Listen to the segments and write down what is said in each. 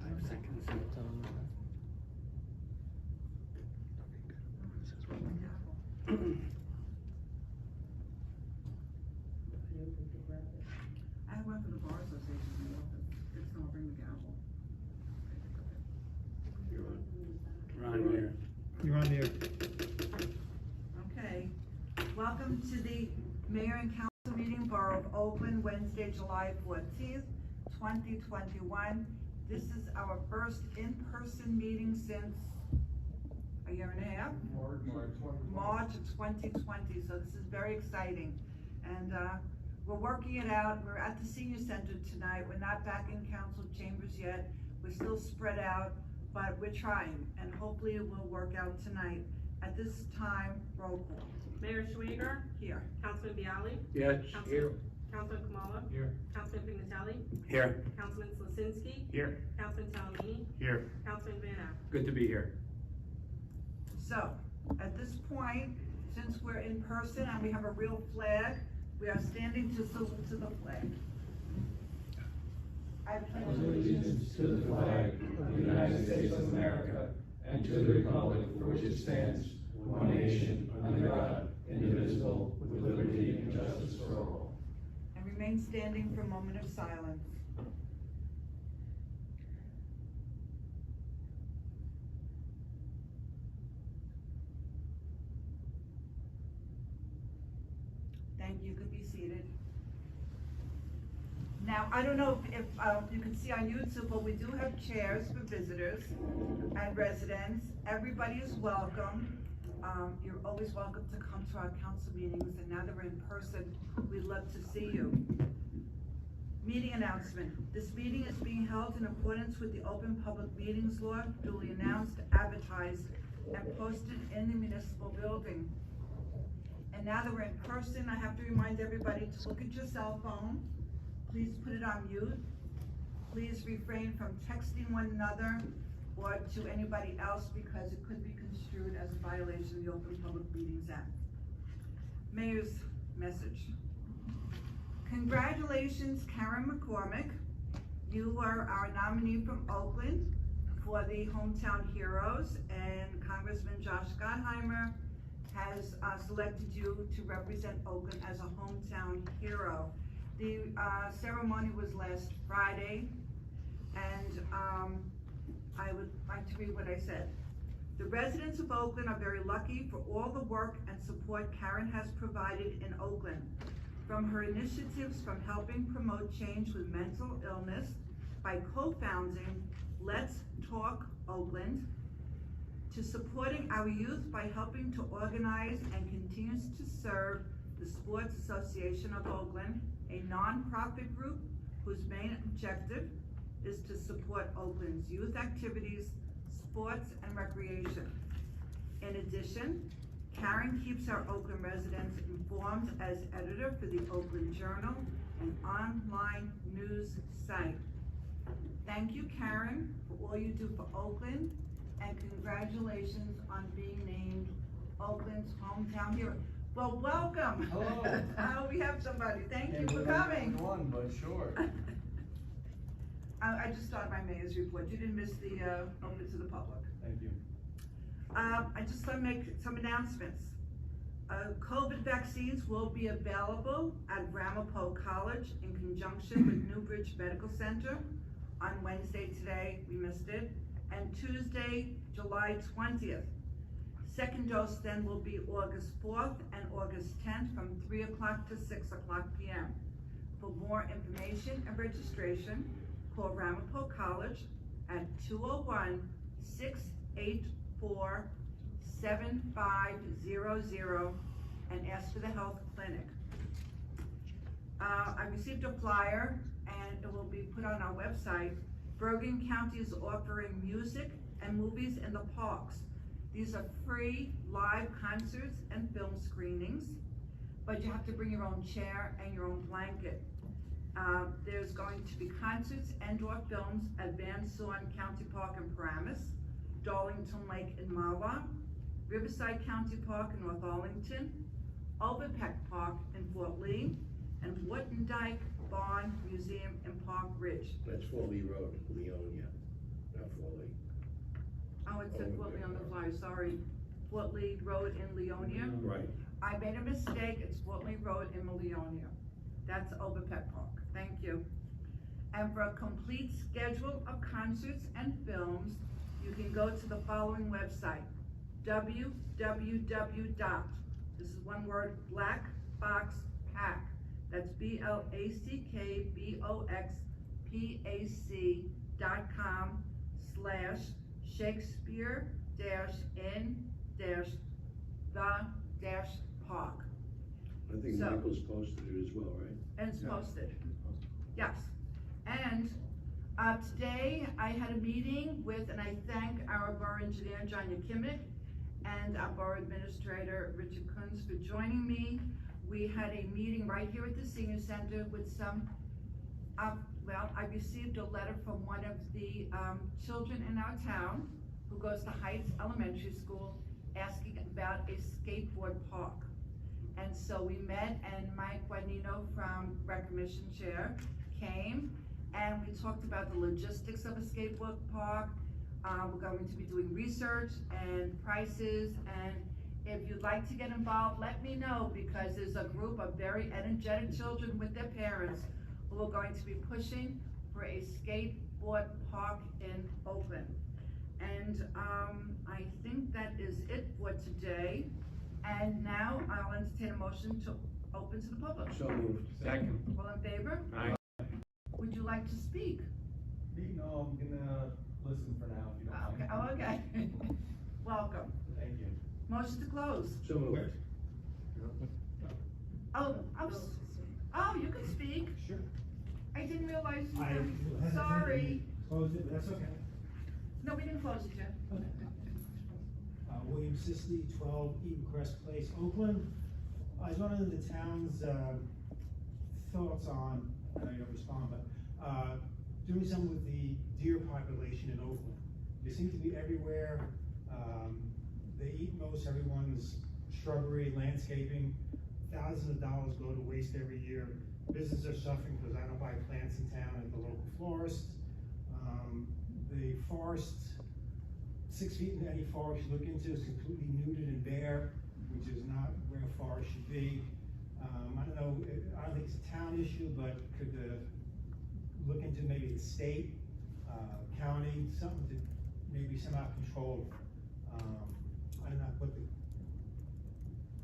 5 seconds. I have one for the Bar Association in the office. It's gonna bring the gavel. You're on here. You're on there. Okay, welcome to the Mayor and Council meeting, Borough of Oakland, Wednesday, July 14th, 2021. This is our first in-person meeting since a year and a half? March of 2020, so this is very exciting. And we're working it out. We're at the Senior Center tonight. We're not back in council chambers yet. We're still spread out, but we're trying, and hopefully it will work out tonight. At this time, roll call. Mayor Schwager. Here. Councilman Bialy. Yes. Councilman Kamala. Here. Councilman Pignatelli. Here. Councilman Slasinski. Here. Councilman Talamini. Here. Councilman Van Ack. Good to be here. So, at this point, since we're in person and we have a real flag, we are standing to salute to the flag. I pledge allegiance to the flag of the United States of America and to the republic for which it stands, one nation, under God, indivisible, with liberty and justice for all. and remain standing for a moment of silence. Thank you. You could be seated. Now, I don't know if you can see on YouTube, but we do have chairs for visitors and residents. Everybody is welcome. You're always welcome to come to our council meetings, and now that we're in person, we'd love to see you. Meeting announcement. This meeting is being held in accordance with the Open Public Meetings Law, duly announced, advertised, and posted in the municipal building. And now that we're in person, I have to remind everybody to look at your cell phone. Please put it on mute. Please refrain from texting one another or to anybody else because it could be construed as a violation of the Open Public Meetings Act. Mayor's message. Congratulations, Karen McCormick. You are our nominee from Oakland for the Hometown Heroes, and Congressman Josh Gottheimer has selected you to represent Oakland as a hometown hero. The ceremony was last Friday, and I would like to read what I said. The residents of Oakland are very lucky for all the work and support Karen has provided in Oakland. From her initiatives from helping promote change with mental illness by co-founding Let's Talk Oakland, to supporting our youth by helping to organize and continues to serve the Sports Association of Oakland, a non-profit group whose main objective is to support Oakland's youth activities, sports, and recreation. In addition, Karen keeps our Oakland residents informed as editor for the Oakland Journal, an online news site. Thank you, Karen, for all you do for Oakland, and congratulations on being named Oakland's hometown hero. Well, welcome. Hello. We have somebody. Thank you for coming. One, but sure. I just started my mayor's report. You didn't miss the open to the public. Thank you. I just want to make some announcements. COVID vaccines will be available at Ramapo College in conjunction with Newbridge Medical Center on Wednesday today, we missed it, and Tuesday, July 20th. Second dose then will be August 4th and August 10th from 3 o'clock to 6 o'clock p.m. For more information and registration, call Ramapo College at 201-684-7500 and ask for the health clinic. I received a flyer and it will be put on our website. Bergen County is offering music and movies in the parks. These are free live concerts and film screenings, but you have to bring your own chair and your own blanket. There's going to be concerts and or films at Van Zorn County Park in Paramus, Darlington Lake in Mahwah, Riverside County Park in North Arlington, Overpeck Park in Fort Lee, and Wharton Dyke Barn Museum in Park Ridge. That's 4 Lee Road, Leonia. Not Foley. Oh, it said Fort Lee on the flyer, sorry. Fort Lee Road in Leonia. Right. I made a mistake, it's Fort Lee Road in Leonia. That's over Pet Park, thank you. And for a complete schedule of concerts and films, you can go to the following website, this is one word, Black Box Pack. That's BlackBoxPack.com/Shakespeare-in-the-park. I think So- Michael's posted it as well, right? And it's posted. Yes. And today I had a meeting with, and I thank our borough engineer, John Yakimic, and our borough administrator, Richard Kunz, for joining me. We had a meeting right here at the senior center with some, well, I received a letter from one of the children in our town who goes to Heights Elementary School asking about a skateboard park. And so we met, and Mike Guadagnino from Rec Commission Chair came, and we talked about the logistics of a skateboard park. We're going to be doing research and prices, and if you'd like to get involved, let me know, because there's a group of very energetic children with their parents who are going to be pushing for a skateboard park in Oakland. And I think that is it for today. And now I'll entertain a motion to open to the public. So moved. Second. All in favor? Aye. Would you like to speak? No, I'm gonna listen for now, if you don't Okay, mind. oh, okay. Welcome. Thank you. Motion to close. So moved. Oh, you can speak. Sure. I didn't realize you I were, sorry. Closed it, but that's okay. No, we didn't close it yet. William Sisley, 12 Eaton Crest Place, Oakland. I was wondering the town's thoughts on, I know you don't respond, but doing something with the deer population in Oakland. They seem to be everywhere. They eat most everyone's shrubbery, landscaping. Thousands of dollars go to waste every year. Businesses are suffering because I don't buy plants in town at the local florist. The forest, 6 feet into any forest you look into is completely nuded and bare, which is not where a forest should be. I don't know, I don't think it's a town issue, but could look into maybe the state, county, something to maybe somehow control. I don't know what the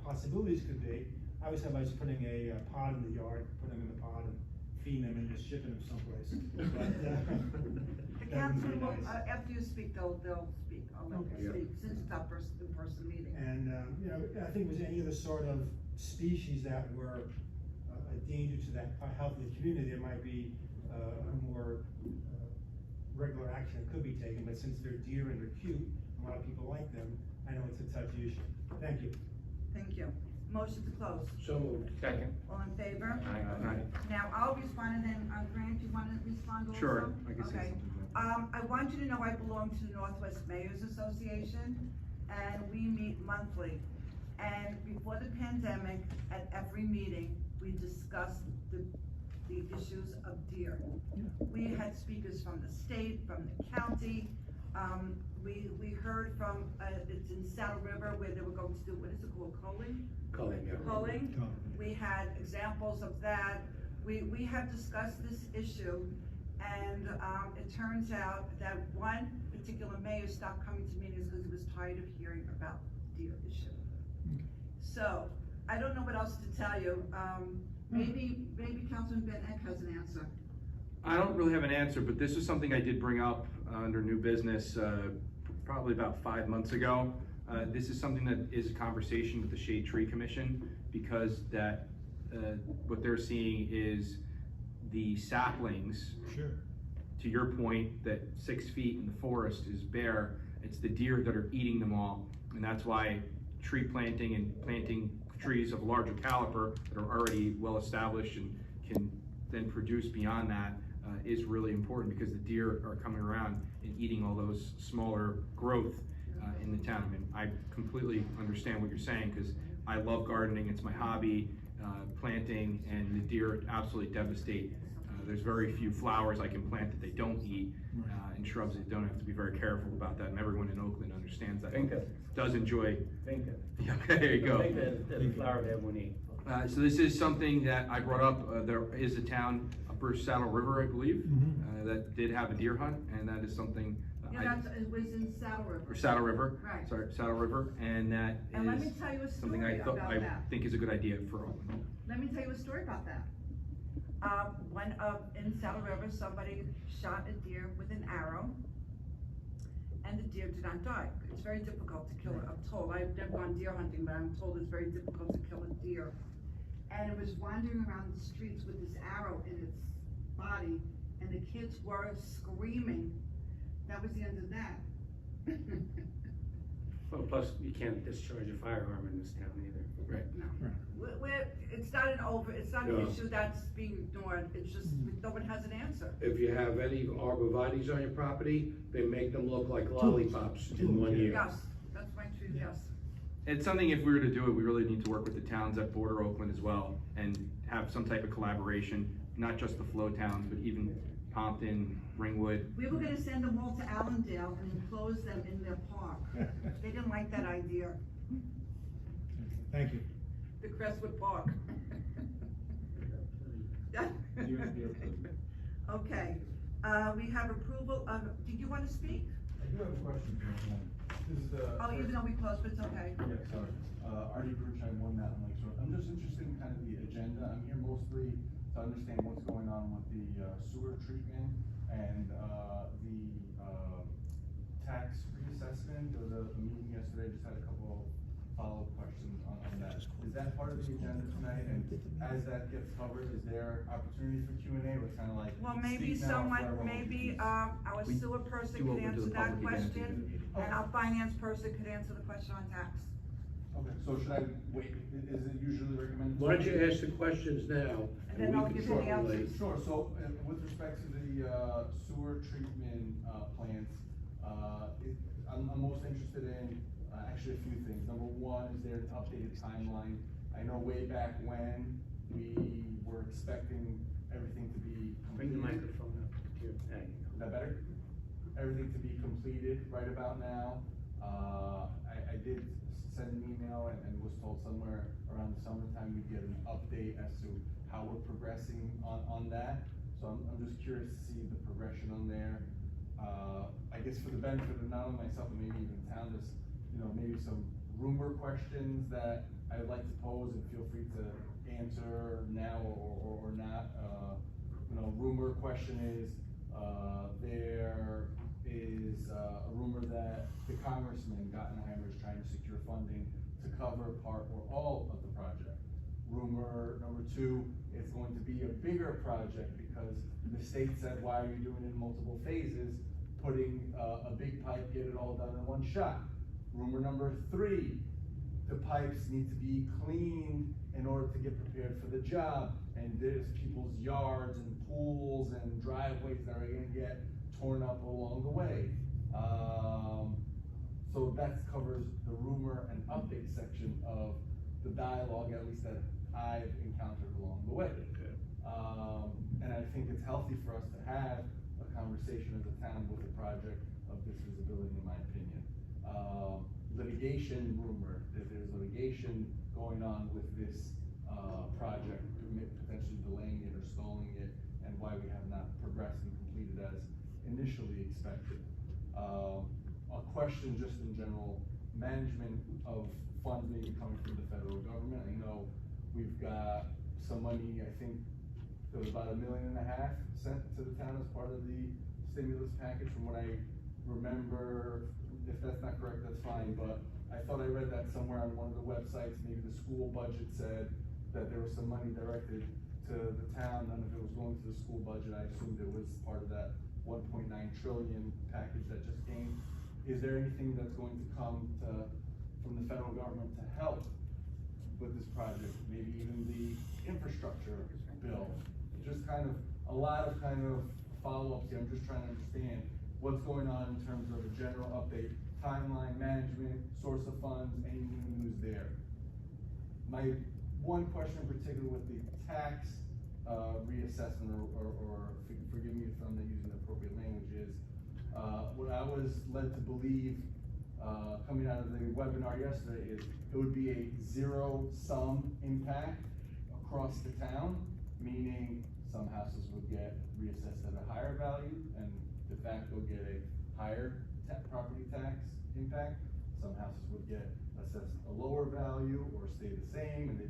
possibilities could be. I always have just putting a pod in the yard, putting them in the pod and feeding them and just shipping them someplace. But, The council will, after you speak, they'll speak. I'll let Okay. them speak, since it's our in-person meeting. And, you know, I think if there's any other sort of species that were a danger to the health of the community, there might be a more regular action that could be taken. But since they're deer and they're cute, and a lot of people like them, I know it's a touchy issue. Thank you. Thank you. Motion to close. So moved. Second. All in favor? Aye. Now, I'll respond, and then, Grant, you wanna respond also? Sure, I can say Okay. something. I want you to know I belong to the Northwest Mayors Association, and we meet monthly. And before the pandemic, at every meeting, we discussed the issues of deer. We had speakers from the state, from the county. We heard from, it's in Saddle River, where they were going to do, what is it called, culling? Culling, yeah. Culling. We had examples of that. We have discussed this issue, and it turns out that one particular mayor stopped coming to meetings because he was tired of hearing about the deer issue. So, I don't know what else to tell you. Maybe Councilman Van Eck has an answer. I don't really have an answer, but this is something I did bring up under new business probably about 5 months ago. This is something that is a conversation with the Shade Tree Commission, because that what they're seeing is the saplings. Sure. To your point, that 6 feet in the forest is bare, it's the deer that are eating them all. And that's why tree planting and planting trees of larger caliber that are already well established and can then produce beyond that is really important, because the deer are coming around and eating all those smaller growth in the town. And I completely understand what you're saying, because I love gardening, it's my hobby, planting, and the deer absolutely devastate There's very few flowers I can plant that they don't eat, and shrubs that don't have to be very careful about that, and everyone in Oakland understands that. Vinca. Does enjoy. Vinca. Okay, there you go. Vinca, the flower that everyone eats. So this is something that I brought up. There is a town, Upper Saddle River, I believe, that did have a deer hunt, and that is something. Yeah, it was in Saddle River. Or Saddle River. Right. Sorry, Saddle River, and that And let me is tell you a something story about I that. think is a good idea for Oakland. Let me tell you a story about that. In Saddle River, somebody shot a deer with an arrow, and the deer did not die. It's very difficult to kill it, I'm told. I've never gone deer hunting, but I'm told it's very difficult to kill a deer. And it was wandering around the streets with this arrow in its body, and the kids were screaming. That was the end of that. Well, plus, you can't discharge a firearm in this town either. Right. No. It's not an Yeah. issue that's being ignored, it's just, no one has an answer. If you have any arborvitae's on your property, they make them look like lollipops in 1 year. Yes, that's my truth, yes. It's something, if we were to do it, we really need to work with the towns that border Oakland as well, and have some type of collaboration, not just the flow towns, but even Pompton, Ringwood. We were gonna send them all to Allendale and enclose them in their park. They didn't like that idea, Thank you. the Crestwood Park. Okay, we have approval of, did you wanna speak? I do have a question for you. This is the. Oh, even though we closed, but it's okay. Yeah, sorry. Artie Bruch, I'm One Mountain Lake Shore. I'm just interested in kind of the agenda. I'm here mostly to understand what's going on with the sewer treatment and the tax reassessment. There was a meeting yesterday, just had a couple of follow-up questions on that. Is that part of the agenda tonight? And as that gets covered, is there opportunity for Q&A or kind of like? Well, maybe speak now or someone, forever hold maybe, your peace? our We sewer person do could open to answer the that public again at the end of the question, meeting. and our finance person could answer the question on tax. Okay, so should I wait? Is it usually recommended? Why don't you ask the questions now, And then and I'll we give can you the formulate. answers. Sure, so with respect to the sewer treatment plants, I'm most interested in actually a few things. Number one, is there an updated timeline? I know way back when we were expecting everything to be Bring completed. the microphone up to your, there you Is go. that better? Everything to be completed right about now. I did send an email and was told somewhere around the summertime we'd get an update as to how we're progressing on that. So I'm just curious to see the progression on there. I guess for the benefit of not only myself, but maybe even the town, just, maybe some rumor questions that I would like to pose, and feel free to answer now or not. Rumor question is, there is a rumor that the Congressman Gottenheimer is trying to secure funding to cover part or all of the project. Rumor number two, it's going to be a bigger project because the state said, why are you doing it in multiple phases? Putting a big pipe, get it all done in one shot. Rumor number three, the pipes need to be cleaned in order to get prepared for the job. And there's people's yards and pools and driveways that are gonna get torn up along the way. So that covers the rumor and update section of the dialogue, at least that I've encountered along the way. And I think it's healthy for us to have a conversation as a town with a project of this visibility, in my opinion. Litigation rumor, that there's litigation going on with this project, potentially delaying it or stalling it, and why we have not progressed and completed as initially expected. A question just in general, management of funds maybe coming from the federal government. I know we've got some money, I think there was about $1.5 million sent to the town as part of the stimulus package, from what I remember. If that's not correct, that's fine, but I thought I read that somewhere on one of the websites. Maybe the school budget said that there was some money directed to the town. None of it was going to the school budget. I assumed it was part of that 1.9 trillion package that just came. Is there anything that's going to come from the federal government to help with this project? Maybe even the infrastructure bill? Just kind of a lot of follow-ups here. I'm just trying to understand what's going on in terms of a general update, timeline, management, source of funds, any new news there. My one question in particular with the tax reassessment or forgive me if I'm not using the appropriate language is, what I was led to believe, coming out of the webinar yesterday is it would be a zero-sum impact across the town, meaning some houses would get reassessed at a higher value and de facto get a higher property tax impact. Some houses would get assessed a lower value or stay the same, and they,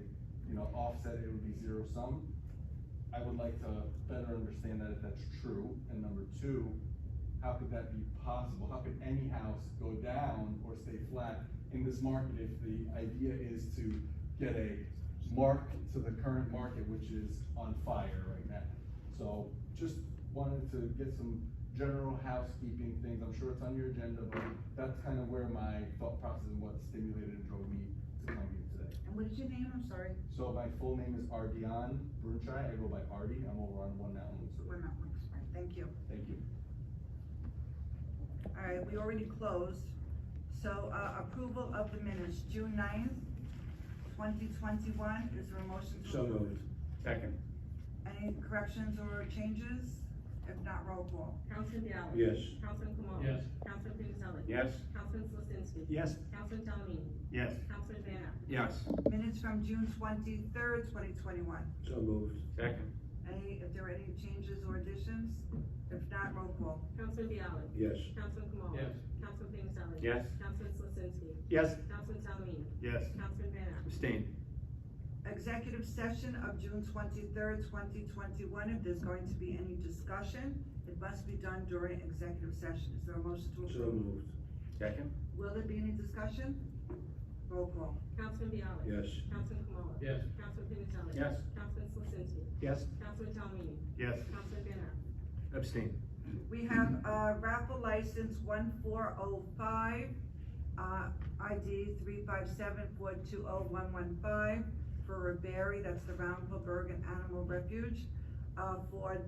offset it would be zero-sum. I would like to better understand that if that's true. And number two, how could that be possible? How could any house go down or stay flat in this market if the idea is to get a mark to the current market, which is on fire right now? So just wanted to get some general housekeeping things. I'm sure it's on your agenda, but that's kind of where my thought process and what stimulated and drove me to come here today. And what is your name? I'm sorry. So my full name is Ardian Brunchai. I go by Artie. I'm over on One Mountain Road. We're not works, right? Thank you. Thank you. All right, we already closed. So, approval of the minutes, June 9th, 2021. Is there a motion to? So moved. Second. Any corrections or changes? If not, roll call. Councilman Bialy. Yes. Councilman Kamala. Yes. Councilman Pinnatelli. Yes. Councilman Slawsinski. Yes. Councilman Talamini. Yes. Councilman Van Appen. Yes. Minutes from June 23rd, 2021. So moved. Second. If there are any changes or additions? If not, roll call. Councilman Bialy. Yes. Councilman Kamala. Yes. Councilman Pinnatelli. Yes. Councilman Slawsinski. Yes. Councilman Talamini. Yes. Councilman Van Appen. Abstain. Executive session of June 23rd, 2021. If there's going to be any discussion, it must be done during executive session. Is there a motion to So approve? moved. Second. Will there be any discussion? Roll call. Councilman Bialy. Yes. Councilman Kamala. Yes. Councilman Pinnatelli. Yes. Councilman Slawsinski. Yes. Councilman Talamini. Yes. Councilman Van Appen. Abstain. We have, raffle license 1405, ID 357420115 for a berry, that's the Roundville Bergen Animal Refuge, for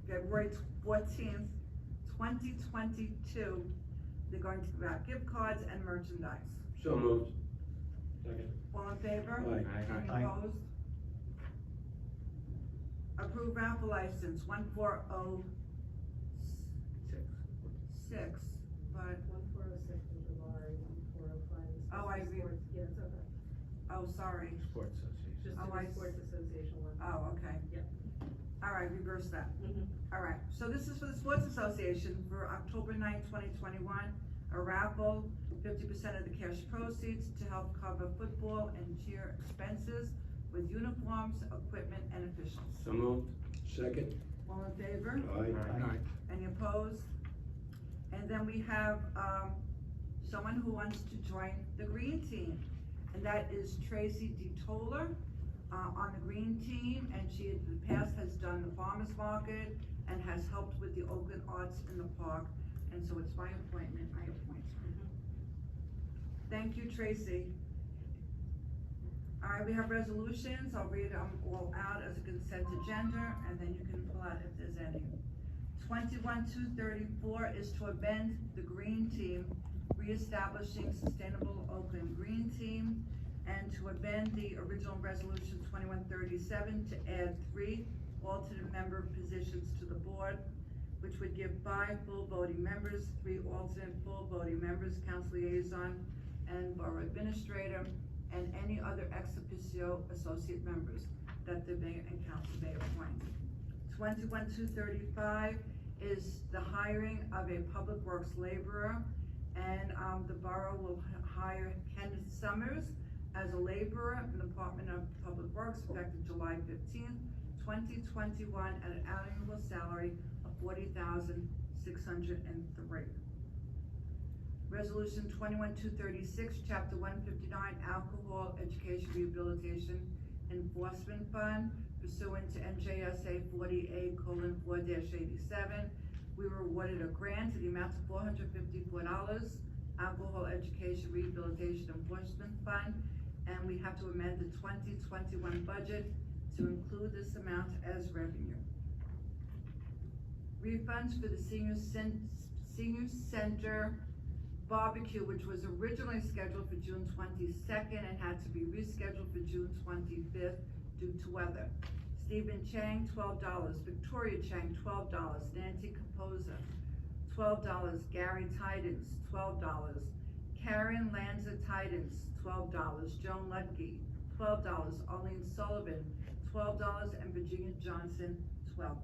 February 14th, 2022. They're going to give out gift cards and merchandise. So moved. Second. All in favor? Aye. Any Aye. opposed? Approve raffle license 1406, but, 1406 is July, 1405 is. Oh, I read- Sports. Yeah, it's okay. oh, sorry. Sports Association. Just Oh, the I Sports Association one. Oh, okay. Yep. All right, reverse that. Mhm. All right, so this is for the Sports Association for October 9th, 2021. A raffle, 50% of the cash proceeds to help cover football and cheer expenses with uniforms, equipment, and officials. So moved. Second. All in favor? Aye. Aye. Any opposed? And then we have, someone who wants to join the green team, and that is Tracy DeToller, on the green team, and she in the past has done the farmer's market and has helped with the Oakland Arts in the Park, and so it's by appointment, I appoint her. Thank you, Tracy. All right, we have resolutions, I'll read them all out as a consent agenda, and then you can pull out if there's any. 21-234 is to amend the green team, reestablishing sustainable Oakland green team, and to amend the original resolution 2137 to add 3 alternate member positions to the board, which would give 5 full voting members, 3 alternate full voting members, council liaison, and borough administrator, and any other ex officio associate members that the mayor and council may appoint. 21-235 is the hiring of a public works laborer, and the borough will hire Kenneth Summers as a laborer in the Department of Public Works effective July 15th, 2021 at an annual salary of $40,603. Resolution 21-236, Chapter 159, Alcohol Education Rehabilitation Enforcement Fund, pursuant to NJSA 40A:4-87. We were awarded a grant to the amount of $454, Alcohol Education Rehabilitation Enforcement Fund, and we have to amend the 2021 budget to include this amount as revenue. Refunds for the senior center barbecue, which was originally scheduled for June 22nd and had to be rescheduled for June 25th due to weather. Stephen Chang, $12. Victoria Chang, $12. Nancy Capoza, $12. Gary Tidens, $12. Karen Lanza Tidens, $12. Joan Ledke, $12. Arlene Sullivan, $12. And Virginia Johnson, $12.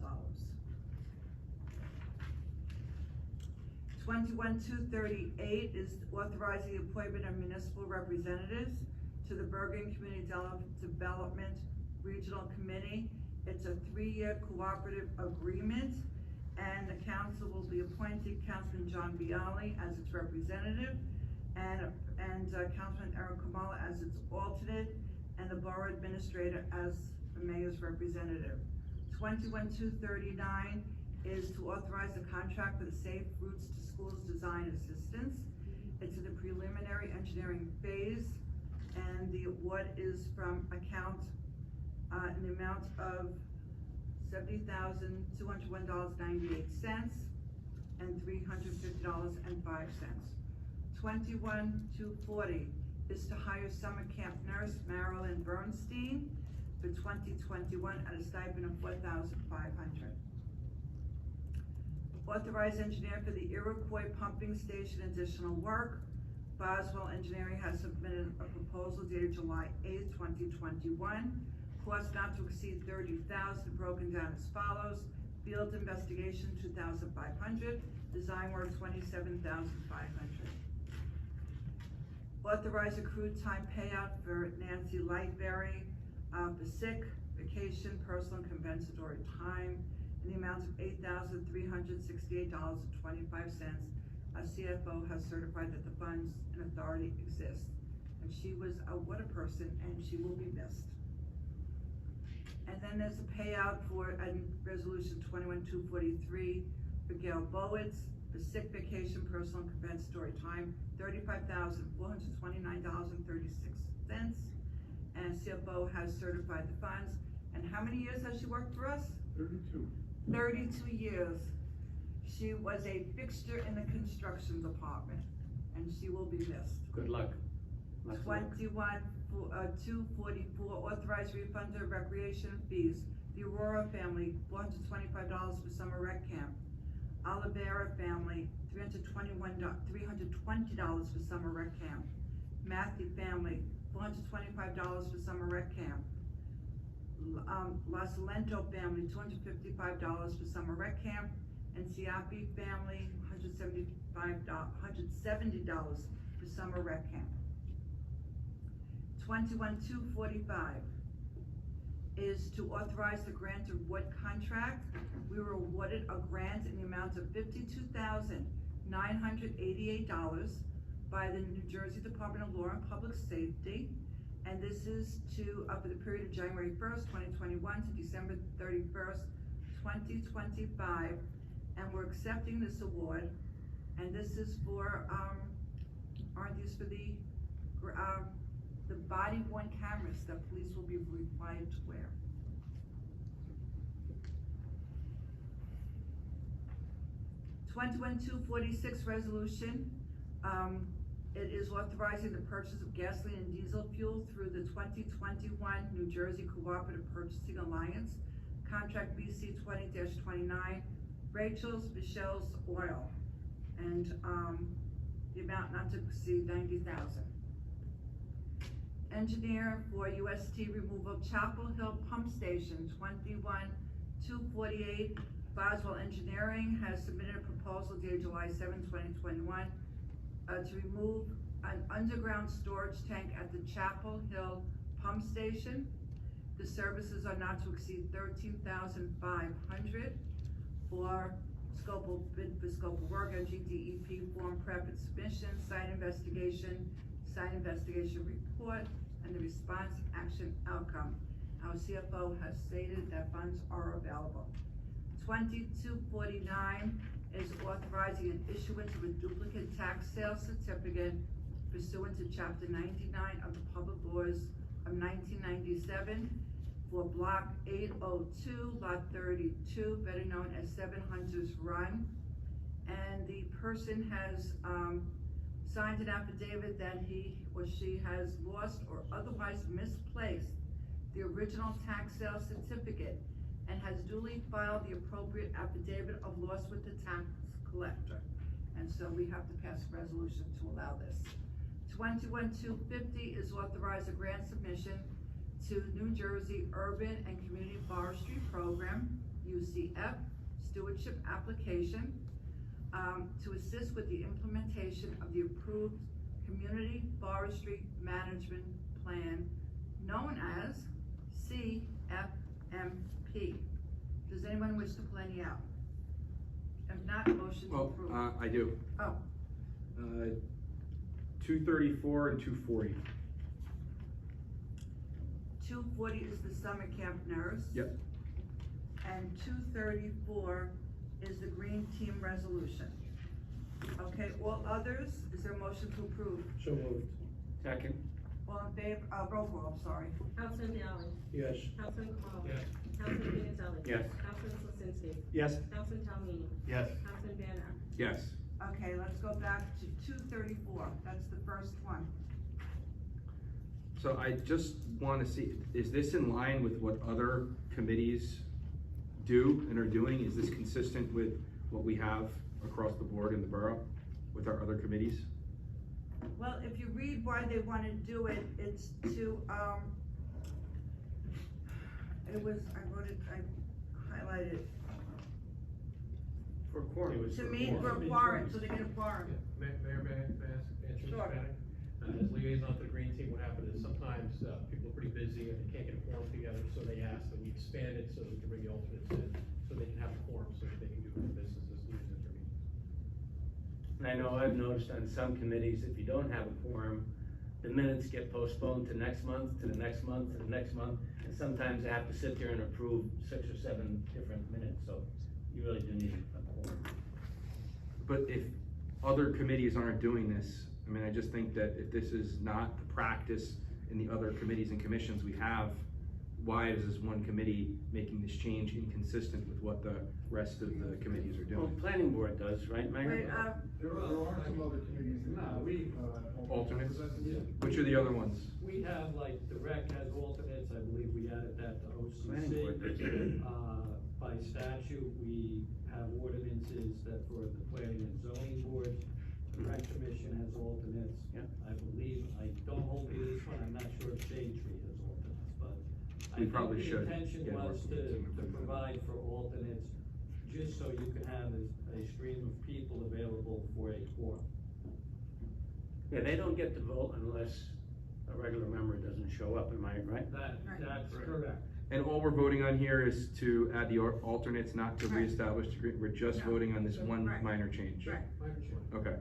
21238 is authorizing the appointment of municipal representatives to the Bergen Community Development Regional Committee. It's a 3-year cooperative agreement, and the council will be appointing Councilman John Bialy as its representative, and Councilman Eric Kamala as its alternate, and the borough administrator as the mayor's representative. 21239 is to authorize a contract for the Safe Routes to Schools Design Assistance. It's in the preliminary engineering phase, and the award is from account in the amount of $70,201.98 and $350.05. 21240 is to hire summer camp nurse Marilyn Bernstein for 2021 at a stipend of $4,500. Authorized engineer for the Iroquois Pumping Station additional work. Boswell Engineering has submitted a proposal dated July 8th, 2021. Cost not to exceed $30,000, broken down as follows. Field investigation, $2,500. Design work, $27,500. Authorized accrued time payout for Nancy Lightberry for sick, vacation, personal and compensatory time in the amount of $8,368.25. Our CFO has certified that the funds and authority exist. And she was what a person, and she will be missed. And then there's a payout for resolution 21243 for Gail Bowitz for sick, vacation, personal and compensatory time, $35,429.36. And CFO has certified the funds. And how many years has she worked for us? 32. 32 years. She was a fixture in the construction department, and she will be missed. Good luck. Lots of luck. 21244, authorized refund of recreation fees. The Aurora family, $425 for summer rec camp. Olivera family, $320 for summer rec camp. Matthew family, $425 for summer rec camp. Los Lento family, $255 for summer rec camp. And Siapi family, $170 for summer rec camp. 21245 is to authorize the grant of wood contract. We were awarded a grant in the amount of $52,988 by the New Jersey Department of Law and Public Safety. And this is to, for the period of January 1st, 2021 to December 31st, 2025. And we're accepting this award. And this is for, aren't these for the body-worn cameras that police will be required to wear. $21246 resolution. It is authorizing the purchase of gasoline and diesel fuel through the 2021 New Jersey Cooperative Purchasing Alliance, contract BC 20-29, Rachel's Michelle's Oil, and the amount not to exceed $90,000. Engineer for UST removal, Chapel Hill Pump Station, 21248. Boswell Engineering has submitted a proposal dated July 7, 2021 to remove an underground storage tank at the Chapel Hill Pump Station. The services are not to exceed $13,500 for scope of work, NGDEP form prep and submission, site investigation report, and the response action outcome. Our CFO has stated that funds are available. 2249 is authorizing an issuance of a duplicate tax sale certificate pursuant to Chapter 99 of the Public Laws of 1997 for Block 802, Lot 32, better known as 7 Hunters Run. And the person has signed an affidavit that he or she has lost or otherwise misplaced the original tax sale certificate and has duly filed the appropriate affidavit of loss with the tax collector. And so we have to pass a resolution to allow this. 21250 is authorize a grant submission to New Jersey Urban and Community Forestry Program, UCF, stewardship application, to assist with the implementation of the approved Community Forestry Management Plan, known as CFMP. Does anyone wish to play any out? If not, motion to Well, approve. I do. Oh, 234 and 240. 240 is the summer camp nurse. Yep. And 234 is the green team resolution. Okay, all others, is there a motion to approve? So moved. Second? All in favor, roll call, I'm sorry. Councilman Bialy, Yes. Councilman Kamala. Yes. Councilman Piantelli. Yes. Councilman Slifzinski. Yes. Councilman Talmini. Yes. Councilman Van Ack. Yes. Okay, let's go back to 234, that's the first one. So I just want to see, is this in line with what other committees do and are doing? Is this consistent with what we have across the board in the borough with our other committees? Well, if you read why they want to do it, it's to, I wrote it, I highlighted it. For quorum. To meet for a quorum, so they get a quorum. Mayor, may I answer this, Sure. Banning? As liaison to the green team, what happened is sometimes, people are pretty busy and they can't get a quorum together, so they ask that we expand it so that we can bring the alternates in, so they can have a quorum, so that they can do their business as needed at their meetings. And I know I've noticed on some committees, if you don't have a quorum, the minutes get postponed to next month, to the next month, to the next month. And sometimes I have to sit there and approve 6 or 7 different minutes, so you really do need a quorum. But if other committees aren't doing this, I mean, I just think that if this is not the practice in the other committees and commissions we have, why is this one committee making this change inconsistent with what the rest of the committees are Well, doing? planning board does, right, Mayor? Wait, There are some other committees. No, we, Alternates? Yeah. Which are the other ones? We have, like, the rec has alternates, I believe we added that to Planning board does. OCC. By statute, we have ordinances that for the planning and zoning board, the rec commission has alternates. Yeah. I believe, I don't hold me to this one, I'm not sure if Shade Tree has alternates, but We probably should I think the intention get more was to provide for alternates, just so you can have a stream of people available for a quorum. Yeah, they don't get to vote unless a regular member doesn't show up, am I right? That's correct. And all we're voting on here is to add the alternates, not to Right. reestablish the agreement. We're just No. voting on this one Right. minor change. right, Okay.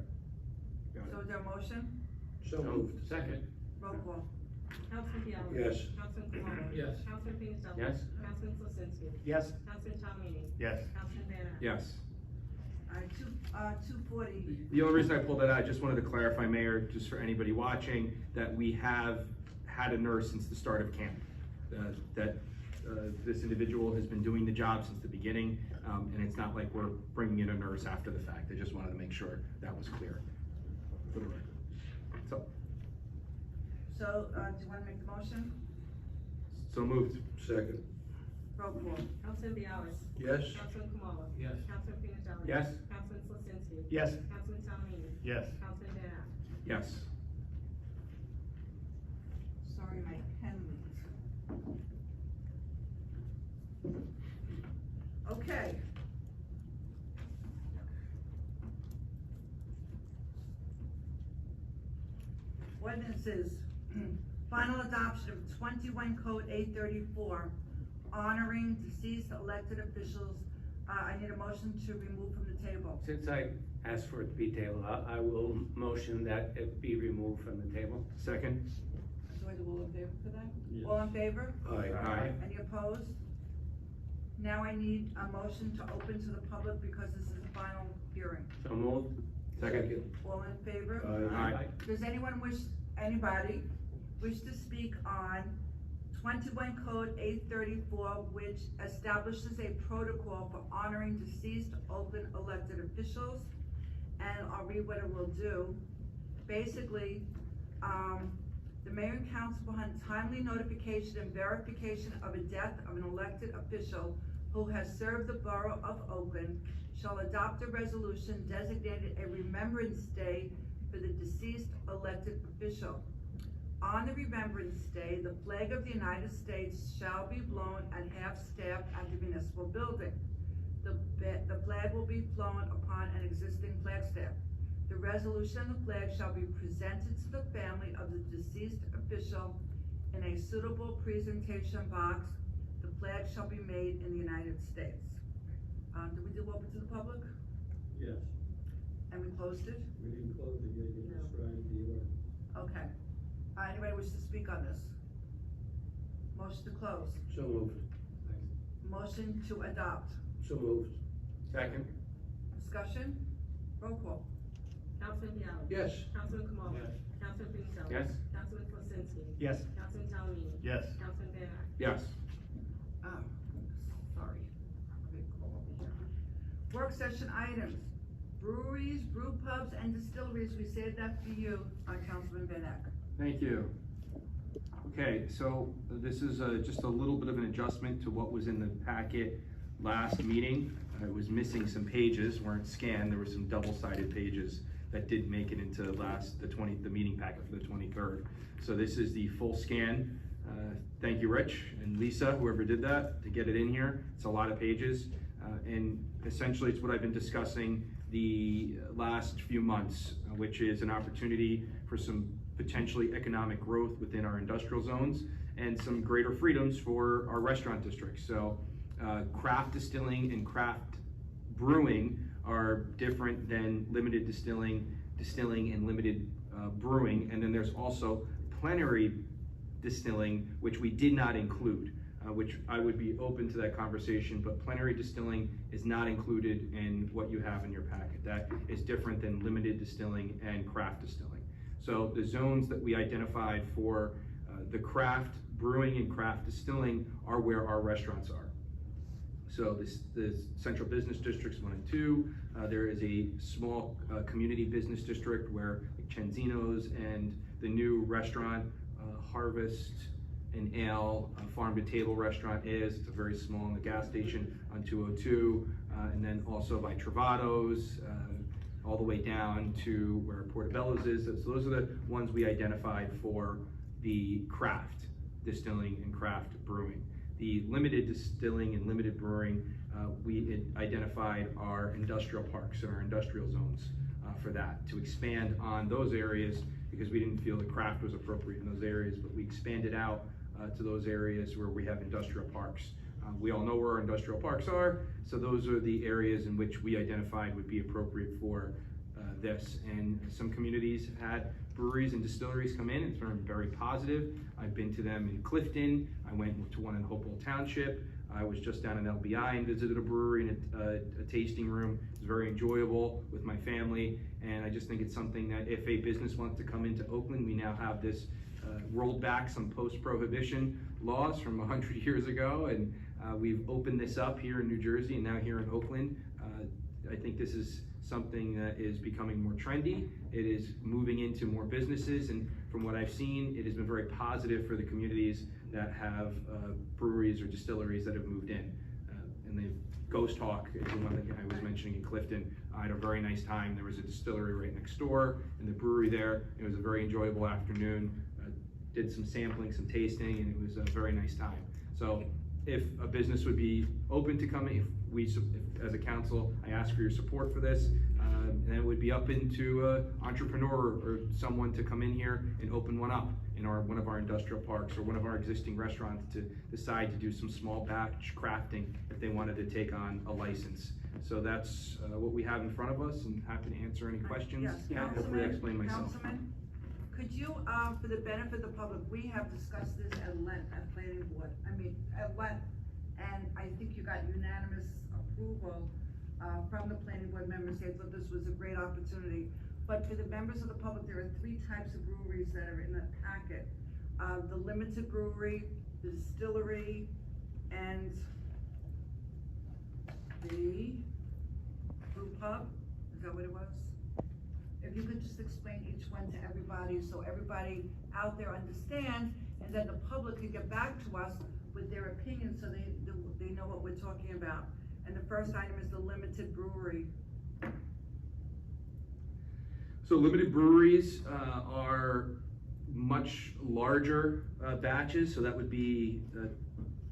Got so it. is there a motion? So moved. Second? Roll call. Councilman Bialy. Yes. Councilman Kamala. Yes. Councilman Piantelli. Yes. Councilman Slifzinski. Yes. Councilman Talmini. Yes. Councilman Van Ack. Yes. Alright, 240, The only reason I pulled that out, I just wanted to clarify, Mayor, just for anybody watching, that we have had a nurse since the start of camp. This individual has been doing the job since the beginning, and it's not like we're bringing in a nurse after the fact. I just wanted to make sure that was clear for the record. so, do you wanna make the motion? So moved. Second. Roll call. Councilman Bialy. Yes. Councilman Kamala. Yes. Councilman Piantelli. Yes. Councilman Slifzinski. Yes. Councilman Talmini. Yes. Councilman Van Ack. Yes. Sorry, my pen leaked. Okay. Ordinances, final adoption of 21 Code 834, honoring deceased elected officials. I need a motion to remove from the table. Since I asked for it to be tabled, I will motion that it be removed from the table. Second? Do I do all in favor for that? Yes. All in favor? Aye. Any opposed? Now I need a motion to open to the public because this is the final hearing. So moved. Second? All in favor? Aye. Does anybody wish to speak on 21 Code 834, which establishes a protocol for honoring deceased Oakland elected The mayor and council, upon timely notification and verification of a death of an elected official who has served the Borough of Oakland, shall adopt a resolution designated a Remembrance Day for the deceased elected official. On the Remembrance Day, the flag of the United States shall be blown at half-staff at the municipal building. The flag will be flown upon an existing flagstaff. The resolution and the flag shall be presented to the family of the deceased official in a suitable presentation box. The flag shall be made in the United States. Did we do open to the public? Yes, And we closed it? we didn't close it yet, you No. described the order. Okay. Anybody wish to speak on this? Motion to close. So moved. Motion to adopt. So moved. Second? Discussion? Roll call. Councilman Piano. Yes. Councilman Kamala. Yes. Councilman Pinisella. Yes. Councilman Kwasinski. Yes. Councilman Talamini. Yes. Councilman Van Act. Yes. Sorry. Big call over here. Work session items. Breweries, brew pubs, and distilleries. We saved that for you, Councilman Van Eck. Thank you. Okay, so this is just a little bit of an adjustment to what was in the packet last meeting. It was missing some pages, weren't scanned. There were some double-sided pages that did make it into the meeting packet for the 23rd. So this is the full scan. Thank you, Rich and Lisa, whoever did that, to get it in here. It's a lot of pages. And essentially, it's what I've been discussing the last few months, which is an opportunity for some potentially economic growth within our industrial zones and some greater freedoms for our restaurant districts. So craft distilling and craft brewing are different than limited distilling and limited brewing. And then there's also plenary distilling, which we did not include, which I would be open to that conversation, but plenary distilling is not included in what you have in your packet. That is different than limited distilling and craft distilling. So the zones that we identified for the craft brewing and craft distilling are where our restaurants are. So the central business districts 1 and 2, there is a small community business district where Cenzino's and the new restaurant, Harvest and Ale farm to table restaurant is. It's a very small in the gas station on 202, and then also by Travato's, all the way down to where Portobello's is. So those are the ones we identified for the craft distilling and craft brewing. The limited distilling and limited brewing, we identified our industrial parks and our industrial zones for that, to expand on those areas because we didn't feel the craft was appropriate in those areas, but we expanded out to those areas where we have industrial parks. We all know where our industrial parks are, so those are the areas in which we identified would be appropriate for this. And some communities had breweries and distilleries come in. It's been very positive. I've been to them in Clifton. I went to one in Hopewell Township. I was just down in LBI and visited a brewery and a tasting room. It was very enjoyable with my family, and I just think it's something that if a business wants to come into Oakland, we now have this rolled back some post-prohibition laws from 100 years ago, and we've opened this up here in New Jersey and now here in Oakland. I think this is something that is becoming more trendy. It is moving into more businesses, and from what I've seen, it has been very positive for the communities that have breweries or distilleries that have moved in. And the Ghost Hawk is the one that I was mentioning in Clifton. I had a very nice time. There was a distillery right next door and the brewery there. It was a very enjoyable afternoon. Did some sampling, some tasting, and it was a very nice time. So if a business would be open to coming, if as a council, I ask for your support for this, and it would be up into an entrepreneur or someone to come in here and open one up in one of our industrial parks or one of our existing restaurants to decide to do some small batch crafting if they wanted to take on a license. So that's what we have in front of us, and happy to answer any questions. Yes, And hopefully I explain myself. Councilman, could you, for the benefit of the public, we have discussed this at length at planning board, at length, and I think you got unanimous approval from the planning board members. They thought this was a great opportunity. But for the members of the public, there are 3 types of breweries that are in the packet. The limited brewery, the distillery, and the brew pub. Is that what it was? If you could just explain each one to everybody, so everybody out there understands, and then the public can get back to us with their opinion, so they know what we're talking about. And the first item is the limited brewery. So limited breweries are much larger batches, so that would be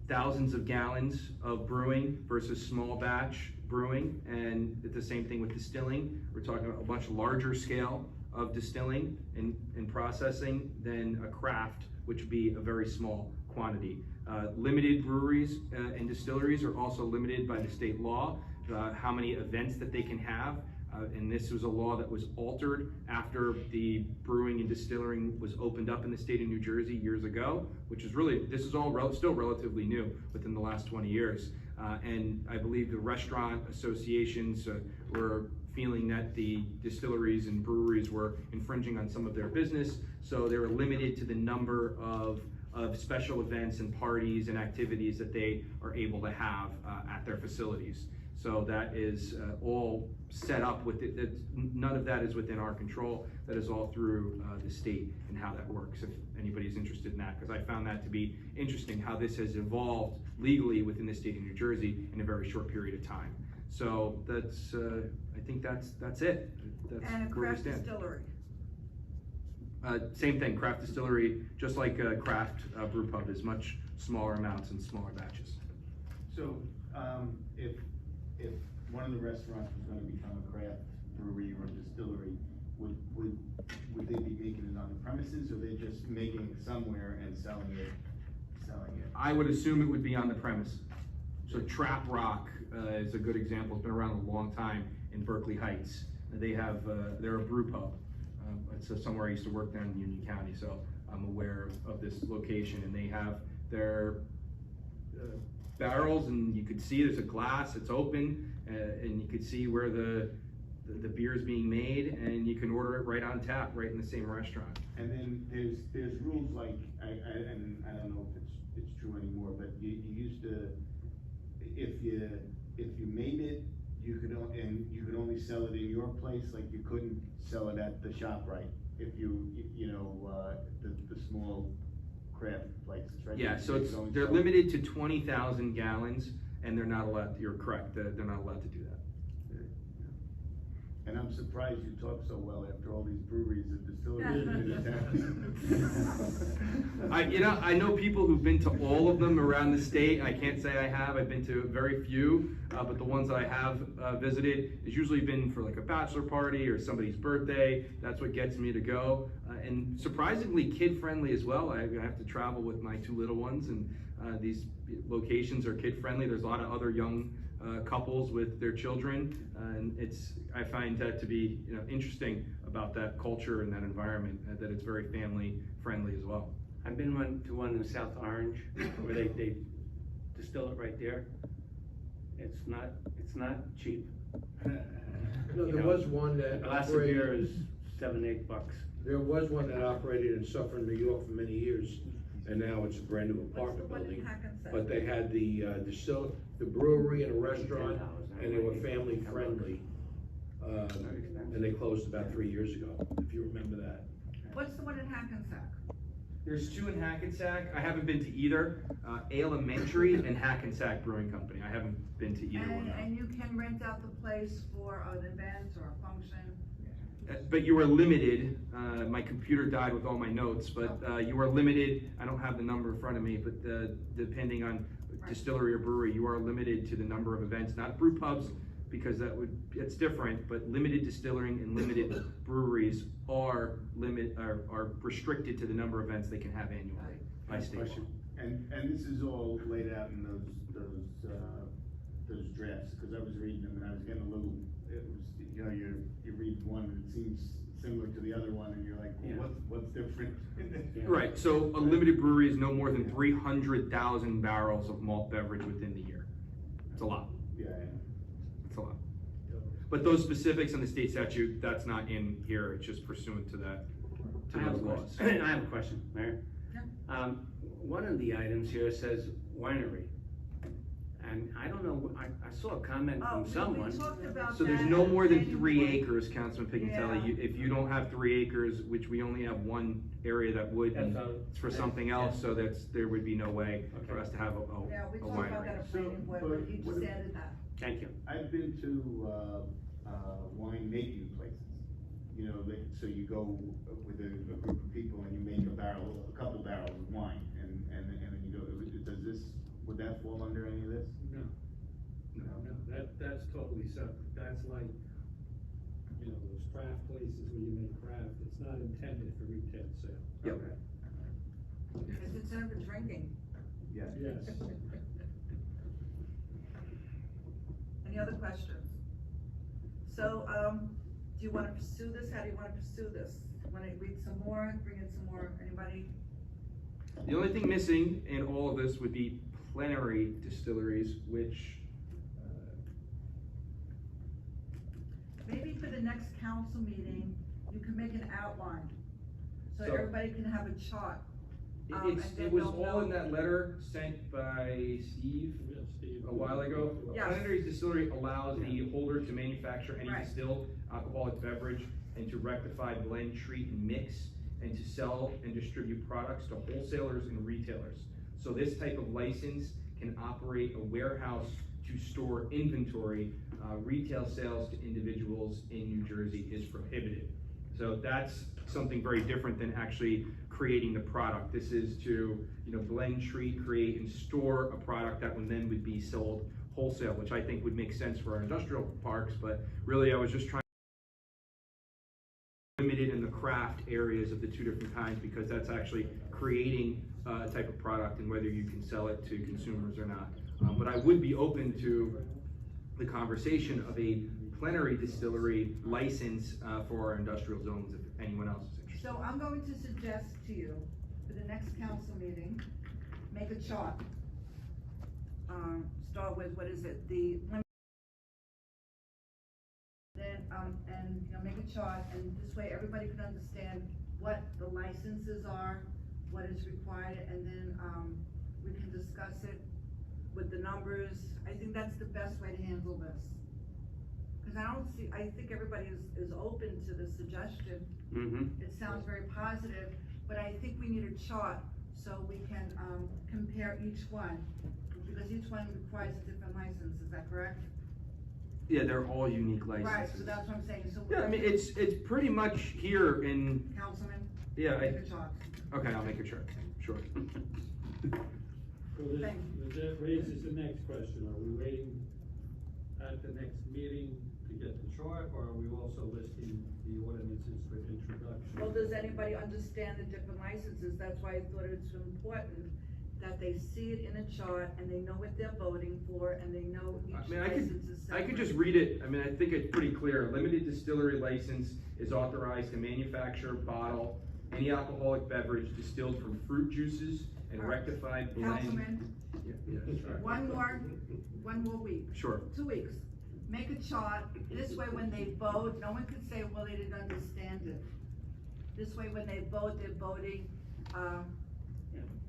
thousands of gallons of brewing versus small batch brewing, and it's the same thing with distilling. We're talking about a much larger scale of distilling and processing than a craft, which would be a very small quantity. Limited breweries and distilleries are also limited by the state law, how many events that they can have. And this was a law that was altered after the brewing and distilling was opened up in the state of New Jersey years ago, which is really, this is all still relatively new within the last 20 years. And I believe the restaurant associations were feeling that the distilleries and breweries were infringing on some of their business, so they were limited to the number of special events and parties and activities that they are able to have at their facilities. So that is all set up with it. None of that is within our control. That is all through the state and how that works, if anybody's interested in that, because I found that to be interesting, how this has evolved legally within the state of New Jersey in a very short period of time. So that's, I think that's it. That's And a where we craft stand. distillery. Same thing, craft distillery, just like a craft brew pub, is much smaller amounts and smaller batches. So, if one of the restaurants was gonna become a craft brewery or distillery, would they be making it on the premises, or they just making it somewhere and selling it? I would assume it would be on the premise. So Trap Rock is a good example. It's been around a long time in Berkeley Heights. They have, they're a brew pub. It's somewhere I used to work down in Union County, so I'm aware of this location. And they have their barrels, and you could see there's a glass, it's open, and you could see where the beer is being made, and you can order it right on tap, right in the same restaurant. And then there's rules like, and I don't know if it's true anymore, but you used to, if you made it, you could only sell it in your place, like you couldn't sell it at the ShopRite, if the small craft places, right? Yeah, so they're limited to 20,000 gallons, and they're not allowed, you're correct, they're not allowed to do that. And I'm surprised you talk so well after all these breweries and distilleries in the town. I know people who've been to all of them around the state. I can't say I have. I've been to very few, but the ones that I have visited, it's usually been for like a bachelor party or somebody's birthday. That's what gets me to go. And surprisingly kid-friendly as well. I have to travel with my two little ones, and these locations are kid-friendly. There's a lot of other young couples with their children, and I find that to be interesting about that culture and that environment, that it's very family friendly as well. I've been to one in South Orange where they distill it right there. It's not cheap. No, there was one that A glass of beer operated, is $7-8 bucks. there was one that operated in Suffern, New York for many years, and now it's a brand new apartment one in building. Hackensack? But they had the brewery and a restaurant, and they were family friendly. And they closed about 3 years ago, if you remember that. What's the one in Hackensack? There's two in Hackensack. I haven't been to either. Elementary and Hackensack Brewing Company. I haven't been to either one. And you can rent out the place for an event or a function? But you are limited, my computer died with all my notes, but you are limited, I don't have the number in front of me, but depending on distillery or brewery, you are limited to the number of events, not brew pubs, because it's different, but limited distilling and limited breweries are restricted to the number of events they can have annually by state law. And this is all laid out in those drafts, because I was reading them and I was getting a little, you read one and it seems similar to the other one and you're like, well, what's different? Right, so a limited brewery is no more than 300,000 barrels of malt beverage within the year. It's a lot. Yeah. It's a lot. But those specifics in the state statute, that's not in here, it's just pursuant to that, to those laws. I have a question, Mayor. Yeah. One of the items here says winery. And I don't know, I saw a comment Oh, from someone. we talked about So there's that no at more than planning 3 board. acres, Councilman Pignatelli. Yeah. If you don't have 3 acres, which we only have one area that would, and That's all. it's for something else, so there would be no way for Okay. us to have a Yeah, we a talked about that winery. at planning board, So, but you but just what- added that. Thank you. I've been to, wine making places, you know, so you go with a group of people and you make a couple barrels of wine, and then you go, does this, would that fall under any of this? No, that's totally separate. That's like, you know, those craft places where you make craft, it's not intended for retail sale. Yep. Okay. Is it served for drinking? Yes. Yes. Any other questions? So, do you wanna pursue this? How do you wanna pursue this? Wanna read some more, bring in some more, anybody? The only thing missing in all of this would be plenary distilleries, which, Maybe for the next council meeting, you can make an outline, so So- everybody can have a chart. And then it was they'll all in know. that letter sent by Steve Yeah, Steve. a while ago. Yes. Plenary distillery allows the holder to manufacture any Right. distilled alcoholic beverage and to rectify, blend, treat, and mix, and to sell and distribute products to wholesalers and retailers. So this type of license can operate a warehouse to store inventory. Retail sales to individuals in New Jersey is prohibited. So that's something very different than actually creating the product. This is to, blend, treat, create, and store a product that then would be sold wholesale, which I think would make sense for our industrial parks, but really I was just trying to limit it in the craft areas of the 2 different kinds, because that's actually creating a type of product and whether you can sell it to consumers or not. But I would be open to the conversation of a plenary distillery license for our industrial zones, if anyone else is interested. So I'm going to suggest to you, for the next council meeting, make a chart. Start with, what is it, then, make a chart, and this way everybody can understand what the licenses are, what is required, and then, we can discuss it with the numbers. I think that's the best way to handle this. Cause I think everybody is open to the suggestion. Mm-hmm. It sounds very positive, but I think we need a chart so we can, compare each one, because each one requires a different license, is that correct? Yeah, they're all unique licenses. Right, so that's what I'm saying, so. Yeah, I mean, it's pretty much here in, Councilman, yeah, make a chart. okay, I'll make a chart, sure. So that raises the next question, are we waiting at the next meeting to get the chart, or are we also listing the ordinances for introduction? Well, does anybody understand the different licenses? That's why I thought it's important that they see it in a chart and they know what they're voting for and they know each I mean, license is I could separate. just read it, I mean, I think it's pretty clear. A limited distillery license is authorized to manufacture, bottle, any alcoholic beverage distilled from fruit juices and All right. rectified blend. Councilman, Yeah, sure. one more week. Sure. 2 weeks. Make a chart, this way when they vote, no one can say, well, they didn't understand it. This way when they vote, they're voting,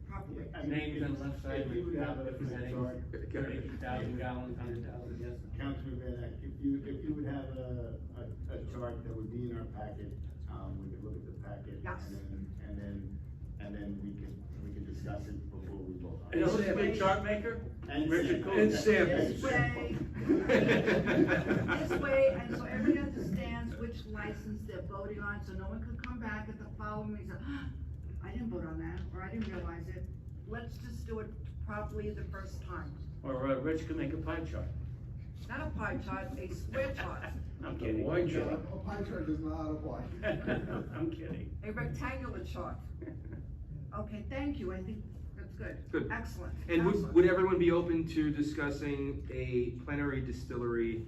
properly. Names on the left side, If you would have a different headings, chart. 30,000 gallons, 100,000, yes. Councilman Van Eyck, if you would have a chart that would be in our packet, we could look at the packet. Yes. And then we could discuss it before we vote. You know who's a good chart maker? And Richard samples. Cool. And samples. This way, this way, and so everybody understands which license they're voting on, so no one could come back at the following meeting and say, I didn't vote on that, or I didn't realize it. Let's just do it properly the first time. Or Rich could make a pie chart. Not a pie chart, a square chart, I'm A kidding. wine chart. A pie chart does not apply. I'm kidding. a rectangular chart. Okay, thank you, I think that's good. Good. Excellent. And Excellent. would everyone be open to discussing a plenary distillery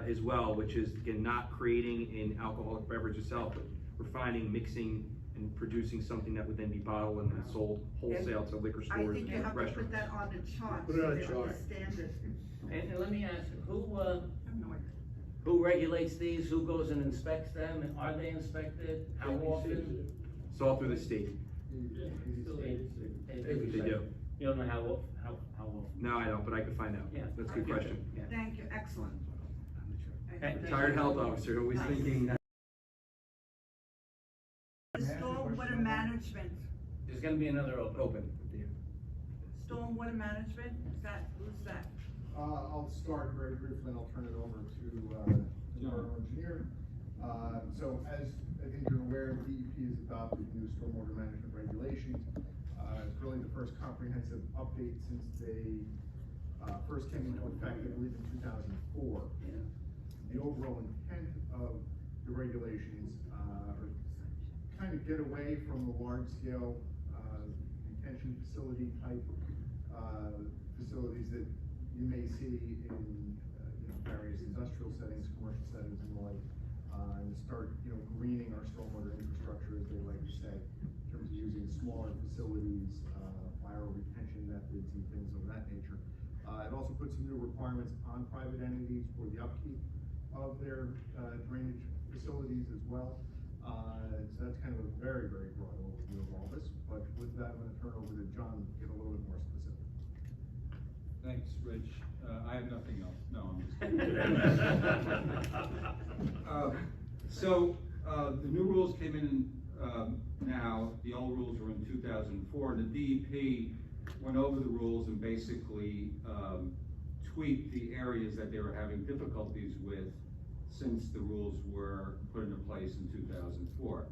as well, which is, again, not creating an alcoholic beverage itself, but refining, mixing, and producing something that would then be bottled and then sold wholesale to liquor I stores think you and have to put restaurants. that on the chart, Put so it on a they chart. understand it. And let me ask, you, I have no idea. who regulates these? Who goes and inspects them? Are they inspected? How often? It's all through the state. Yeah, still agency. They do. You don't know how often? No, I don't, but I can find out. Yeah. That's a good question. Yeah. Thank you, excellent. Hey, Retired health officer, always thinking. The stormwater management, There's gonna be another open. stormwater management, who's that? I'll start very briefly and I'll turn it over to, the borough engineer. So as I think you're aware, the DEP has adopted new stormwater management regulations. It's really the first comprehensive update since they, first came into effect, I believe, in 2004. Yeah. The overall intent of the regulations, are kind of get away from the large scale, detention facility type, facilities that you may see in, various industrial settings, commercial settings and the like, and start, greening our stormwater infrastructure, as they like to say, in terms of using smaller facilities, viral retention methods and things of that nature. It also puts some new requirements on private entities for the upkeep of their, drainage facilities as well. So that's kind of a very, very broad overview of all this, but with that, I'm gonna turn over to John to get a little bit more specific. Thanks, Rich. I have nothing else. No, I'm just kidding. The new rules came in, now. The old rules were in 2004, and the DEP went over the rules and basically, tweaked the areas that they were having difficulties with since the rules were put into place in 2004.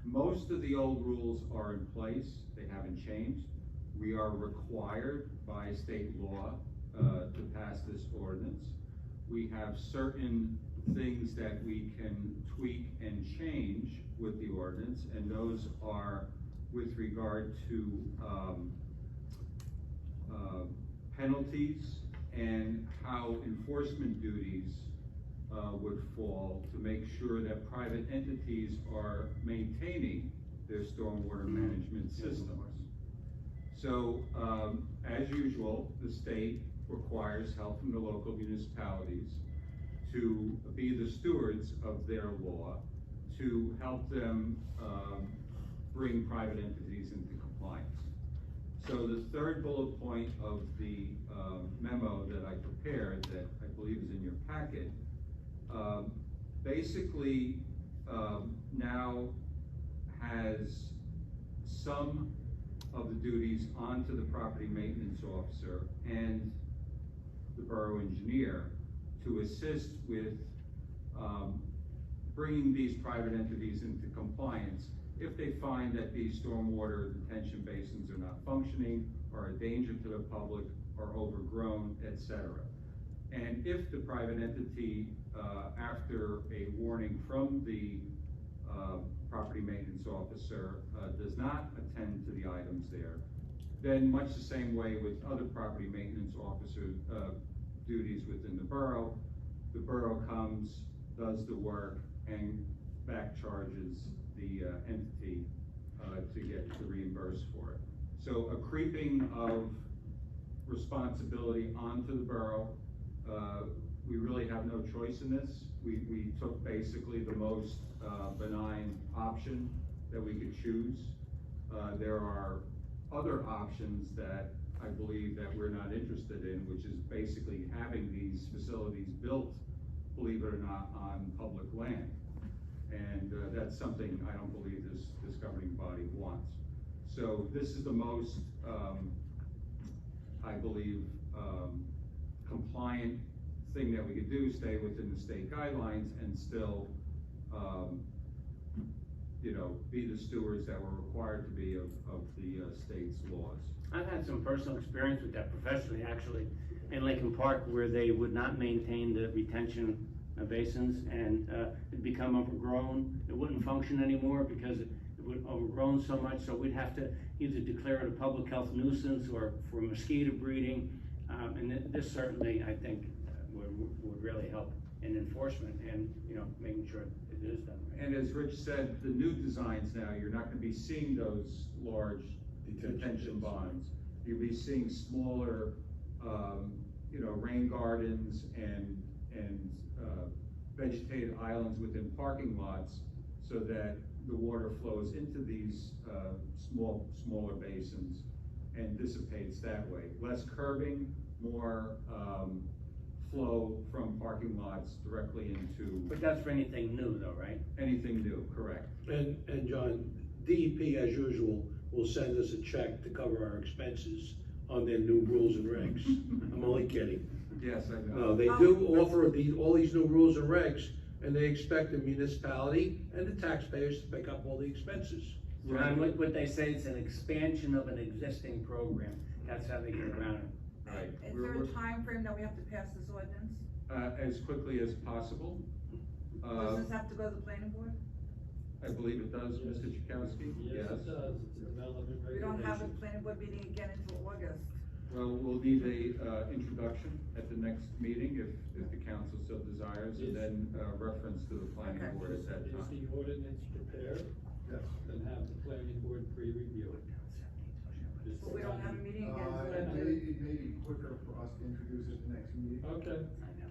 Most of the old rules are in place. They haven't changed. We are required by state law to pass this ordinance. We have certain things that we can tweak and change with the ordinance, and those are with regard to penalties and how enforcement duties would fall to make sure that private entities are maintaining their stormwater management systems. So, as usual, the state requires help from the local municipalities to be the stewards of their law, to help them bring private entities into compliance. So the third bullet point of the memo that I prepared, that I believe is in your packet, basically now has some of the duties onto the property maintenance officer and the borough engineer to assist with bringing these private entities into compliance if they find that these stormwater detention basins are not functioning, are a danger to the public, are overgrown, etc. And if the private entity, after a warning from the property maintenance officer, does not attend to the items there, then much the same way with other property maintenance officer duties within the borough comes, does the work, and back charges the entity to get the reimbursed for it. So a creeping of responsibility onto the borough. We really have no choice in this. We took basically the most benign option that we could choose. There are other options that I believe that we're not interested in, which is basically having these facilities built, believe it or not, on public land. And that's something I don't believe this governing body wants. So this is the most, I believe, compliant thing that we could do, stay within the state guidelines and still, be the stewards that we're required to be of the state's laws. I've had some personal experience with that professionally, actually, in Lincoln Park, where they would not maintain the retention basins, and it'd become overgrown. It wouldn't function anymore because it would overgrown so much, so we'd have to either declare it a public health nuisance or for mosquito breeding, and this certainly, I think, would really help in enforcement and, making sure it is done right. And as Rich said, the new designs now, you're not gonna be seeing those large detention bonds. You'll be seeing smaller, rain gardens and vegetated islands within parking lots so that the water flows into these smaller basins and dissipates that way. Less curbing, more, flow from parking lots directly into But that's for anything new though, right? anything new, correct? And John, DEP as usual will send us a check to cover our expenses on their new rules and regs. I'm only kidding. Yes, I know. No, they do offer all these new rules and regs, and they expect the municipality and the taxpayers to pick up all the expenses. John, what they say, it's an expansion of an existing program. That's how they get around it. Right. Is We're- there a we're- time frame that we have to pass this ordinance? As quickly as possible. Does this have to go to the planning board? I believe it does, Mr. Chakowski? Yes, it does, it's a development We don't have a regulation. planning board meeting again until August. Well, we'll need a, introduction at the next meeting if the council so desires, and then, reference to the planning Okay. board at that Is time. the ordinance prepared? Yes. Then have the planning board pre-review it. But we don't have a meeting again until It after. may be quicker for us to introduce it the next meeting. Okay.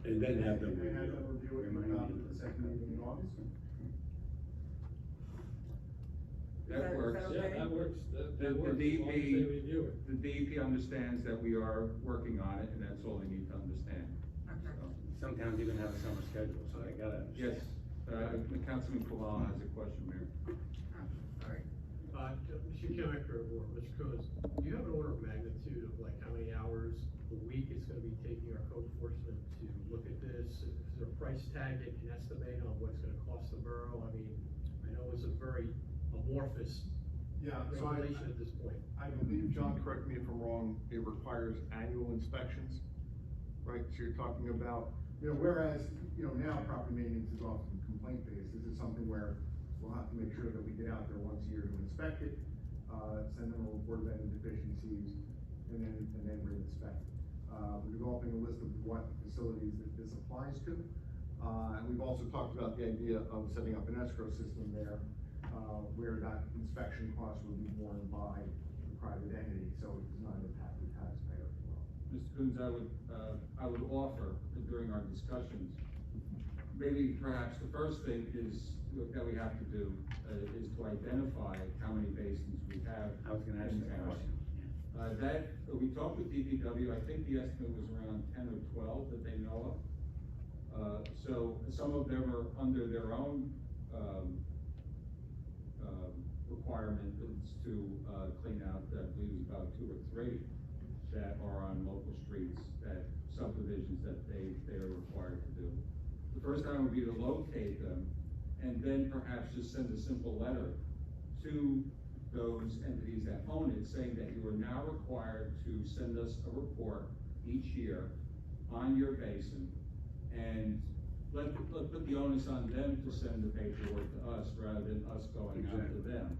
And then have them And then have review them it. review it and adopt it the second meeting in August. That works. Okay. Yeah, that works, that The works, as long as they DEP review it. The DEP understands that we are working on it, and that's all they need to understand. Okay. So, Some towns even have a summer schedule, so they gotta. yes, Councilman Koval has a question, Mayor. Sorry. Mr. Carricker or Mr. Coons, do you have an order of magnitude of like how many hours a week it's gonna be taking our code enforcement to look at this? Is there a price tag they can estimate on what it's gonna cost the borough? I mean, I know it's a very amorphous Yeah, so regulation at this point. I believe, John, correct me if I'm wrong, it requires annual inspections, right? So you're talking about, whereas, now property maintenance is often complaint-based, this is something where we'll have to make sure that we get out there once a year to inspect it, send them a report of any deficiencies, and then re-inspect. We're developing a list of what facilities that this applies to, and we've also talked about the idea of setting up an escrow system there, where that inspection cost will be borne by the private entity, so it does not impact the taxpayer as well. Mr. Coons, I would offer during our discussions, maybe perhaps the first thing that we have to do is to identify how many basins we have. I was gonna ask in you that town. question. We talked with DPW, I think the estimate was around 10 or 12 that they know of. So some of them are under their own, requirement is to, clean out, I believe it's about 2 or 3 that are on local streets, that subdivisions that they are required to do. The first time would be to locate them, and then perhaps just send a simple letter to those entities that own it, saying that you are now required to send us a report each year on your basin, and let put the onus on them to send the paperwork to us rather than us going out to them.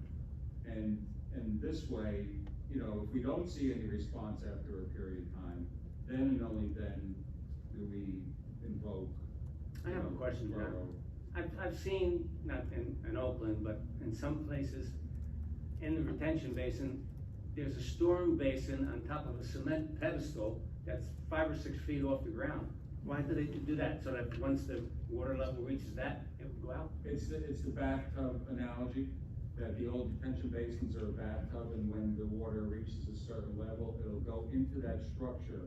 And this way, if we don't see any response after a period of time, then and only then do we invoke. I have a question, John. Borough. I've seen, not in Oakland, but in some places, in the retention basin, there's a storm basin on top of a cement pedestal that's 5 or 6 feet off the ground. Why do they do that? So that once the water level reaches that, it will go out? It's the bathtub analogy, that the old detention basins are a bathtub, and when the water reaches a certain level, it'll go into that structure.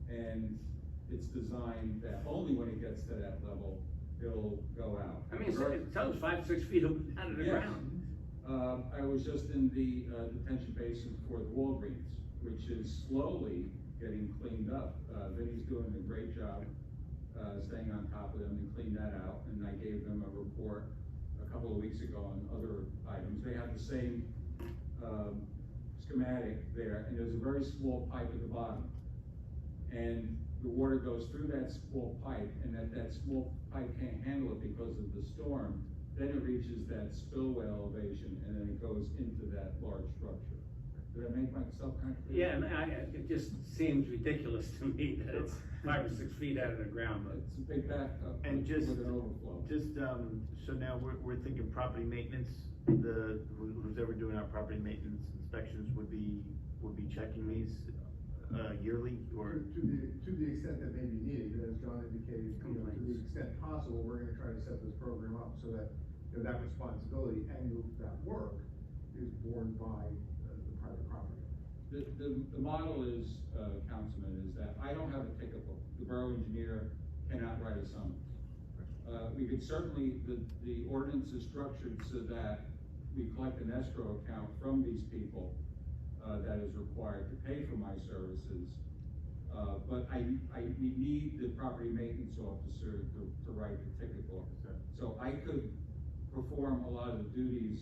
And it's designed that only when it gets to that level, it'll go out. I mean, it tells 5, 6 feet out of the Yes. ground. I was just in the detention basin for the Walgreens, which is slowly getting cleaned up. Vinny's doing a great job staying on top of them and clean that out. And I gave them a report a couple of weeks ago on other items. They have the same schematic there, and there's a very small pipe at the bottom. And the water goes through that small pipe, and that small pipe can't handle it because of the storm. Then it reaches that spillway elevation, and then it goes into that large structure. Did I make myself kind of clear? Yeah, and it just seems ridiculous to me that it's 5 or 6 feet out of the ground, but. It's a big bathtub. And just, with an overflow. so now we're thinking property maintenance, who's ever doing our property maintenance inspections would be checking these, yearly, or? To the extent that may be needed, as John indicated, to the extent possible, we're gonna try to set this program up so that, that responsibility and that work is borne by the private property. The model is, Councilman, is that I don't have a ticket book. The borough engineer cannot write a summons. We could certainly, the ordinance is structured so that we collect an escrow account from these people that is required to pay for my services. But we need the property maintenance officer to write the ticket book. So I could perform a lot of the duties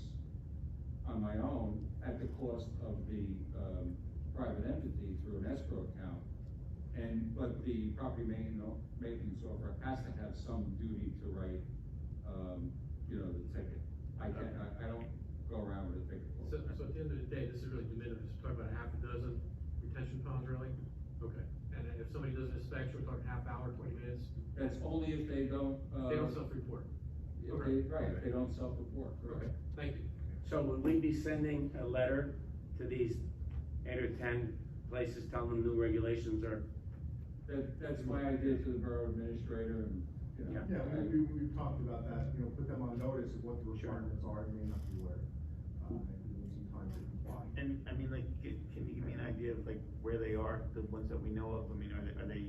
on my own at the cost of the private entity through an escrow account. But the property maintenance officer has to have some duty to write, the ticket. I don't go around with a ticket book. So at the end of the day, this is really de minimis, we're talking about a half a dozen retention ponds, really? Okay, and then if somebody does an inspection, we're talking half hour, 20 minutes? That's only if they don't. They don't self-report? Right, if they don't self-report, Okay, thank you. So would we be sending a letter to these 8 or 10 places telling them new regulations are? That's my idea to the borough administrator and, Yeah, we've talked about that, put them on notice of what the requirements are, they may not be aware. And give them some time to comply. And, I mean, like, can you give me an idea of like where they are, the ones that we know of? I mean, are they,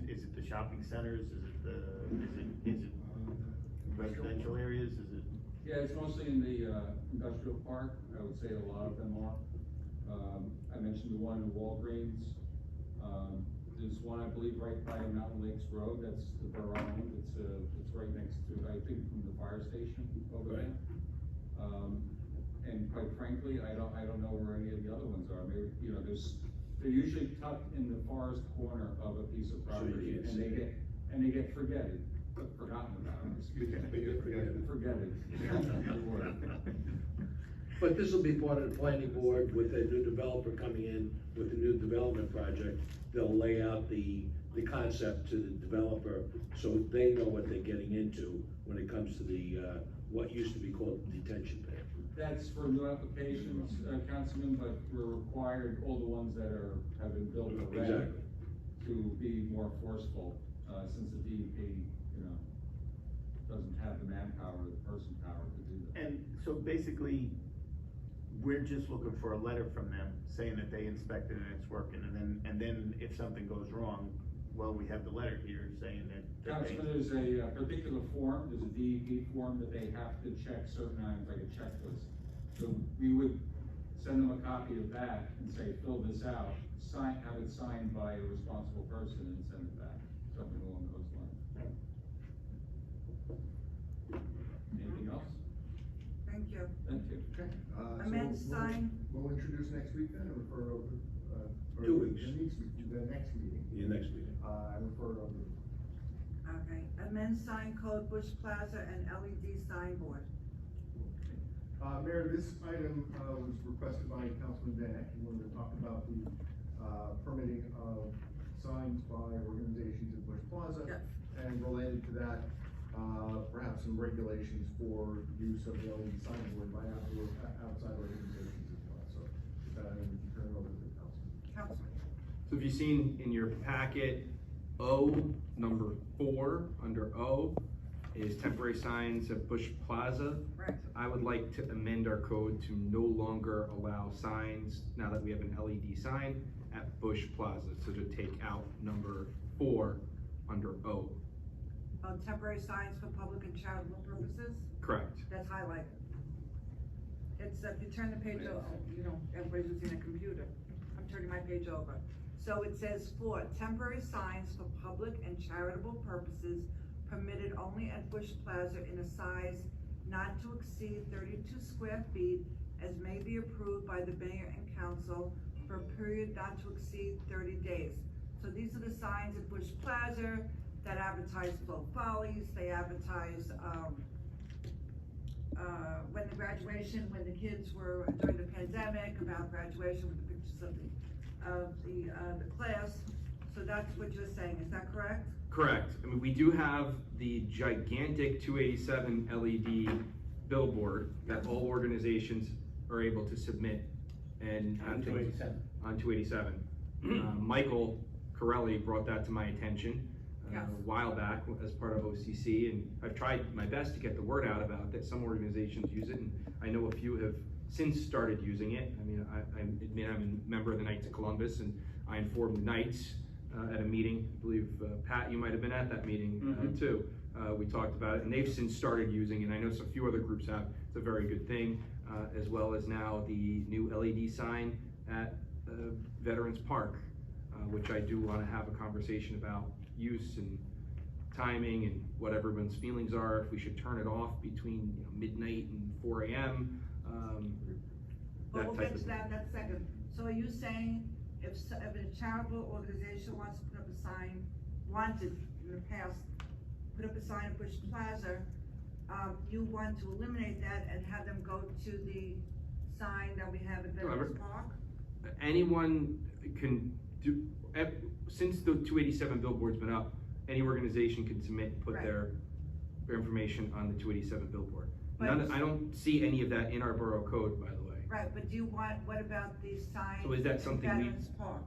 is it the shopping centers, is it residential areas, is it? Yeah, it's mostly in the, industrial park, I would say a lot of them are. I mentioned the one in Walgreens. There's one, I believe, right by Mountain Lakes Road, that's the borough owned, it's right next to, I think, from the fire station over there. And quite frankly, I don't know where any of the other ones are, maybe, they're usually tucked in the forest corner of a piece of property, and they get forgotten about. Forgetted. But this will be part of the planning board with a new developer coming in with a new development project. They'll lay out the concept to the developer so they know what they're getting into when it comes to the, what used to be called detention pad. That's for new applications, Councilman, but we're required, all the ones that have been built already, Exactly. to be more forceful, since the DEP, doesn't have the manpower, the person power to do that. And so basically, we're just looking for a letter from them saying that they inspected and it's working, and then if something goes wrong, well, we have the letter here saying that they. Councilman, there's a particular form, there's a DEP form that they have to check certain items, like a checklist. So we would send them a copy of that and say, fill this out, have it signed by a responsible person and send it back, something along those lines. Anything else? Thank you. Thank you. Okay. Amend sign. We'll introduce next week then, and refer over, or 2 weeks. The next meeting. Your next meeting. And refer over. Okay, amend sign code Bush Plaza and LED signboard. Mayor, this item, was requested by Councilman Vanek. He wanted to talk about the, permitting of signs by organizations at Bush Plaza. Yes. And related to that, perhaps some regulations for use of the LED signboard by outside organizations as well. So, with that, I'm going to turn it over to the councilman. So if you've seen in your packet, O, number 4, under O, is temporary signs at Bush Plaza. Right. I would like to amend our code to no longer allow signs, now that we have an LED sign, at Bush Plaza. So to take out number 4 under O. Temporary signs for public and charitable purposes? Correct. That's highlighted. It's, if you turn the page over, everybody's using a computer. I'm turning my page over. So it says for temporary signs for public and charitable purposes permitted only at Bush Plaza in a size not to exceed 32 square feet as may be approved by the mayor and council for a period not to exceed 30 days. So these are the signs at Bush Plaza that advertise Flow Follies, they advertise, when the graduation, when the kids were during the pandemic, about graduation with the pictures of the class. So that's what you're saying, is that correct? Correct. I mean, we do have the gigantic 287 LED billboard that all organizations are able to submit and On 287. On 287. Michael Corelli brought that to my attention Yes. a while back as part of OCC, and I've tried my best to get the word out about that. Some organizations use it, and I know a few have since started using it. I mean, I admit I'm a member of the Knights of Columbus, and I informed the Knights at a meeting. I believe, Pat, you might have been at that meeting too. We talked about it, and they've since started using it. I know a few other groups have. It's a very good thing, as well as now the new LED sign at Veterans Park, which I do want to have a conversation about use and timing and what everyone's feelings are, if we should turn it off between midnight and 4 a.m. But we'll get to that second. So are you saying if a charitable organization wants to put up a sign, wanted in the past, put up a sign at Bush Plaza, you want to eliminate that and have them go to the sign that we have at Veterans Park? Anyone can do, since the 287 billboard's been up, any organization can submit and put their information on the 287 billboard. I don't see any of that in our borough code, by the way. Right, but do you want, what about the sign So is that something we Veterans Park?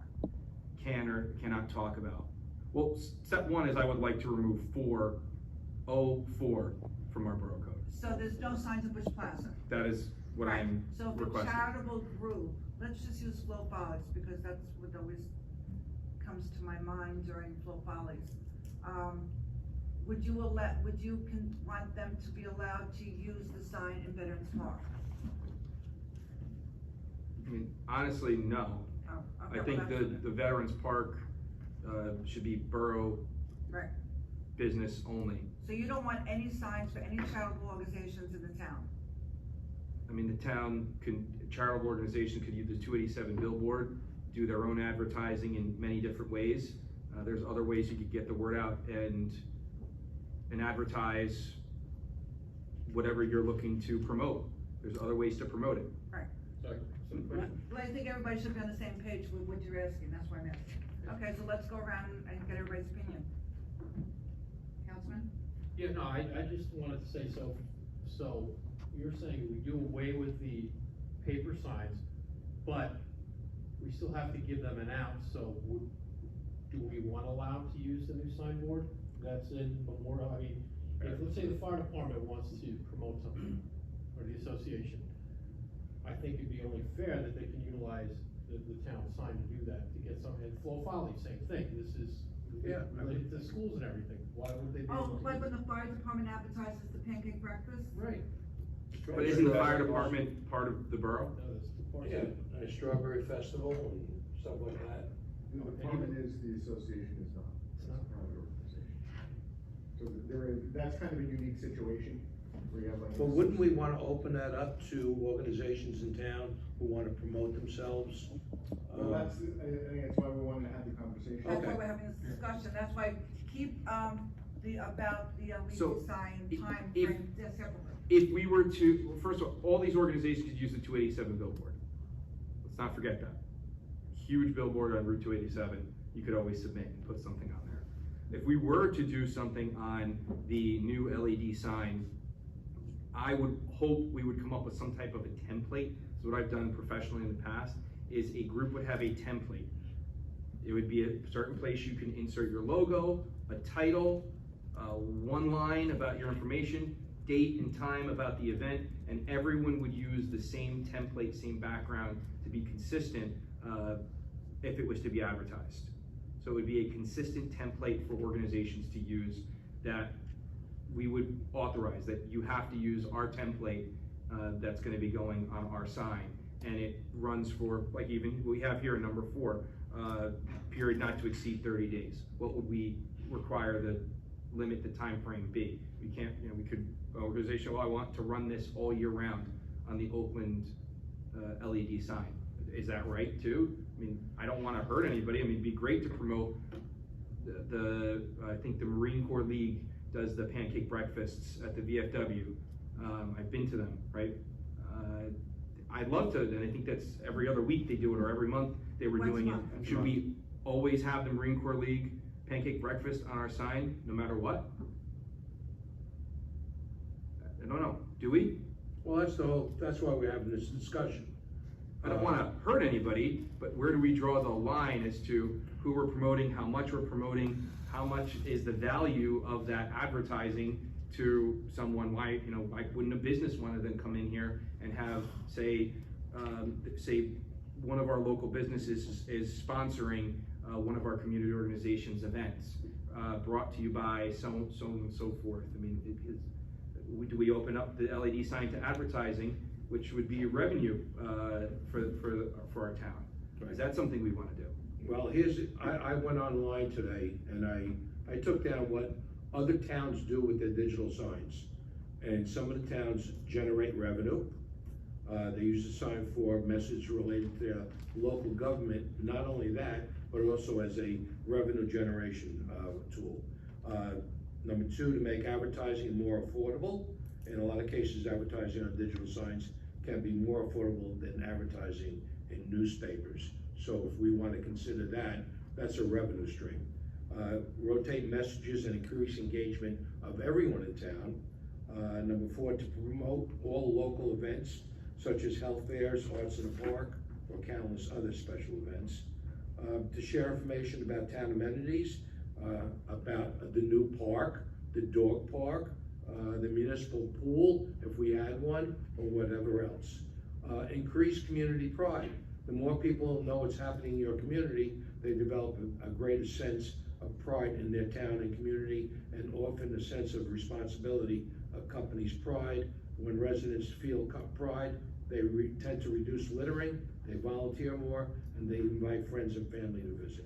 can or cannot talk about? Well, step one is I would like to remove 404 from our borough code. So there's no signs at Bush Plaza? That is what I'm So if a requesting. charitable group, let's just use Flow Follies, because that's what always comes to my mind during Flow Follies. Would you want them to be allowed to use the sign in Veterans Park? I mean, honestly, no. Okay, I think well, that's the Veterans Park should be borough Right. business only. So you don't want any signs for any charitable organizations in the town? I mean, the town charitable organization could use the 287 billboard, do their own advertising in many different ways. There's other ways you could get the word out and advertise whatever you're looking to promote. There's other ways to promote it. Right. Sorry, Well, I think everybody should be on the same page with what you're asking, that's why I'm asking. Okay, so let's go around and get everybody's opinion. Councilman? Yeah, no, I just wanted to say, so you're saying we do away with the paper signs, but we still have to give them an out, so do we want to allow to use the new signboard that's in Memorial? I mean, if, let's say the fire department wants to promote something, or the association, I think it'd be only fair that they can utilize the town sign to do that, to get something, and Flow Folly, same thing, this is related to schools and everything, why would they be able to? Like when the fire department advertises the pancake breakfast? Right. But isn't the fire department part of the borough? No, that's the part. Yeah, a strawberry festival and stuff like that. The department is, the association is not. It's not a private organization. So that's kind of a unique situation where you have like. But wouldn't we wanna open that up to organizations in town who wanna promote themselves? Well, I think that's why we wanted to have the conversation. That's why we're having this discussion, that's why keep, about the So, LED sign time if- frame separately. If we were to, first of all these organizations could use the 287 billboard. Let's not forget that. Huge billboard on Route 287, you could always submit and put something on there. If we were to do something on the new LED sign, I would hope we would come up with some type of a template. So what I've done professionally in the past is a group would have a template. It would be a certain place you can insert your logo, a title, one line about your information, date and time about the event, and everyone would use the same template, same background to be consistent if it was to be advertised. So it would be a consistent template for organizations to use that we would authorize, that you have to use our template that's gonna be going on our sign. And it runs for, like even, we have here in number 4, period not to exceed 30 days. What would we require the limit the time frame be? We can't, we could, organization, well, I want to run this all year round on the Oakland LED sign. Is that right too? I mean, I don't wanna hurt anybody. I mean, it'd be great to promote I think the Marine Corps League does the pancake breakfasts at the VFW. I've been to them, right? I'd love to, and I think that's every other week they do it, or every month they were doing it. Should we always have the Marine Corps League pancake breakfast on our sign, no matter what? I don't know, do we? Well, that's why we're having this discussion. I don't wanna hurt anybody, but where do we draw the line as to who we're promoting, how much we're promoting, how much is the value of that advertising, to someone, why wouldn't a business want to then come in here and have, say one of our local businesses is sponsoring one of our community organizations events, brought to you by so and so forth. I mean, do we open up the LED sign to advertising, which would be revenue for our town? Is that something we want to do? Well, I went online today and I took down what other towns do with their digital signs. And some of the towns generate revenue. They use the sign for message related to their local government. Not only that, but also as a revenue generation tool. Number two, to make advertising more affordable. In a lot of cases, advertising on digital signs can be more affordable than advertising in newspapers. So if we want to consider that, that's a revenue stream. Rotate messages and increase engagement of everyone in town. Number four, to promote all local events such as health fairs, arts in the park, or countless other special events. To share information about town amenities, about the new park, the dog park, the municipal pool, if we had one, or whatever else. Increase community pride. The more people know what's happening in your community, they develop a greater sense of pride in their town and community, and often a sense of responsibility accompanies pride. When residents feel pride, they tend to reduce littering, they volunteer more, and they invite friends and family to visit.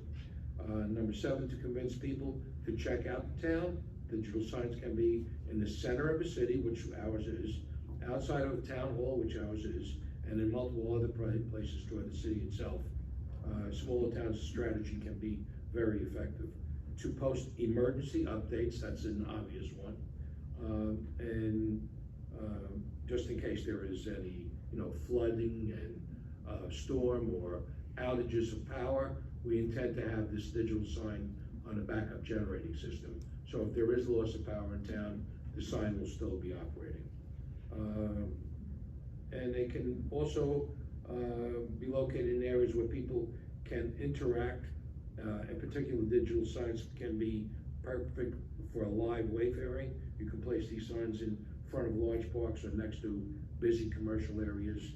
Number seven, to convince people to check out the town. Digital signs can be in the center of a city, which ours is, outside of a town hall, which ours is, and in multiple other places throughout the city itself. Smaller towns' strategy can be very effective. To post emergency updates, that's an obvious one. And just in case there is any, flooding and storm or outages of power, we intend to have this digital sign on a backup generating system. So if there is loss of power in town, the sign will still be operating. And they can also be located in areas where people can interact. In particular, digital signs can be perfect for live wayfaring. You can place these signs in front of large parks or next to busy commercial areas.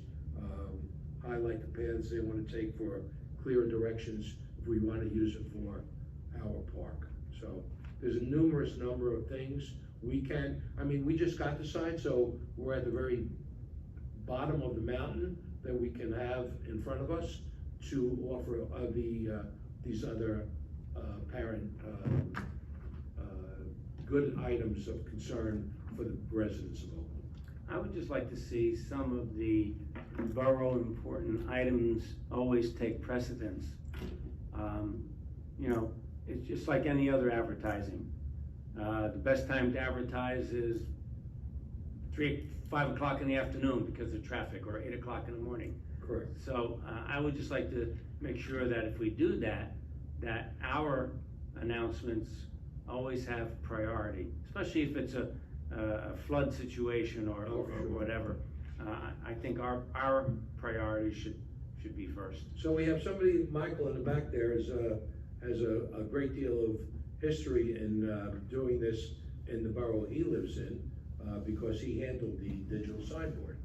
Highlight the paths they want to take for clear directions if we want to use it for our park. So there's a numerous number of things we can, we just got the sign, so we're at the very bottom of the mountain that we can have in front of us to offer these other apparent good items of concern for the residents of Oakland. I would just like to see some of the borough important items always take precedence. It's just like any other advertising. The best time to advertise is 5 o'clock in the afternoon because of traffic, or 8 o'clock in the morning. Correct. So I would just like to make sure that if we do that, that our announcements always have priority, especially if it's a flood situation or whatever. I think our priority should be first. So we have somebody, Michael, in the back there, has a great deal of history in doing this in the borough he lives in, because he handled the digital signboard.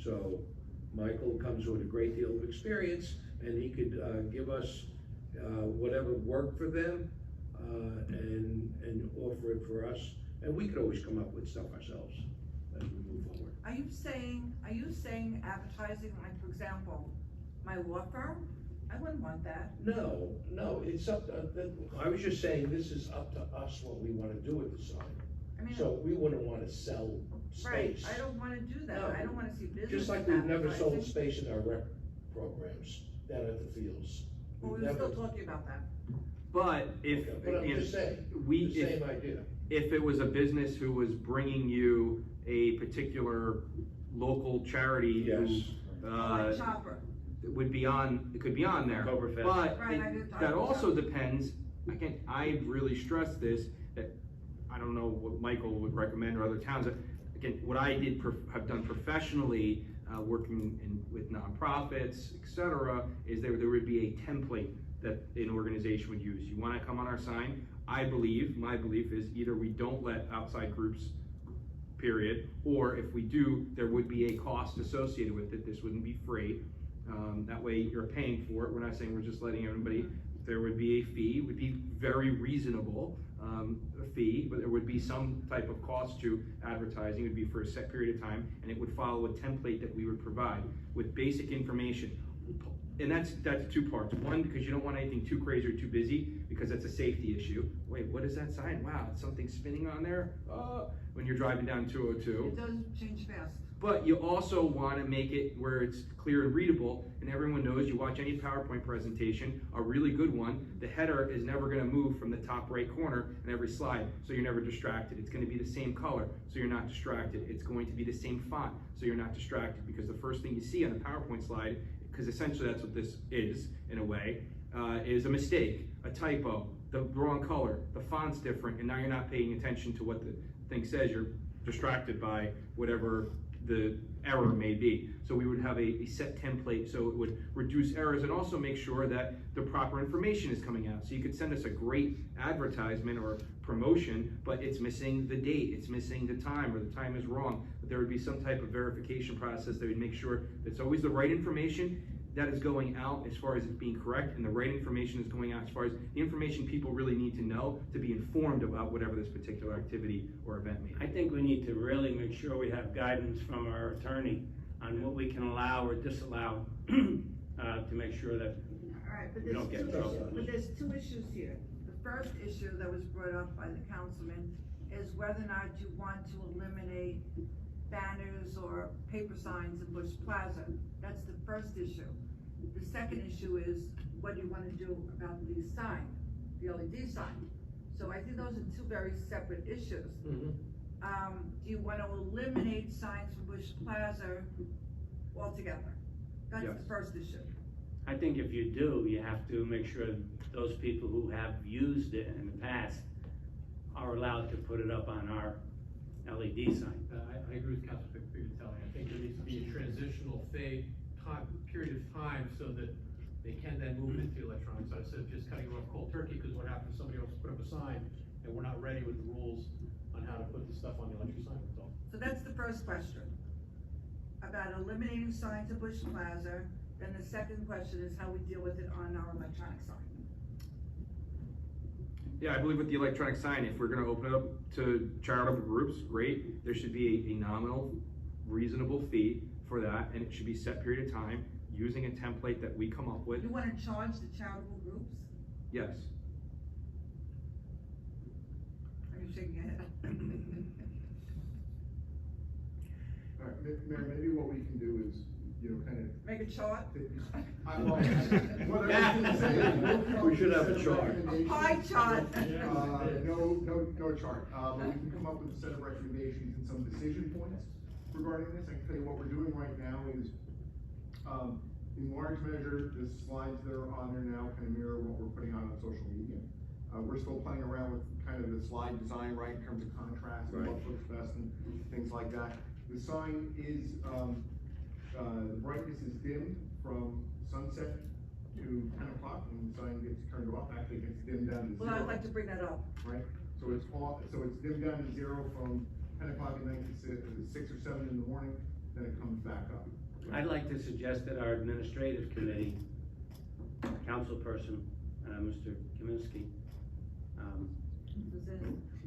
So Michael comes with a great deal of experience, and he could give us whatever worked for them and offer it for us. And we could always come up with stuff ourselves as we move forward. Are you saying advertising, like, for example, my law firm? I wouldn't want that. No, it's up to, I was just saying, this is up to us what we want to do with the sign. So we wouldn't want to sell space. Right, I don't want to do that. No. I don't want to see business. Just like we've never sold advertising. space in our rec programs down at the fields. Well, We've we were never- still talking about that. But if, Okay, but I'm just saying, we, the same idea. if it was a business who was bringing you a particular local charity Yes. who, Like Chopper. would be on, it could be on there. Oktoberfest. But Right, I did- that also depends, again, I really stress this, that I don't know what Michael would recommend or other towns. Again, what I have done professionally, working with nonprofits, et cetera, is there would be a template that an organization would use. You wanna come on our sign? My belief is either we don't let outside groups period, or if we do, there would be a cost associated with it. This wouldn't be free. That way you're paying for it. We're not saying we're just letting everybody. There would be a fee. It would be very reasonable, a fee, but there would be some type of cost to advertising. It would be for a set period of time, and it would follow a template that we would provide with basic information. And that's two parts. One, because you don't want anything too crazy or too busy, because that's a safety issue. Wait, what is that sign? Wow, it's something spinning on there? When you're driving down 202. It does change fast. But you also want to make it where it's clear and readable, and everyone knows. You watch any PowerPoint presentation, a really good one, the header is never going to move from the top right corner in every slide, so you're never distracted. It's going to be the same color, so you're not distracted. It's going to be the same font, so you're not distracted, because the first thing you see on a PowerPoint slide, because essentially that's what this is, in a way, is a mistake, a typo, the wrong color, the font's different, and now you're not paying attention to what the thing says. You're distracted by whatever the error may be. So we would have a set template, so it would reduce errors and also make sure that the proper information is coming out. So you could send us a great advertisement or promotion, but it's missing the date, it's missing the time, or the time is wrong. But there would be some type of verification process that would make sure that it's always the right information that is going out as far as it being correct, and the right information is going out as far as the information people really need to know to be informed about whatever this particular activity or event may be. I think we need to really make sure we have guidance from our attorney on what we can allow or disallow to make sure that All right, but we don't get in trouble. there's two issues here. The first issue that was brought up by the councilman is whether or not you want to eliminate banners or paper signs in Bush Plaza. That's the first issue. The second issue is what do you want to do about the sign, the LED sign. So I think those are two very separate issues. Do you want to eliminate signs from Bush Plaza altogether? That's Yes. the first issue. I think if you do, you have to make sure those people who have used it in the past are allowed to put it up on our LED sign. I agree with Councilman Pitelli. I think there needs to be a transitional period of time so that they can then move into electronic signs instead of just cutting off cold turkey, because what happens if somebody else put up a sign and we're not ready with the rules on how to put the stuff on the electric sign, that's all. So that's the first question, about eliminating signs at Bush Plaza. Then the second question is how we deal with it on our electronic sign. Yeah, I believe with the electronic sign, if we're gonna open it up to charitable groups, great. There should be a nominal, reasonable fee for that, and it should be set period of time, using a template that we come up with. You wanna charge the charitable groups? Yes. Are you shaking your head? All right, Mayor, maybe what we can do is, kind of. Make a chart? What I was gonna say is, We should have a set of chart. recommendations. Pie chart. No chart, but we can come up with a set of recommendations and some decision points regarding this. I can tell you what we're doing right now is, in large measure, the slides that are on there now kind of mirror what we're putting on social media. We're still playing around with kind of the slide design, right, in terms of contrast and what looks best and things like that. The sign is, the brightness is dimmed from sunset to 10 o'clock, and the sign gets turned off. Actually, it gets dimmed down to 0. Well, I'd like to bring that up. Right, so it's dimmed down to 0 from 10 o'clock at night to 6 or 7 in the morning, then it comes back up. I'd like to suggest that our administrative committee, councilperson, Mr. Kaminsky,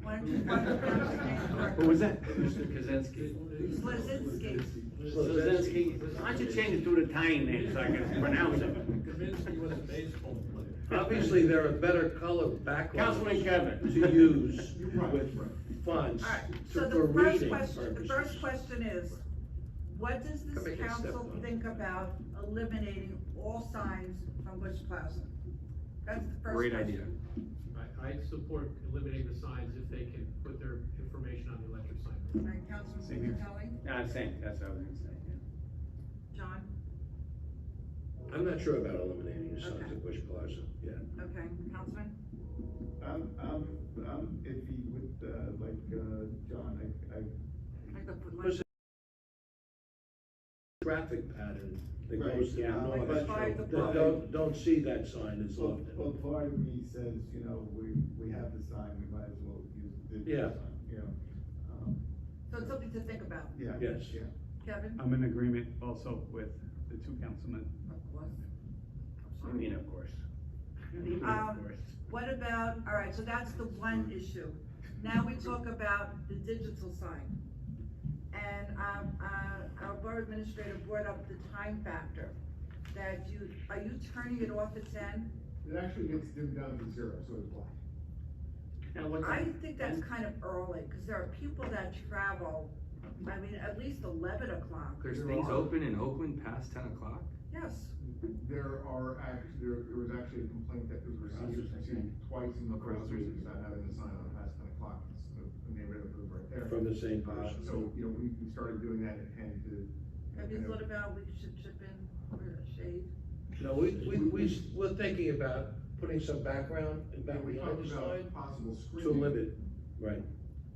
Why don't you pronounce your name correctly? Who was that? Mr. Kaczynski. Slazinski. Slazinski, why don't you change it to the Italian name so I can pronounce it? Kaminsky was a baseball player. Obviously, there are better color backgrounds Councilman Kevin. to use Right, with right. fonts All right, for so the first reading question, the first purposes. question is, what does Come this make a step council on it. think about eliminating all signs from Bush Plaza? That's the first Great question. idea. I support eliminating the signs if they can put their information on the electric sign. All right, Councilman Kelly, Same, that's what I was gonna say, yeah. John, I'm not sure about eliminating the signs Okay. at Bush Plaza, yeah. okay, Councilman? I'm iffy with, John, I could put Because traffic pattern that Right, goes to the yeah, north. like by the That don't see that sign as Well, often. part of me says, we have the sign, we might as well use the Yeah. sign, So it's something to think about. Yeah. Yes. Yeah. Kevin? I'm in agreement also with the two councilmen. Of course. I mean, of course. Um, What about, all right, so that's the one issue. Now we talk about the digital sign. And, our borough administrator brought up the time factor, that are you turning it off at 10? It actually gets dimmed down to 0, so it's black. Now, what I time? think that's kind of early, because there are people that travel, I mean, at least 11 o'clock. There's things open in Oakland past 10 o'clock? Yes. There was actually a complaint that was received twice in the first week about having the sign on past 10 o'clock. It's the neighborhood was right there. From the same person. So, you know, we started doing that at 10 to. Have you thought about we should chip in for a shade? No, we're thinking about putting some background and back We behind talked the about sign possible to screening. limit, right.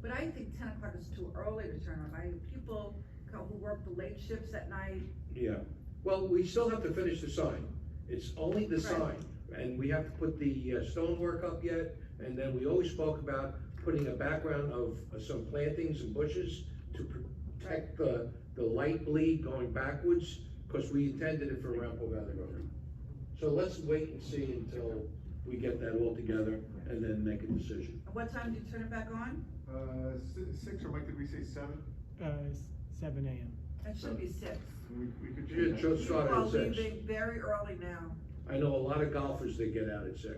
But I think 10 o'clock is too early to turn on. People who work the late shifts at night. Yeah, well, we still have to finish the sign. It's only the Right. sign, and we have to put the stonework up yet, and then we always spoke about putting a background of some plantings and bushes to protect the light bleed going backwards, because we intended it for Rampo Valley Road. So let's wait and see until we get that all together, and then make a decision. What time do you turn it back on? 6, or Mike, did we say 7? 7 a.m. It should be 6. We could Yeah, change just that. start People are at 6. leaving very early now. I know a lot of golfers that get out at 6.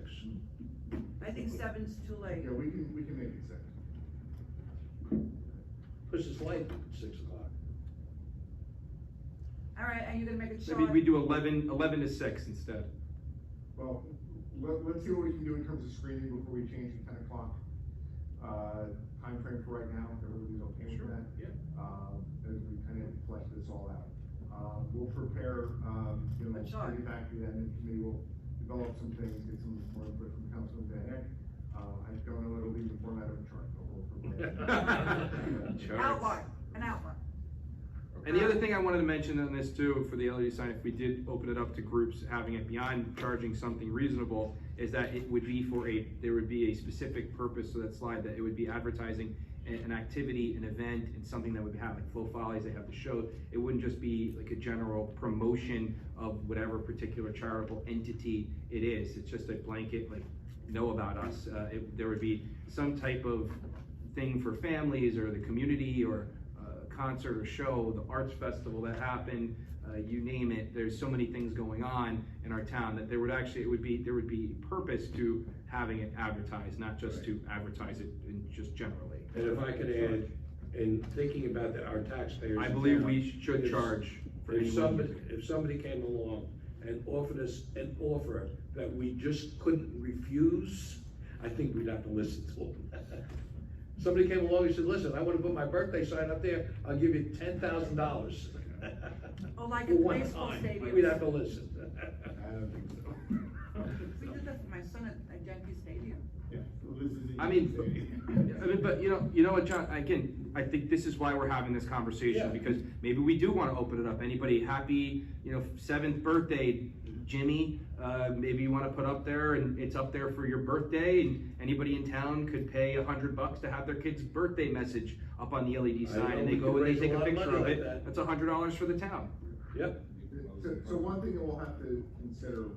I think 7's too late. Yeah, we can make it 6. Because it's light at 6 o'clock. All right, and you're gonna make a chart? Maybe we do 11 to 6 instead. Well, let's see what we can do in terms of screening before we change to 10 o'clock. Time frame for right now, if everybody's okay with that. Yeah. As we kind of flesh this all out. We'll prepare, you know, A chart. get back to that, and the committee will develop some things, get some more input from Councilman Van Eck. I don't know if it'll be the format of a chart, but we'll prepare. Outline, an outline. And the other thing I wanted to mention on this too, for the LED sign, if we did open it up to groups, having it beyond charging something reasonable, is that it would be there would be a specific purpose to that slide, that it would be advertising an activity, an event, and something that would have like Flow Follies, they have the show. It wouldn't just be like a general promotion of whatever particular charitable entity it is. It's just a blanket, like, know about us. There would be some type of thing for families or the community, or concert or show, the arts festival that happened, you name it. There's so many things going on in our town that there would be purpose to having it advertised, not just to advertise it just generally. And if I could add, in thinking about our taxpayers. I believe we should charge for If anyone. somebody came along and offered us an offer that we just couldn't refuse, I think we'd have to listen to them. Somebody came along and said, listen, I wanna put my birthday sign up there, I'll give you $10,000. Oh, like For at the one baseball time. stadium. We'd have to listen. I don't think so. We did that for my son at Yankee Stadium. Yeah, well, this is. I mean, but you know what, John, again, I think this is why we're having this conversation, Yeah. because maybe we do wanna open it up. Anybody happy, 7th birthday, Jimmy, maybe you wanna put up there, and it's up there for your birthday, and anybody in town could pay $100 to have their kid's birthday message up on the LED sign, and they go and they take a picture of it. That's $100 for the town. Yep. So one thing that we'll have to consider,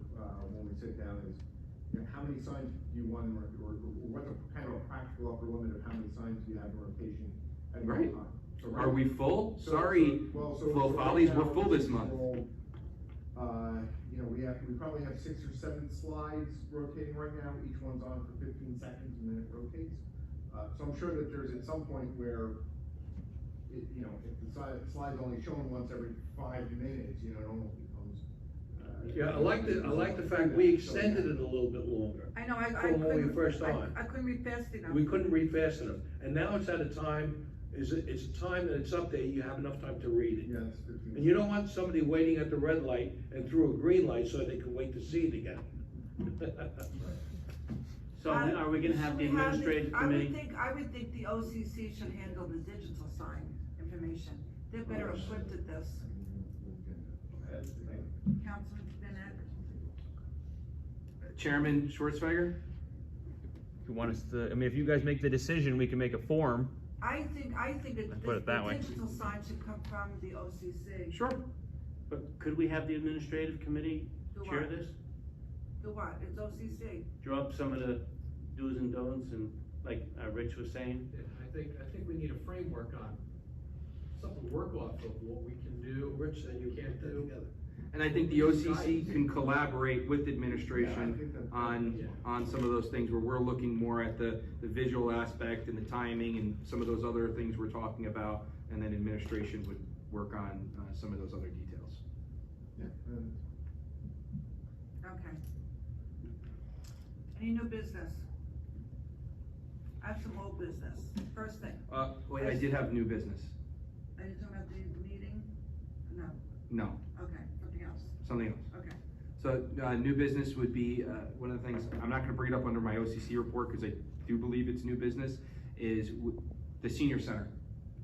when we sit down is, how many signs do you want, or what's a kind of a practical upper limit of how many signs do you have in rotation at one Right. time? So Are we full? so- Sorry, well, Flow right Follies, now, we're full this month. We probably have 6 or 7 slides rotating right now, each one's on for 15 seconds and then it rotates. So I'm sure that there's at some point where, if the slide's only shown once every 5 minutes, it almost becomes. Yeah, I like the fact we extended it a little bit longer. I know, I From when we couldn't, first on. I couldn't read fast enough. We couldn't read fast enough, and now it's at a time, it's a time that it's up there, you have enough time to read it. Yeah, it's 15. And you don't want somebody waiting at the red light and through a green light so they can wait to see it again. So are we gonna have the administrative committee? I would think the OCC should handle the digital sign information. They're better Yes. equipped at this. Councilman Bennett? Chairman Schwartzweiger? If you want us to, if you guys make the decision, we can make a form I think Let's put it that way. the digital sign should come from the OCC. Sure, but could we have the administrative committee Do chair what? this? The what? It's OCC. Draw up some of the do's and don'ts and, like, Rich was saying? Yeah, I think we need a framework on, something to work off of what we can do. Rich said you can't put that do. together. And I think the OCC can collaborate with administration on, Yeah. on some of those things where we're looking more at the visual aspect and the timing and some of those other things we're talking about, and then administration would work on, some of those other details. Okay. Any new business? I have some old business. First thing. Wait, I did have new business. Are you talking about the meeting? No. No, Okay, something else. something else. Okay. So, new business would be, one of the things, I'm not gonna bring it up under my OCC report, cause I do believe it's new business, is the senior center,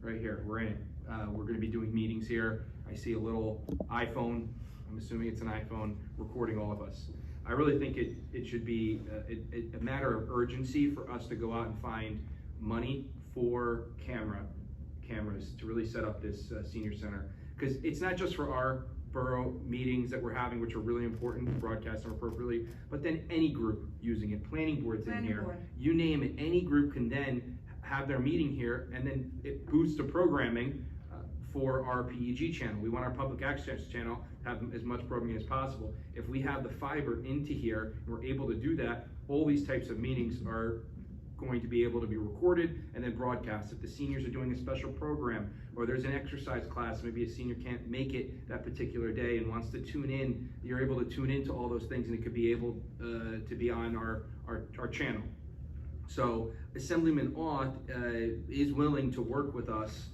right here, we're in it. We're gonna be doing meetings here. I see a little iPhone, I'm assuming it's an iPhone, recording all of us. I really think it should be a matter of urgency for us to go out and find money for cameras to really set up this senior center. Because it's not just for our borough meetings that we're having, which are really important, broadcast them appropriately, but then any group using it, planning board's in Planning here. board. You name it, any group can then have their meeting here, and then it boosts the programming for our PEG channel. We want our public access channel to have as much programming as possible. If we have the fiber into here, and we're able to do that, all these types of meetings are going to be able to be recorded and then broadcast. If the seniors are doing a special program, or there's an exercise class, maybe a senior can't make it that particular day and wants to tune in, you're able to tune into all those things, and it could be able to be on our channel. So Assemblyman Auth is willing to work with us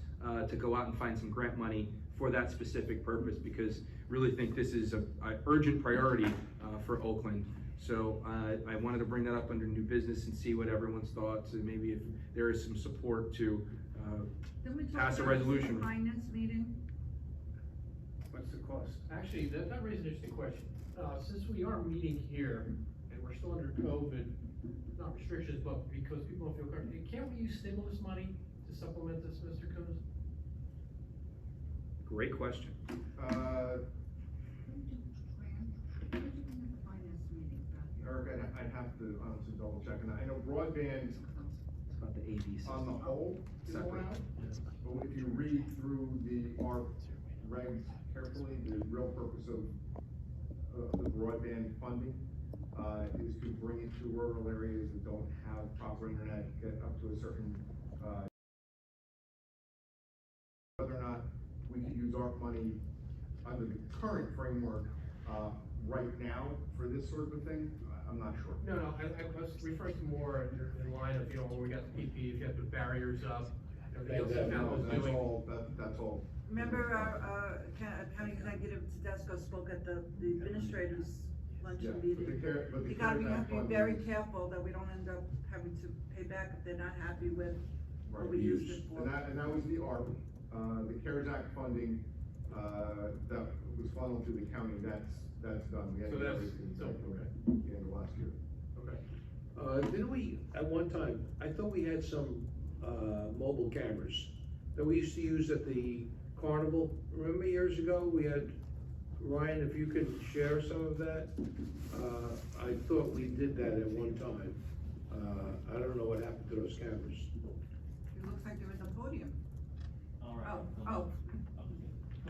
to go out and find some grant money for that specific purpose, because really think this is a urgent priority for Oakland. So I wanted to bring that up under new business and see what everyone's thoughts, and maybe if there is some support to Didn't we talk pass a about this resolution. at the finance meeting? What's the cost? Actually, that raises an interesting question. Since we are meeting here, and we're still under COVID, not restrictions, but because people don't feel comfortable, can't we use stimulus money to supplement this, Mr. Coons? Great question. Eric, I'd have to honestly double check, and I know broadband It's about the AV system. on the whole is Separate. allowed, but if you read through our regs carefully, the real purpose of the broadband funding is to bring it to rural areas that don't have proper internet, get up to a certain whether or not we could use ARP money under the current framework right now for this sort of a thing, I'm not sure. No, I was referring to more in line of, when we got the PPE, you have the barriers up, everything else that town was That's doing. all, that's all. Remember our county executive Tedesco spoke at the administrators luncheon Yeah, meeting. but the We CARES have Act to be funding very is- careful that we don't end up having to pay back if they're not happy with what Right, we used it for. And that was the ARP, the CARES Act funding, that was funneled to the county, that's done. We had So that's- everything so, done from okay. the end of last year. Okay. Didn't we, at one time, I thought we had some, mobile cameras that we used to use at the carnival. Remember years ago, we had, Ryan, if you could share some of that? I thought we did that at one time. I don't know what happened to those cameras. It looks like they're in the podium. All right. Oh.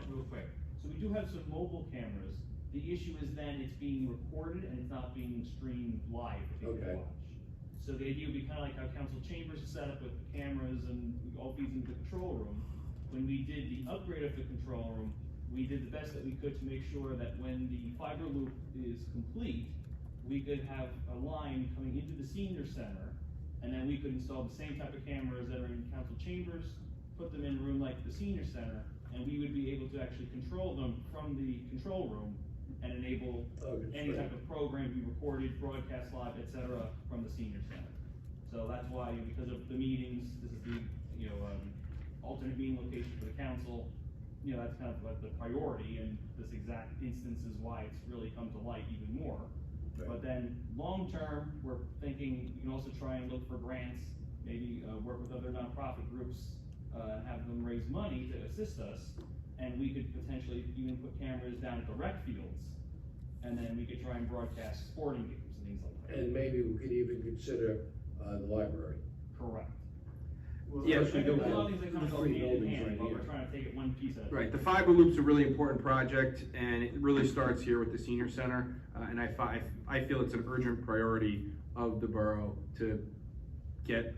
Real quick. So we do have some mobile cameras. The issue is then it's being recorded and it's not being streamed live for people to Okay. watch. So the idea would be kind of like how council chambers is set up with the cameras and all feeds into the control room. When we did the upgrade of the control room, we did the best that we could to make sure that when the fiber loop is complete, we could have a line coming into the senior center, and then we could install the same type of cameras that are in council chambers, put them in a room like the senior center, and we would be able to actually control them from the control room and enable any type of program to be recorded, broadcast live, et cetera, from the senior center. So that's why, because of the meetings, this is the, alternate meeting location for the council, that's kind of like the priority, and this exact instance is why it's really come to light even more. Right. But then, long-term, we're thinking, you can also try and look for grants, maybe, work with other nonprofit groups, have them raise money to assist us, and we could potentially even put cameras down at the rec fields, and then we could try and broadcast sporting games and things like that. And maybe we could even consider, the library. Correct. Yeah, There's a lot of things that kind of go Three hand in buildings hand, right but here. we're trying to take it one piece at a time. Right, the fiber loop's a really important project, and it really starts here with the senior center. And I feel it's an urgent priority of the borough to get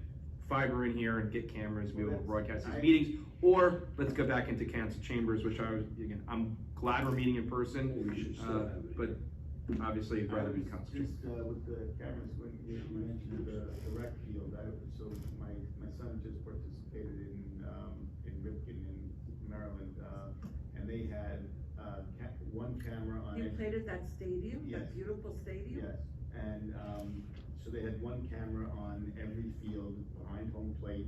fiber in here and get cameras, be able to broadcast these meetings. Or let's go back into council chambers, which I'm glad we're meeting in person, We should still have it. but obviously I'd rather be council chambers. Just, with the cameras, when you mentioned the rec field, so my son just participated in Ripken in Maryland, and they had, one camera on You it. played at that stadium, Yes. that beautiful stadium? Yes, and, so they had one camera on every field behind home plate,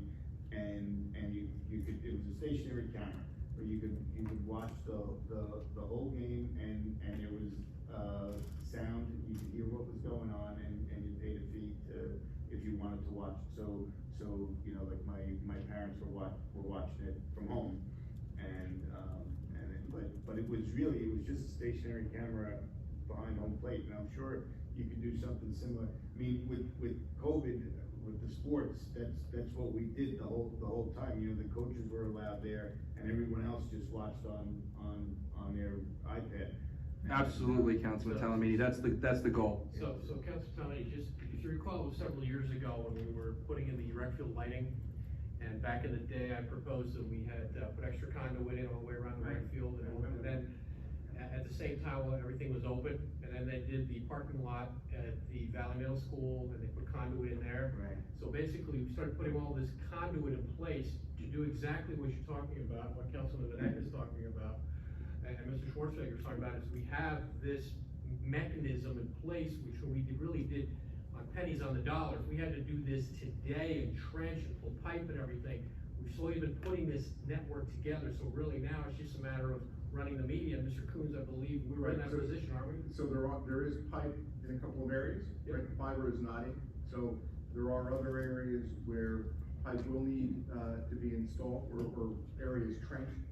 and you could, it was a stationary camera, where you could watch the whole game, and it was, sound, you could hear what was going on, and you paid a fee to, if you wanted to watch, so, you know, like my parents were watching it from home, but it was just a stationary camera behind home plate, and I'm sure you could do something similar. I mean, with COVID, with the sports, that's what we did the whole time, you know, the coaches were allowed there, and everyone else just watched on their iPad. Absolutely, Councilman Talamini, that's the goal. So Councilor Tommy, just, if you recall, it was several years ago when we were putting in the rec field lighting, and back in the day, I proposed that we had, put extra conduit in all the way around the rec field, and then, at the same time, while everything was open, and then they did the parking lot at the Valley Middle School, and they put conduit in there. Right. So basically, we started putting all this conduit in place to do exactly what you're talking about, what Councilman Benek is talking about, and Mr. Schwarzenegger was talking about, is we have this mechanism in place, which we really did on pennies on the dollar. If we had to do this today and trench and pull pipe and everything, we've slowly been putting this network together, so really now it's just a matter of running the media. Mr. Coons, I believe, we're in that position, aren't we? So there is pipe in a couple of areas, right, the fiber is not in, so there are other areas where pipe will need, to be installed, or areas trenched,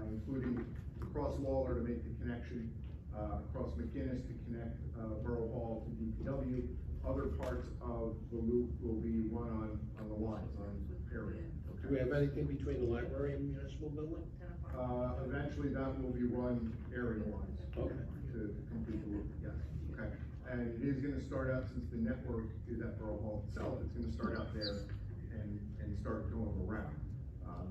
including across Waller to make the connection, across McGinnis to connect, Borough Hall to DPW. Other parts of the loop will be run on the lines, on area. Do we have anything between the library and municipal building? Eventually that will be run area lines. Okay. To complete the loop, yes, okay. And it is gonna start out, since the network is at Borough Hall itself, it's gonna start out there and start going around.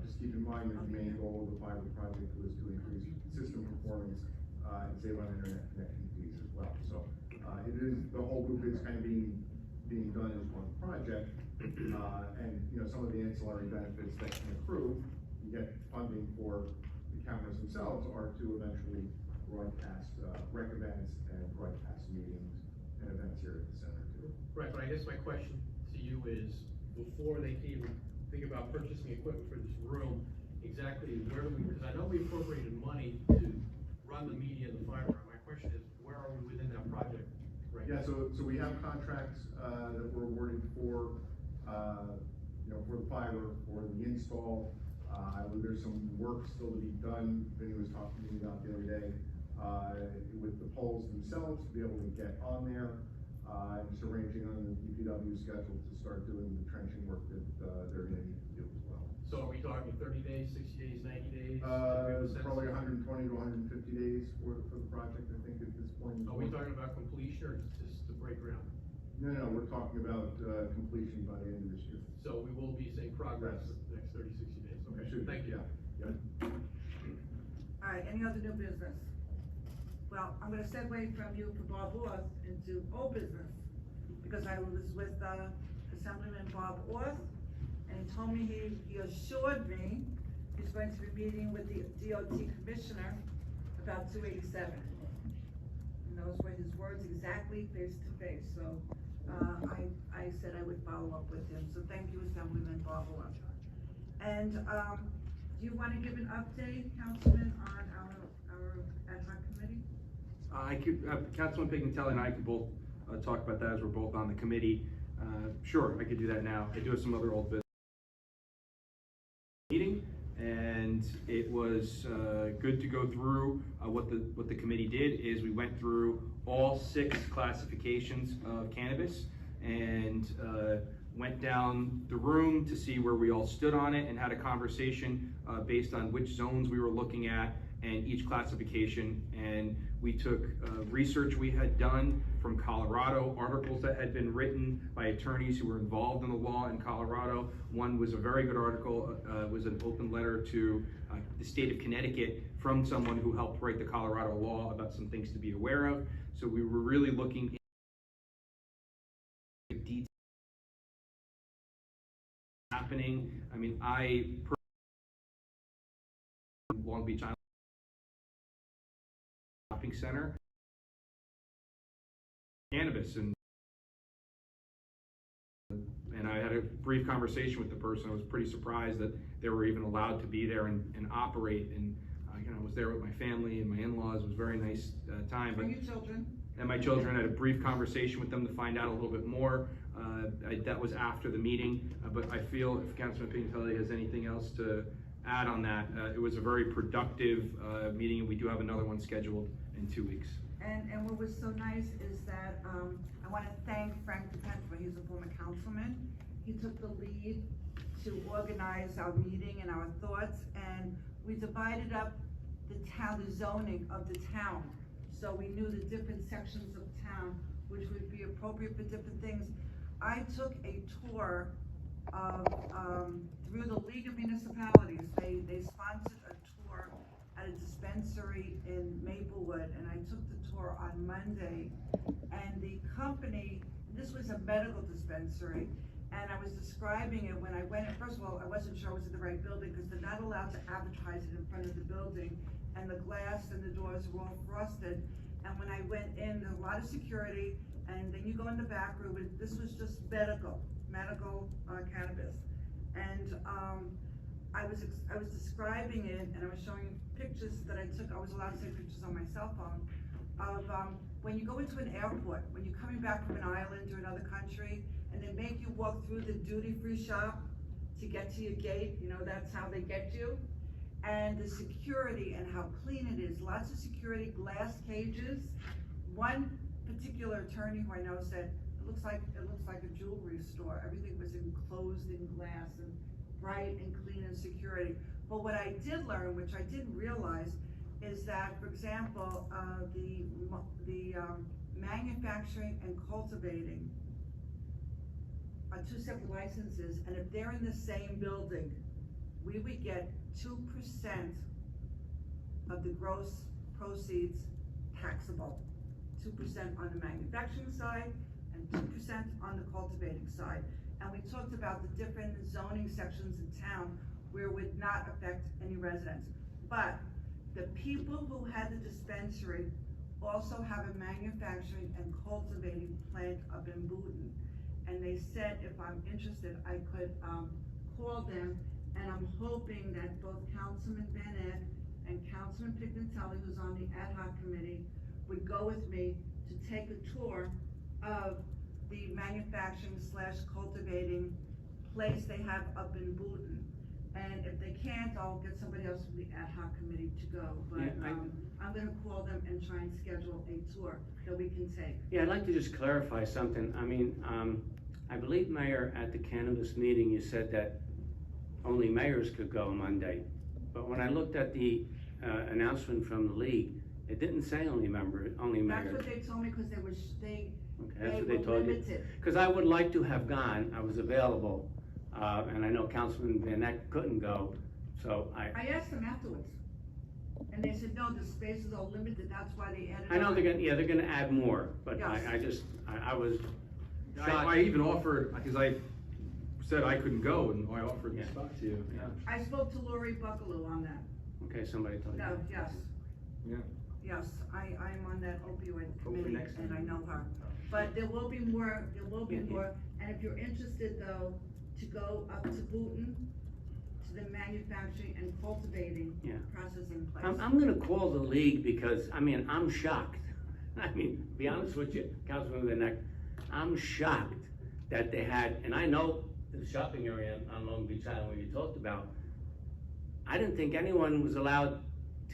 Just keep in mind that the main goal of the fiber project was to increase system performance, and save on internet connection fees as well. So, it is, the whole loop is kind of being done as one project, and, you know, some of the ancillary benefits that can accrue, you get funding for the cameras themselves, are to eventually broadcast, rec events and broadcast meetings and events here at the center too. Right, but I guess my question to you is, before they can even think about purchasing equipment for this room, exactly where do we, because I know we appropriated money to run the media and the fiber. My question is, where are we within that project right Yeah, now? so we have contracts, that we're awarded for, you know, for the fiber, for the install. I believe there's some work still to be done, Vinny was talking to me about the other day, with the poles themselves, to be able to get on there. And just arranging on the DPW schedule to start doing the trenching work that, they're gonna need to do as well. So are we talking 30 days, 60 days, 90 days? Probably 120 to 150 days for the project, I think, at this point. Are we talking about completion or just to break ground? No, we're talking about, completion by the end of this year. So we will be seeing progress Yes. the next 30, 60 days, okay, Should be, thank you. Yeah. All right, any other new business? Well, I'm gonna segue from you for Bob Orth into old business, because I was with, Assemblyman Bob Orth, and he told me, he assured me he's going to be meeting with the DOT commissioner about 287. And those were his words exactly, face to face, so, I said I would follow up with him, so thank you, Assemblyman Bob Orth. And, do you wanna give an update, Councilman, on our ad hoc committee? I could, Councilman Pignatelli and I could both talk about that as we're both on the committee. Sure, I could do that now. I do have some other old business. and it was good to go through. What the committee did is we went through all 6 classifications of cannabis and went down the room to see where we all stood on it and had a conversation based on which zones we were looking at and each classification. And we took research we had done from Colorado, articles that had been written by attorneys who were involved in the law in Colorado. One was a very good article, was an open letter to the state of Connecticut from someone who helped write the Colorado law about some things to be aware of. So we were really looking in detail happening. I mean, Long Beach Island shopping center, cannabis, and I had a brief conversation with the person. I was pretty surprised that they were even allowed to be there and operate. And I was there with my family and my in-laws. It was a very nice time. And your children? And my children. Had a brief conversation with them to find out a little bit more. That was after the meeting, but I feel if Councilman Pignatelli has anything else to add on that, it was a very productive meeting, and we do have another one scheduled in 2 weeks. And what was so nice is that I want to thank Frank DePentra. He's a former councilman. He took the lead to organize our meeting and our thoughts, and we divided up the zoning of the town. So we knew the different sections of town, which would be appropriate for different things. I took a tour of, through the League of Municipalities. They sponsored a tour at a dispensary in Maplewood, and I took the tour on Monday. And the company, this was a medical dispensary, and I was describing it when I went in. First of all, I wasn't sure I was in the right building because they're not allowed to advertise it in front of the building, and the glass and the doors were all frosted. And when I went in, there was a lot of security, and then you go in the back room, and this was just medical cannabis. And I was describing it, and I was showing pictures that I took. I was allowed to take pictures on my cell phone of when you go into an airport, when you're coming back from an island or another country, and they make you walk through the duty-free shop to get to your gate. You know, that's how they get you. And the security and how clean it is. Lots of security, glass cages. One particular attorney who I know said, it looks like a jewelry store. Everything was enclosed in glass and bright and clean and security. But what I did learn, which I didn't realize, is that, for example, the manufacturing and cultivating are 2 separate licenses, and if they're in the same building, we would get 2% of the gross proceeds taxable. 2% on the manufacturing side and 2% on the cultivating side. And we talked about the different zoning sections in town where it would not affect any residents. But the people who had the dispensary also have a manufacturing and cultivating plant up in Booton. And they said if I'm interested, I could call them, and I'm hoping that both Councilman Bennett and Councilman Pignatelli, who's on the ad hoc committee, would go with me to take a tour of the manufacturing / cultivating place they have up in Booton. And if they can't, I'll get somebody else from the ad hoc committee to go. But Yeah, I'm gonna call them and try and schedule a tour that we can take. Yeah, I'd like to just clarify something. I mean, I believe, Mayor, at the cannabis meeting, you said that only mayors could go Monday. But when I looked at the announcement from the league, it didn't say only mayors. That's what they told me, because they That's what were they told you? limited. Because I would like to have gone, I was available, and I know Councilman Van Eck couldn't go, so I asked them afterwards, and they said, no, the spaces are limited, that's why they added. I know on. they're gonna add more, but Yes. I was shocked. I even offered, because I said I couldn't go, and I offered the Yeah. spot to you. Yeah. I spoke to Lori Buckaloo on that. Okay, somebody told you. No, yes, Yeah. yes, I'm on that opioid Hopefully committee, next and I time. know her. But there will be more, Yeah. and if you're interested though, to go up to Booton, to the manufacturing and cultivating Yeah. processing place. I'm gonna call the league because, I mean, I'm shocked. I mean, to be honest with you, Councilman Van Eck, I'm shocked that they had, and I know the shopping area on Long Beach Island where you talked about, I didn't think anyone was allowed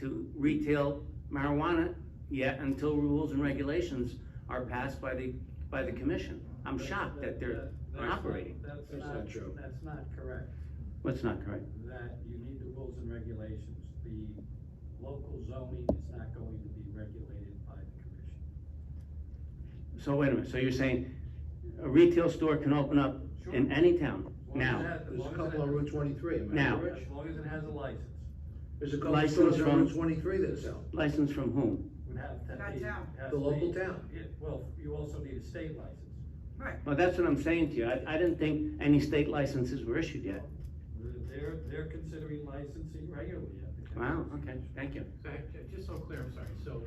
to retail marijuana yet until rules and regulations are passed by the commission. I'm shocked that they're operating. That's not true. That's not correct. What's not correct? That you need the rules and regulations. The local zoning is not going to be regulated by the commission. So wait a minute, so you're saying a retail store can open up in any town now? There's a couple on Route 23, am I Now. right, Rich? As long as it has a license. There's a couple License stores on from- Route 23 that sell. License from whom? Would have to That be. town. has The to local be- town. Yeah, well, you also need a state license. Right. Well, that's what I'm saying to you. I didn't think any state licenses were issued yet. They're considering licensing regularly at the Wow, commission. okay, thank you. So, just so I'm clear, I'm sorry, so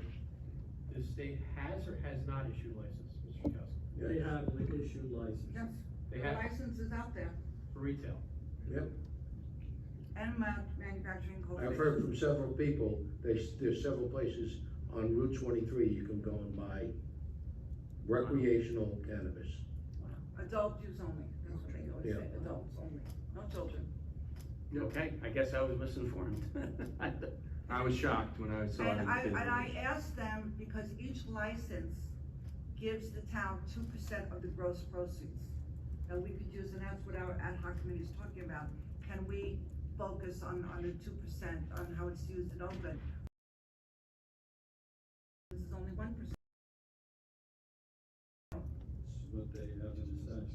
the state has or has not issued license, Mr. Kowski? They have an issued license. Yes, They the have license is out there, for retail. Yep. and manufacturing cultivation. I've heard from several people, there's several places on Route 23 you can go and buy recreational cannabis. Adult use only, that's what they always say, Yeah. adults only, no children. Okay, I guess I was misinformed. I was shocked when I saw it. And I asked them, because each license gives the town 2% of the gross proceeds that we could use, and that's what our ad hoc committee is talking about. Can we focus on the 2%, on how it's used in Oakland? This is only 1%. That's what they have in the statute.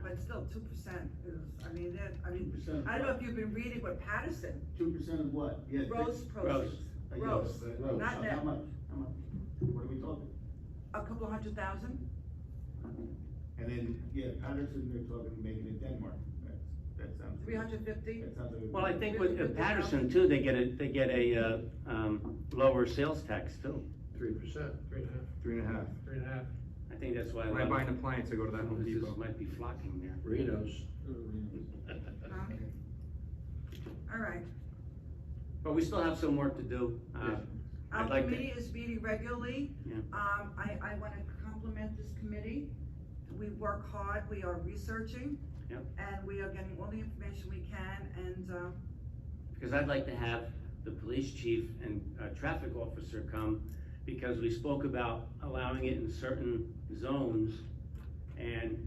But still, 2% is, I mean, 2% I don't know if you've been reading what Patterson, 2% of what? Yeah, gross proceeds, gross, Gross. not net, How much? What are we talking? a couple of $100,000. And then, yeah, Patterson, they're talking making it Denmark. That sounds. 350. That sounds like. Well, I think with Patterson too, they get a lower sales tax too. 3%. 3.5. 3.5. I think that's why. a When I lot buy of an appliance, I go to that Home businesses Depot. might be flocking there. Reno's. All right. But we still have some work to do. Our I'd like to. committee is meeting regularly. Yeah. I wanna compliment this committee. We work hard, we are researching. Yep. And we are getting all the information we can, and, Because I'd like to have the police chief and traffic officer come, because we spoke about allowing it in certain zones, and,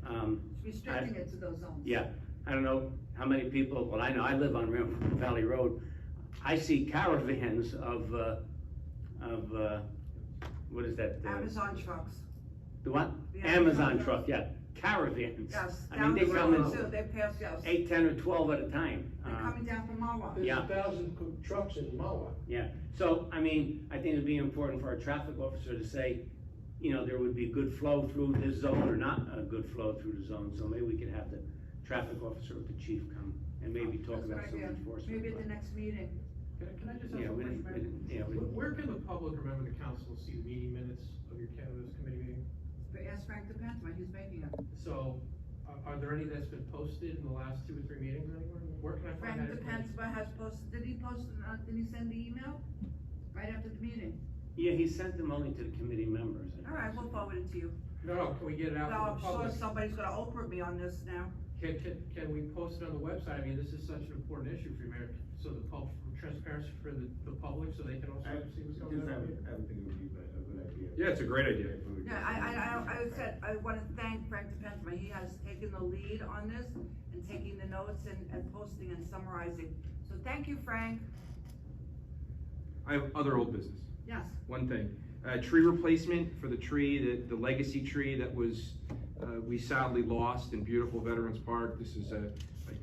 restricting it to those zones. yeah, I don't know how many people, well, I know, I live on Ram Valley Road. I see caravans of, what is that? Amazon trucks, The what? The Amazon Amazon truck, yeah, caravans. yes, I down mean, the they come road in too, they pass, yes. 8, 10, or 12 at a time. They're coming down from Marwa. There's Yeah. 1,000 trucks in Moa. Yeah, so, I mean, I think it'd be important for our traffic officer to say, you know, there would be good flow through this zone or not a good flow through the zone, so maybe we could have the traffic officer with the chief come and maybe talk That's a about good some idea. enforcement. Maybe at the next meeting. Can I just ask Yeah, a we question, didn't, Mayor? yeah, we. Where can the public or member of the council see the meeting minutes of your cannabis committee meeting? But ask Frank DePentima, he's making it. So, are there any that's been posted in the last 2 or 3 meetings anywhere? Where can I find Frank that information? DePentima has posted, did he post, did he send the email? Right after the meeting? Yeah, he sent them only to the committee members. I All right, we'll forward it to you. No, can we get it out Well, to I'm the sure public? somebody's gonna Oprah me on this now. Can we post it on the website? I mean, this is such an important issue for you, Mayor, so the transparency for the public, so they can also see what's going on. I would think it would be a good idea. Yeah, it's a great idea. Yeah, I wanna thank Frank DePentima, he has taken the lead on this and taking the notes and posting and summarizing. So thank you, Frank. I have other old business. Yes. One thing, tree replacement for the tree, the legacy tree that was, we sadly lost in beautiful Veterans Park. This is a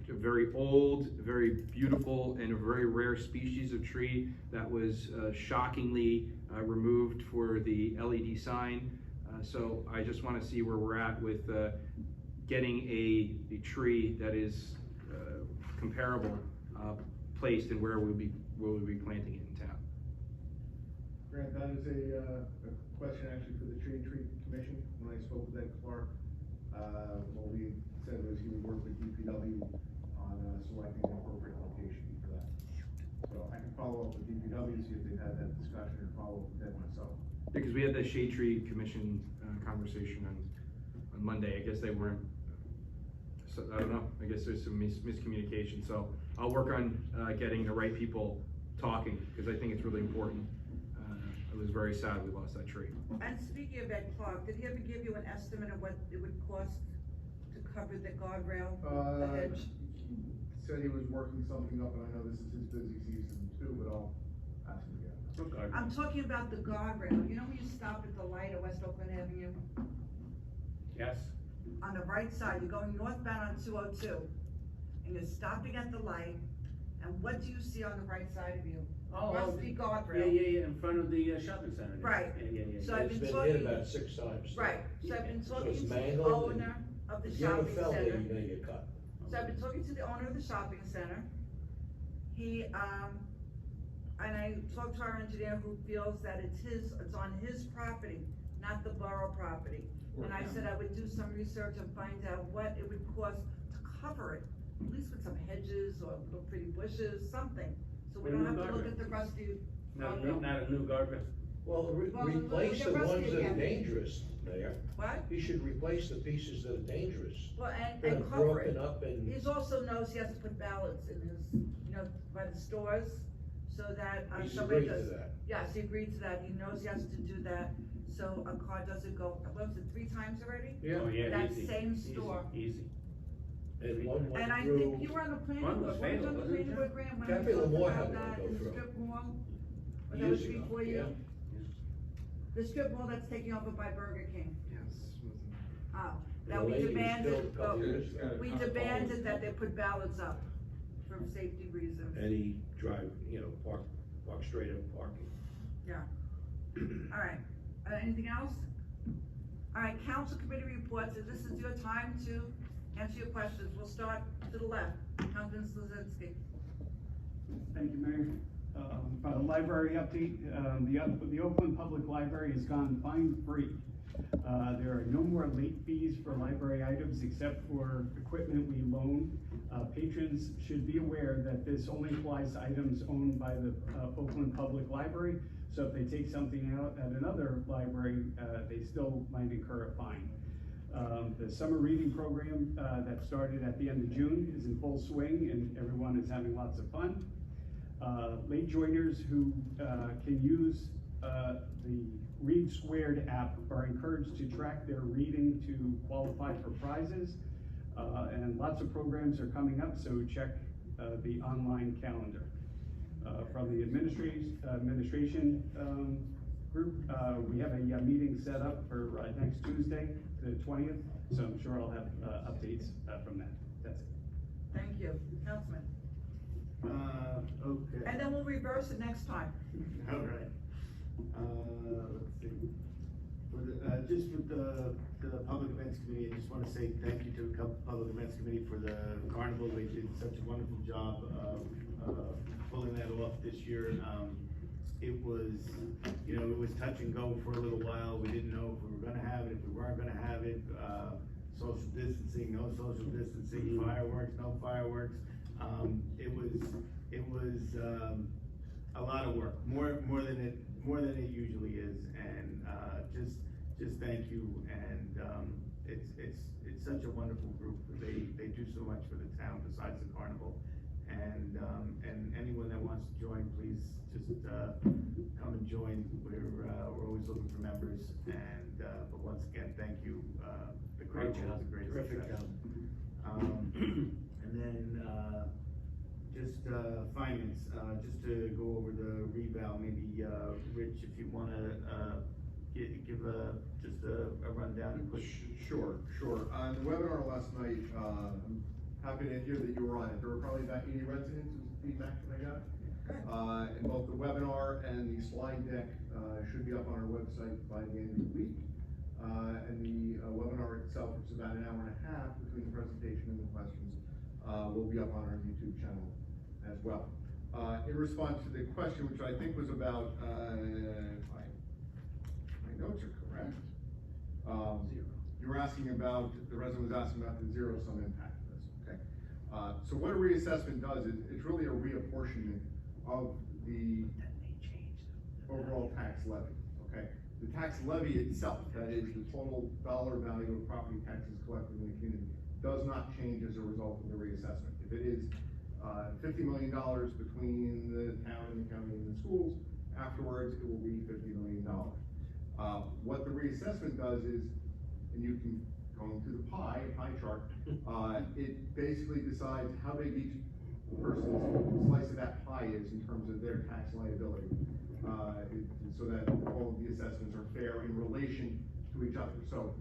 very old, very beautiful, and a very rare species of tree that was shockingly removed for the LED sign. So I just want to see where we're at with getting a tree that is comparable placed and where we'll be planting it in town. Grant, that is a question actually for the Tree Commission. When I spoke with Ed Clark, what we said was he would work with DPW on selecting an appropriate location for that. So I can follow up with DPW, see if they've had that discussion, and follow up with Ed myself. Because we had the Shade Tree Commission conversation on Monday. I guess they weren't, so I don't know, I guess there's some miscommunication. So I'll work on, getting the right people talking, because I think it's really important. I was very sad we lost that tree. And speaking of Ed Clark, did he ever give you an estimate of what it would cost to cover the guardrail, the hedge? He said he was working something up, and I know this is his busy season too, but I'll ask him again. I'm talking about the guardrail, you know when you stop at the light at West Oakland Avenue? Yes? On the right side, you're going northbound on 202, and you're stopping at the light, and what do you see on the right side of you? Rusty guardrail. Yeah, in front of the shopping center. Right. Yeah. So I've It's been been hit talking, about 6 times. right, so I've been So talking it's to the mangled and owner of the If you ever shopping fell there, center. you're gonna get cut. So I've been talking to the owner of the shopping center. He, and I talked to our engineer who feels that it's on his property, not the borough property. And I said I would do some research and find out what it would cost to cover it, at least with some hedges or little pretty bushes, something. So we With a don't new have to look guardrail. at the rusty. Not a new guardrail. Well, Well, replace look the at ones Rusty that are again. dangerous, Mayor. What? He should replace the pieces that are dangerous. Well, and That are cover it. broken up and. He also knows he has to put ballots in his, by the stores, so that, He's somebody agreed to does. that. Yes, he agreed to that, he knows he has to do that, so a car doesn't go, what was it, 3 times already? Oh, yeah, That easy, same easy, store. Easy. And one went And I through. think you were on the planning One board, was weren't you fatal, on the wasn't it, planning board, Graham, when I Cafe talked Lemoore about had one that go in the through. strip mall? Or that was Years ago, before you? yeah. The strip mall that's taking over by Burger King. Yes. Oh, The that we lady was demanded, killed a couple well, years ago. we demanded that they put ballots up for safety reasons. And he park straight up parking. Yeah. All right, anything else? All right, council committee reports, this is your time to answer your questions. We'll start to the left, Councilman Slazinski. Thank you, Mayor. For the library update, the Oakland Public Library has gone fine-free. There are no more late fees for library items except for equipment we loan. Patrons should be aware that this only applies to items owned by the Oakland Public Library. So if they take something out at another library, they still might incur a fine. The summer reading program that started at the end of June is in full swing and everyone is having lots of fun. Late joiners who can use the Read Squared app are encouraged to track their reading to qualify for prizes. And lots of programs are coming up, so check the online calendar. From the administration group, we have a meeting set up for next Tuesday, the 20th, so I'm sure I'll have updates from that. That's it. Thank you, Councilman. Okay. And then we'll reverse it next time. All right. Let's see. Just with the Public Events Committee, I just wanna say thank you to the Public Events Committee for the carnival. They did such a wonderful job of pulling that off this year. It was, it was touch and go for a little while. We didn't know if we were gonna have it, if we weren't gonna have it. Social distancing, no social distancing, fireworks, no fireworks. It was a lot of work, more than it usually is, and just thank you. And it's such a wonderful group. They do so much for the town besides the carnival. And anyone that wants to join, please just come and join. We're always looking for members. And but once again, thank you. The carnival was a great Terrific success. job. And then just finance, just to go over the reval, maybe Rich, if you wanna give just a rundown and quick. Sure. On the webinar last night, I'm happy to hear that you were on it. There were probably about 80 residents, was the feedback that I got. And both the webinar and the slide deck should be up on our website by the end of the week. And the webinar itself, which is about an hour and a half between the presentation and the questions, will be up on our YouTube channel as well. In response to the question, which I think was about, if my notes are correct, you were asking about, the resident was asking about the zero-sum impact of this, okay? So what a reassessment does is, it's really a reapportionment of the overall tax levy, okay? The tax levy itself, that is the total dollar value of property taxes collected in the community, does not change as a result of the reassessment. If it is $50 million between the town and the county and the schools. Afterwards, it will be $50 million. What the reassessment does is, and you can go into the pie chart, it basically decides how big each person's slice of that pie is in terms of their tax liability. So that all of the assessments are fair in relation to each other. So,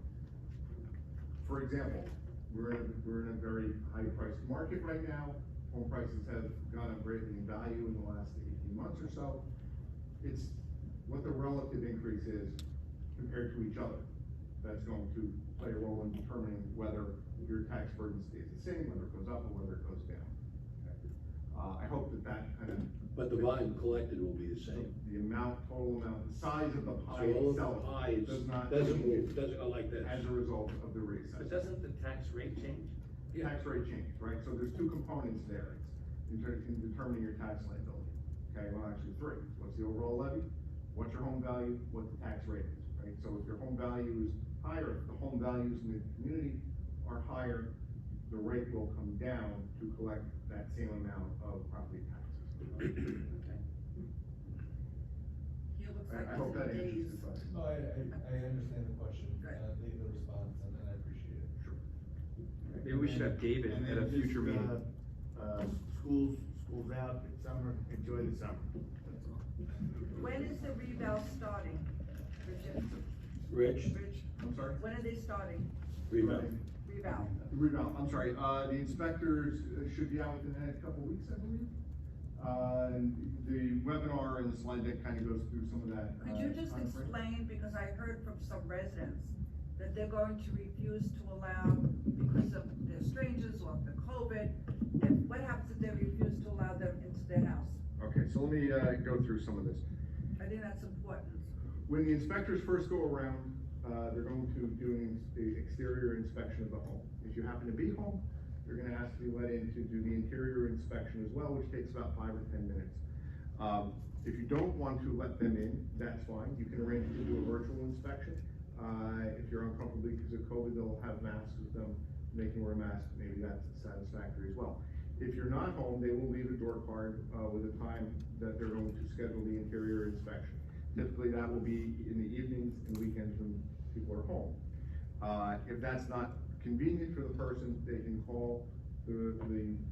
for example, we're in a very high priced market right now. Home prices have gone up greatly in value in the last 18 months or so. It's what the relative increase is compared to each other. That's going to play a role in determining whether your tax burden stays the same, whether it goes up or whether it goes down. I hope that kind of. But the volume collected will be the same. The total amount, the size of the pie So all of the itself pie doesn't move, doesn't go like this. as a result of the reassessment. But doesn't the tax rate change? Tax rate change, right? So there's two components there. It's in determining your tax liability. Okay, well, actually three. What's the overall levy? What's your home value? What the tax rate is, right? So if your home value is higher, if the home values in the community are higher, the rate will come down to collect that same amount of property taxes. He looks like I hope that he's answers in the question. No, I understand the question, the response, and I appreciate it. Sure. Maybe we should have David And at a then future just, meeting. Schools out, it's summer, enjoy the summer, that's all. When is the revale starting, Richard? Rich, Rich, I'm sorry? when are they starting? rebound. Revale. I'm sorry, the inspectors should be out within the next couple of weeks, I believe. The webinar and the slide deck kind of goes through some of that. Could you just timeframe. explain, because I heard from some residents that they're going to refuse to allow, because of they're strangers or the COVID, what happens if they refuse to allow them into their house? Okay, so let me go through some of this. I think that's important. When the inspectors first go around, they're going to do the exterior inspection of the home. If you happen to be home, you're gonna ask to be let in to do the interior inspection as well, which takes about 5 or 10 minutes. If you don't want to let them in, that's fine. You can arrange to do a virtual inspection. If you're uncomfortable because of COVID, they'll have masks with them, making wear a mask, maybe that's satisfactory as well. If you're not home, they will leave a door card with a time that they're going to schedule the interior inspection. Typically, that will be in the evenings and weekends when people are home. If that's not convenient for the person, they can call the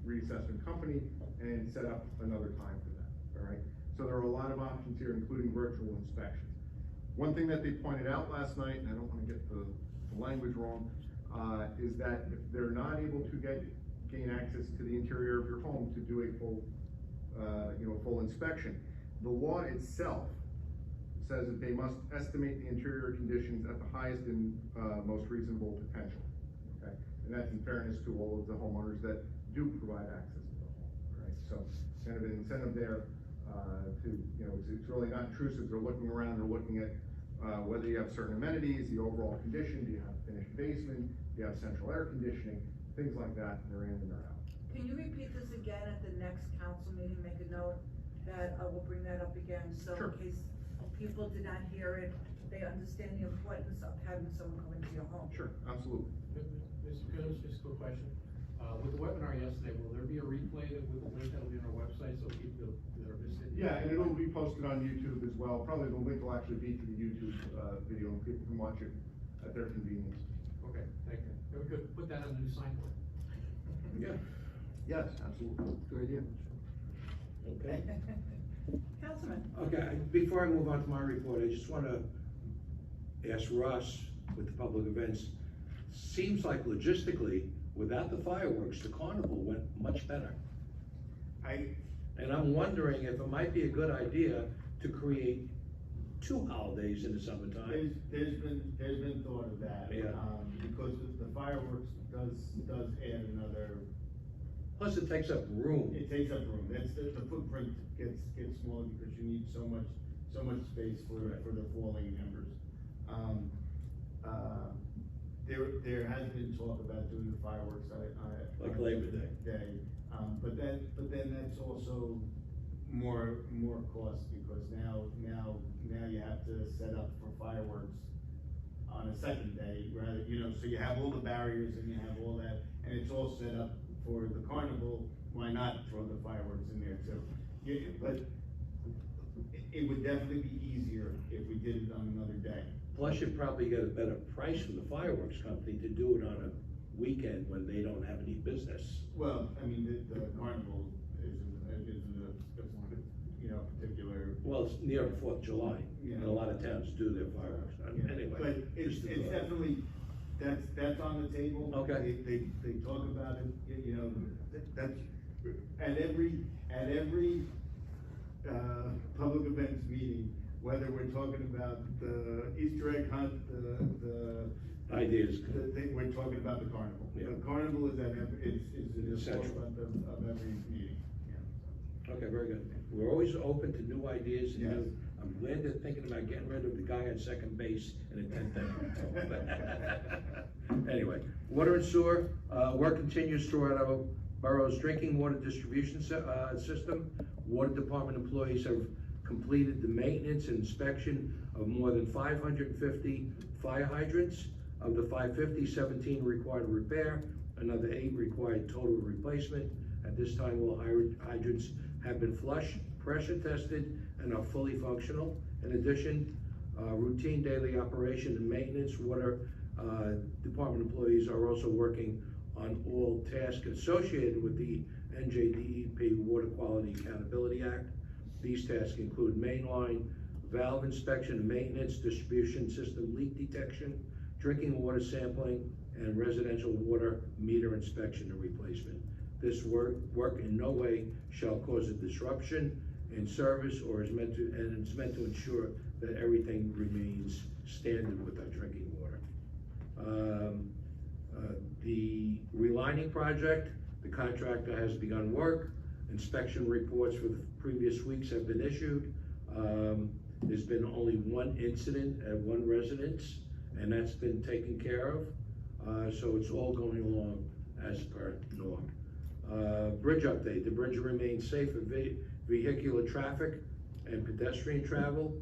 reassessment company and set up another time for that, all right? So there are a lot of options here, including virtual inspection. One thing that they pointed out last night, and I don't want to get the language wrong, is that if they're not able to gain access to the interior of your home to do a full inspection, the law itself says that they must estimate the interior conditions at the highest and most reasonable potential. Okay, and that's in fairness to all of the homeowners that do provide access to the home. Right, so kind of an incentive there it's really not intrusive. They're looking around. They're looking at whether you have certain amenities, the overall condition. Do you have a finished basement? Do you have central air conditioning? Things like that. And they're in and they're out. Can you repeat this again at the next council meeting? Make a note that we'll bring that up again, so Sure. in case people did not hear it, they understand the importance of having someone come into your home. Sure, absolutely. Mr. Jones, just a quick question. With the webinar yesterday, will there be a replay with a link that'll be on our website so people that are missing? Yeah, and it'll be posted on YouTube as well. Probably the link will actually be to the YouTube video, and people can watch it at their convenience. Okay, thank you. Maybe we could put that on the new signboard. Yeah. Yes, absolutely. Good idea. Okay. Councilman. Okay, before I move on to my report, I just want to ask Russ with the public events. Seems like logistically, without the fireworks, the carnival went much better. And I'm wondering if it might be a good idea to create 2 holidays in the summertime. There's been thought of that. Yeah. Because the fireworks does add another. Plus it takes up room. It takes up room. That's the footprint gets smaller because you need so much space for the falling embers. There has been talk about doing the fireworks Like Labor Day. But then that's also more cost because now you have to set up for fireworks on a second day rather, so you have all the barriers and you have all that, and it's all set up for the carnival why not throw the fireworks in there too? Yeah, but it would definitely be easier if we did it on another day. Plus, you'd probably get a better price from the fireworks company to do it on a weekend when they don't have any business. Well, I mean, the carnival isn't a, you know, particular. Well, it's near the 4th of July, Yeah. and a lot of towns do their fireworks. Yeah, Anyway. but it's just a thought. definitely, that's on the table. Okay. They talk about it, you know, that's, at every, public events meeting, whether we're talking about the Easter egg hunt, the. Ideas. We're talking about the carnival. Yeah. The carnival is at is in the Essential. forefront of every meeting. Okay, very good. We're always open to new ideas and Yes. new, I'm glad they're thinking about getting rid of the guy on second base in a 10-10. Anyway, water and sewer, work continues throughout our borough's drinking water distribution system. Water department employees have completed the maintenance and inspection of more than 550 fire hydrants. Of the 550, 17 required repair, another 8 required total replacement. At this time, all hydrants have been flushed, pressure tested, and are fully functional. In addition, routine daily operation and maintenance water department employees are also working on all tasks associated with the NJDEP Water Quality Accountability Act. These tasks include mainline valve inspection and maintenance, distribution system leak detection, drinking water sampling, and residential water meter inspection and replacement. This work in no way shall cause a disruption in service or is meant to ensure that everything remains standard with our drinking water. The relining project, the contractor has begun work. Inspection reports for the previous weeks have been issued. There's been only one incident at one residence, and that's been taken care of. So it's all going along as per norm. Bridge update, the bridge remains safe for vehicular traffic and pedestrian travel.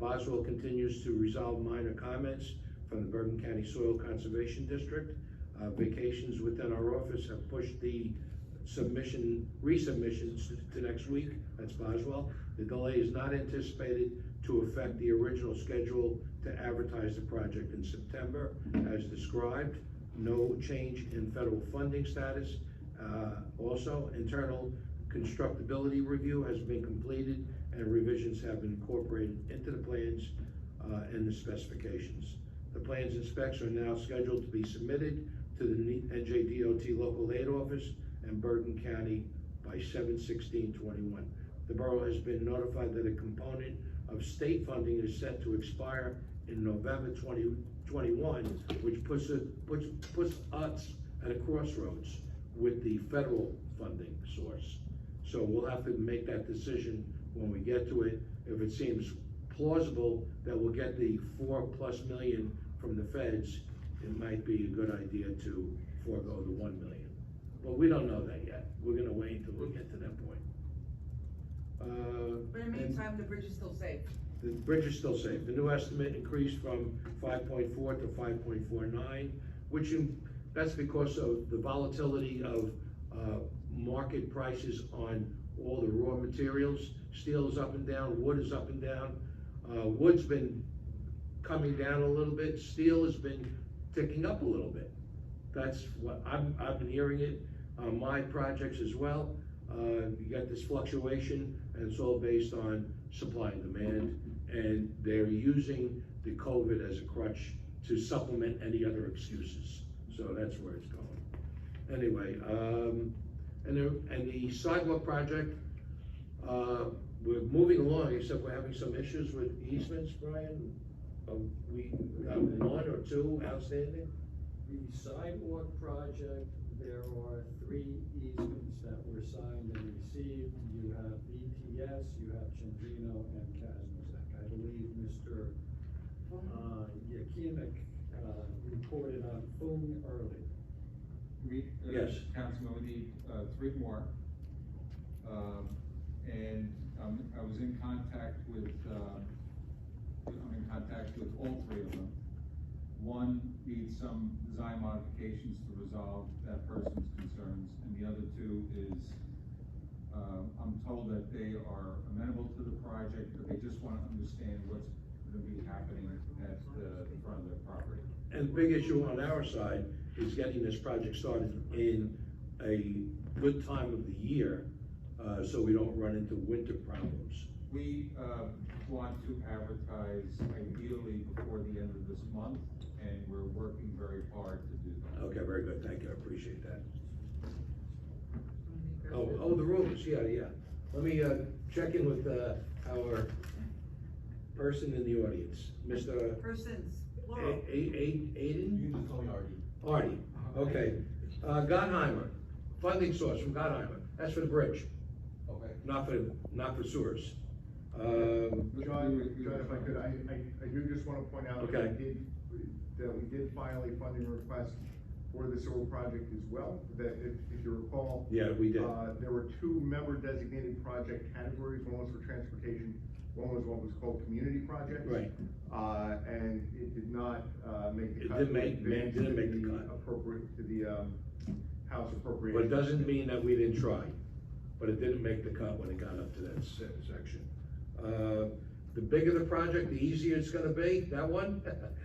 Boswell continues to resolve minor comments from the Bergen County Soil Conservation District. Vacations within our office have pushed the resubmissions to next week. That's Boswell. The delay is not anticipated to affect the original schedule to advertise the project in September as described. No change in federal funding status. Also, internal constructability review has been completed and revisions have been incorporated into the plans and the specifications. The plans and specs are now scheduled to be submitted to the NJDOT Local Aid Office and Bergen County by 7/16/21. The borough has been notified that a component of state funding is set to expire in November 2021, which puts us at a crossroads with the federal funding source. So we'll have to make that decision when we get to it. If it seems plausible that we'll get the $4+ million from the feds, it might be a good idea to forego the $1 million. But we don't know that yet. We're gonna wait until we get to that point. But in the meantime, the bridge is still safe. The bridge is still safe. The new estimate increased from 5.4 to 5.49, that's because of the volatility of market prices on all the raw materials. Steel is up and down, wood is up and down. Wood's been coming down a little bit. Steel has been ticking up a little bit. That's what I've been hearing it on my projects as well. You got this fluctuation, and it's all based on supply and demand, and they're using the COVID as a crutch to supplement any other excuses. So that's where it's going. Anyway, and the sidewalk project, we're moving along, except we're having some issues with easements, Brian. We have 1 or 2 outstanding. The sidewalk project, there are 3 easements that were signed and received. You have BTS, you have Chandrino, and Kazmazek. I believe Mr. Yakimic reported on Fung early. Yes. Councilman, we need 3 more. And I was in contact with, I'm in contact with all 3 of them. One needs some design modifications to resolve that person's concerns, and the other two is, I'm told that they are amenable to the project, but they just wanna understand what's gonna be happening at the front of their property. And the big issue on our side is getting this project started in a good time of the year, so we don't run into winter problems. We, want to advertise ideally before the end of this month, and we're working very hard to do that. Okay, very good, thank you, I appreciate that. Oh, the rooms, yeah. Let me, check in with, our person in the audience, Mr. Persons, plural. Aiden? You can just call me Artie. Artie, okay. Gottheimer, funding source from Gottheimer, that's for the bridge, Okay. not for sewers. John, if I could, I do just wanna point out Okay. that we did file a funding request for the sewer project as well, that if you recall. Yeah, we did. There were two member designated project categories, one was for transportation, one was what was called community projects. Right. And it did not, make the It cut. didn't make the cut. Appropriate to the, House But appropriation. it doesn't mean that we didn't try, but it didn't make the cut when it got up to that section. The bigger the project, the easier it's gonna be, that one,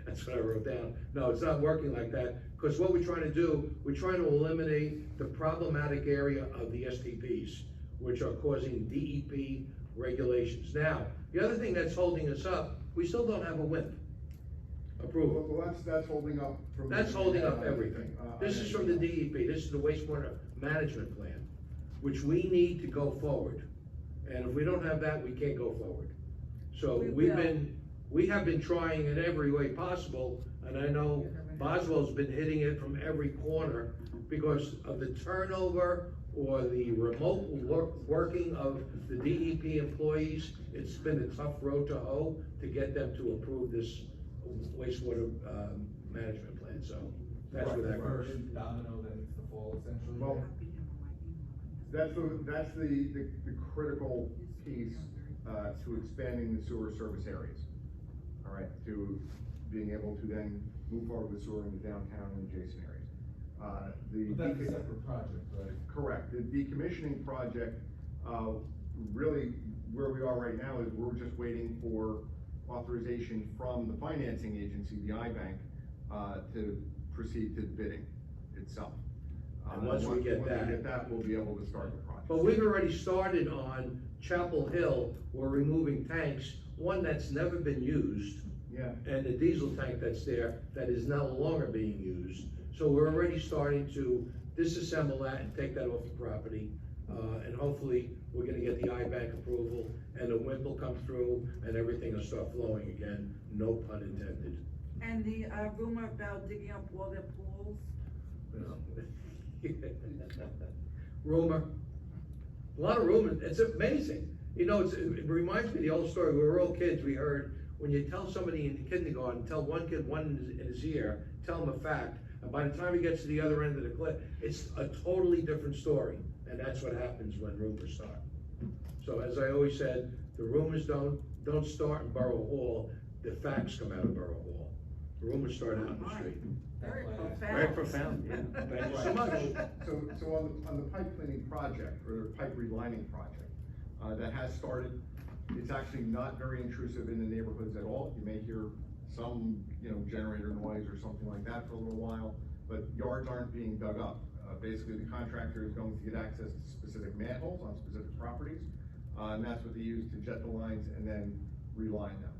that's what I wrote down. No, it's not working like that, because what we're trying to do, we're trying to eliminate the problematic area of the STPs, which are causing DEP regulations. Now, the other thing that's holding us up, we still don't have a WIMP approval. Well, that's holding up from. That's holding up everything. This is from the DEP, this is the wastewater management plan, which we need to go forward. And if we don't have that, we can't go forward. So we have been trying in every way possible, and I know Boswell's been hitting it from every corner because of the turnover or the remote working of the DEP employees. It's been a tough road to hoe to get them to approve this wastewater management plan, so that's where that goes. Domino, then it's the fall essentially. Well, that's the critical piece, to expanding the sewer service areas. All right, to being able to then move forward with sewer in the downtown and adjacent areas. But that's a separate project, right? Correct, the decommissioning project, really where we are right now is we're just waiting for authorization from the financing agency, the iBank, to proceed to the bidding itself. And once we get that, we'll be able to start the project. But we've already started on Chapel Hill, we're removing tanks, one that's never been used. Yeah. And the diesel tank that's there, that is no longer being used. So we're already starting to disassemble that and take that off the property. And hopefully, we're gonna get the iBank approval, and the wind will come through, and everything will start flowing again, no pun intended. And the rumor about digging up all their pools? Rumor. A lot of rumors. It's amazing. You know, it reminds me of the old story. We were all kids. We heard when you tell somebody in kindergarten, tell one kid one in his ear, tell him a fact, and by the time he gets to the other end of the cliff, it's a totally different story. And that's what happens when rumors start. So as I always said, the rumors don't start in Borough Hall. The facts come out of Borough Hall. The rumors start out in the street. Very profound. Very profound, yeah. Thank you so much. So on the pipe cleaning project, or the pipe relining project, that has started, it's actually not very intrusive in the neighborhoods at all. You may hear some, generator noise or something like that for a little while, but yards aren't being dug up. Basically, the contractor is going to get access to specific manholes on specific properties, and that's what they use to jet the lines and then reline them.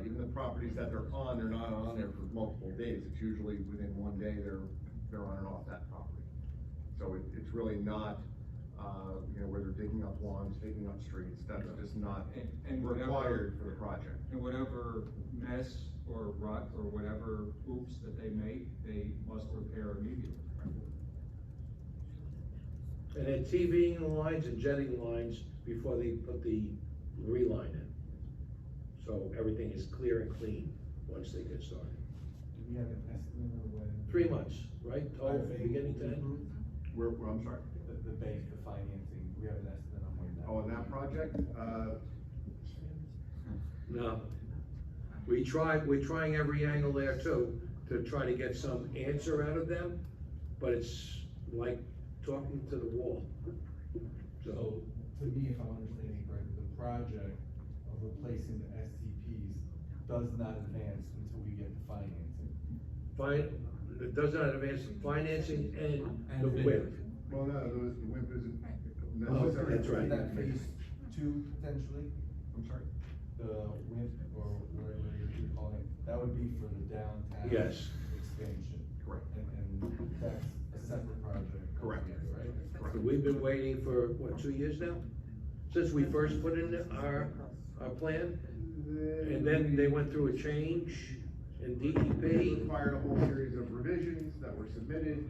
Even the properties that they're not on there for multiple days. It's usually within one day they're on and off that property. So it's really not, where they're digging up lawns, digging up streets. That's just not required for the project. And whatever mess or rut or whatever oops that they make, they must repair immediately. And they're TVing the lines and jetting the lines before they put the reline in. So everything is clear and clean once they get started. Do we have an estimate of when? 3 months, right? Total from beginning to end? I'm sorry? The bank, the financing, we have an estimate on when that. Oh, on that project? No. We're trying every angle there too. to try to get some answer out of them, but it's like talking to the wall. So, to me, if I'm understanding correctly, the project of replacing the STPs does not advance until we get the financing. It does not advance the financing and the width. Well, no, the WIP isn't Oh, necessary. that's right. That phase two potentially, I'm sorry? the WIP or whatever you're calling it, that would be for the downtown. Yes. Expansion. Correct. And that's a separate project. Correct. Right? We've been waiting for, what, 2 years now? Since we first put in our plan? And then they went through a change in It DEP. required a whole series of revisions that were submitted,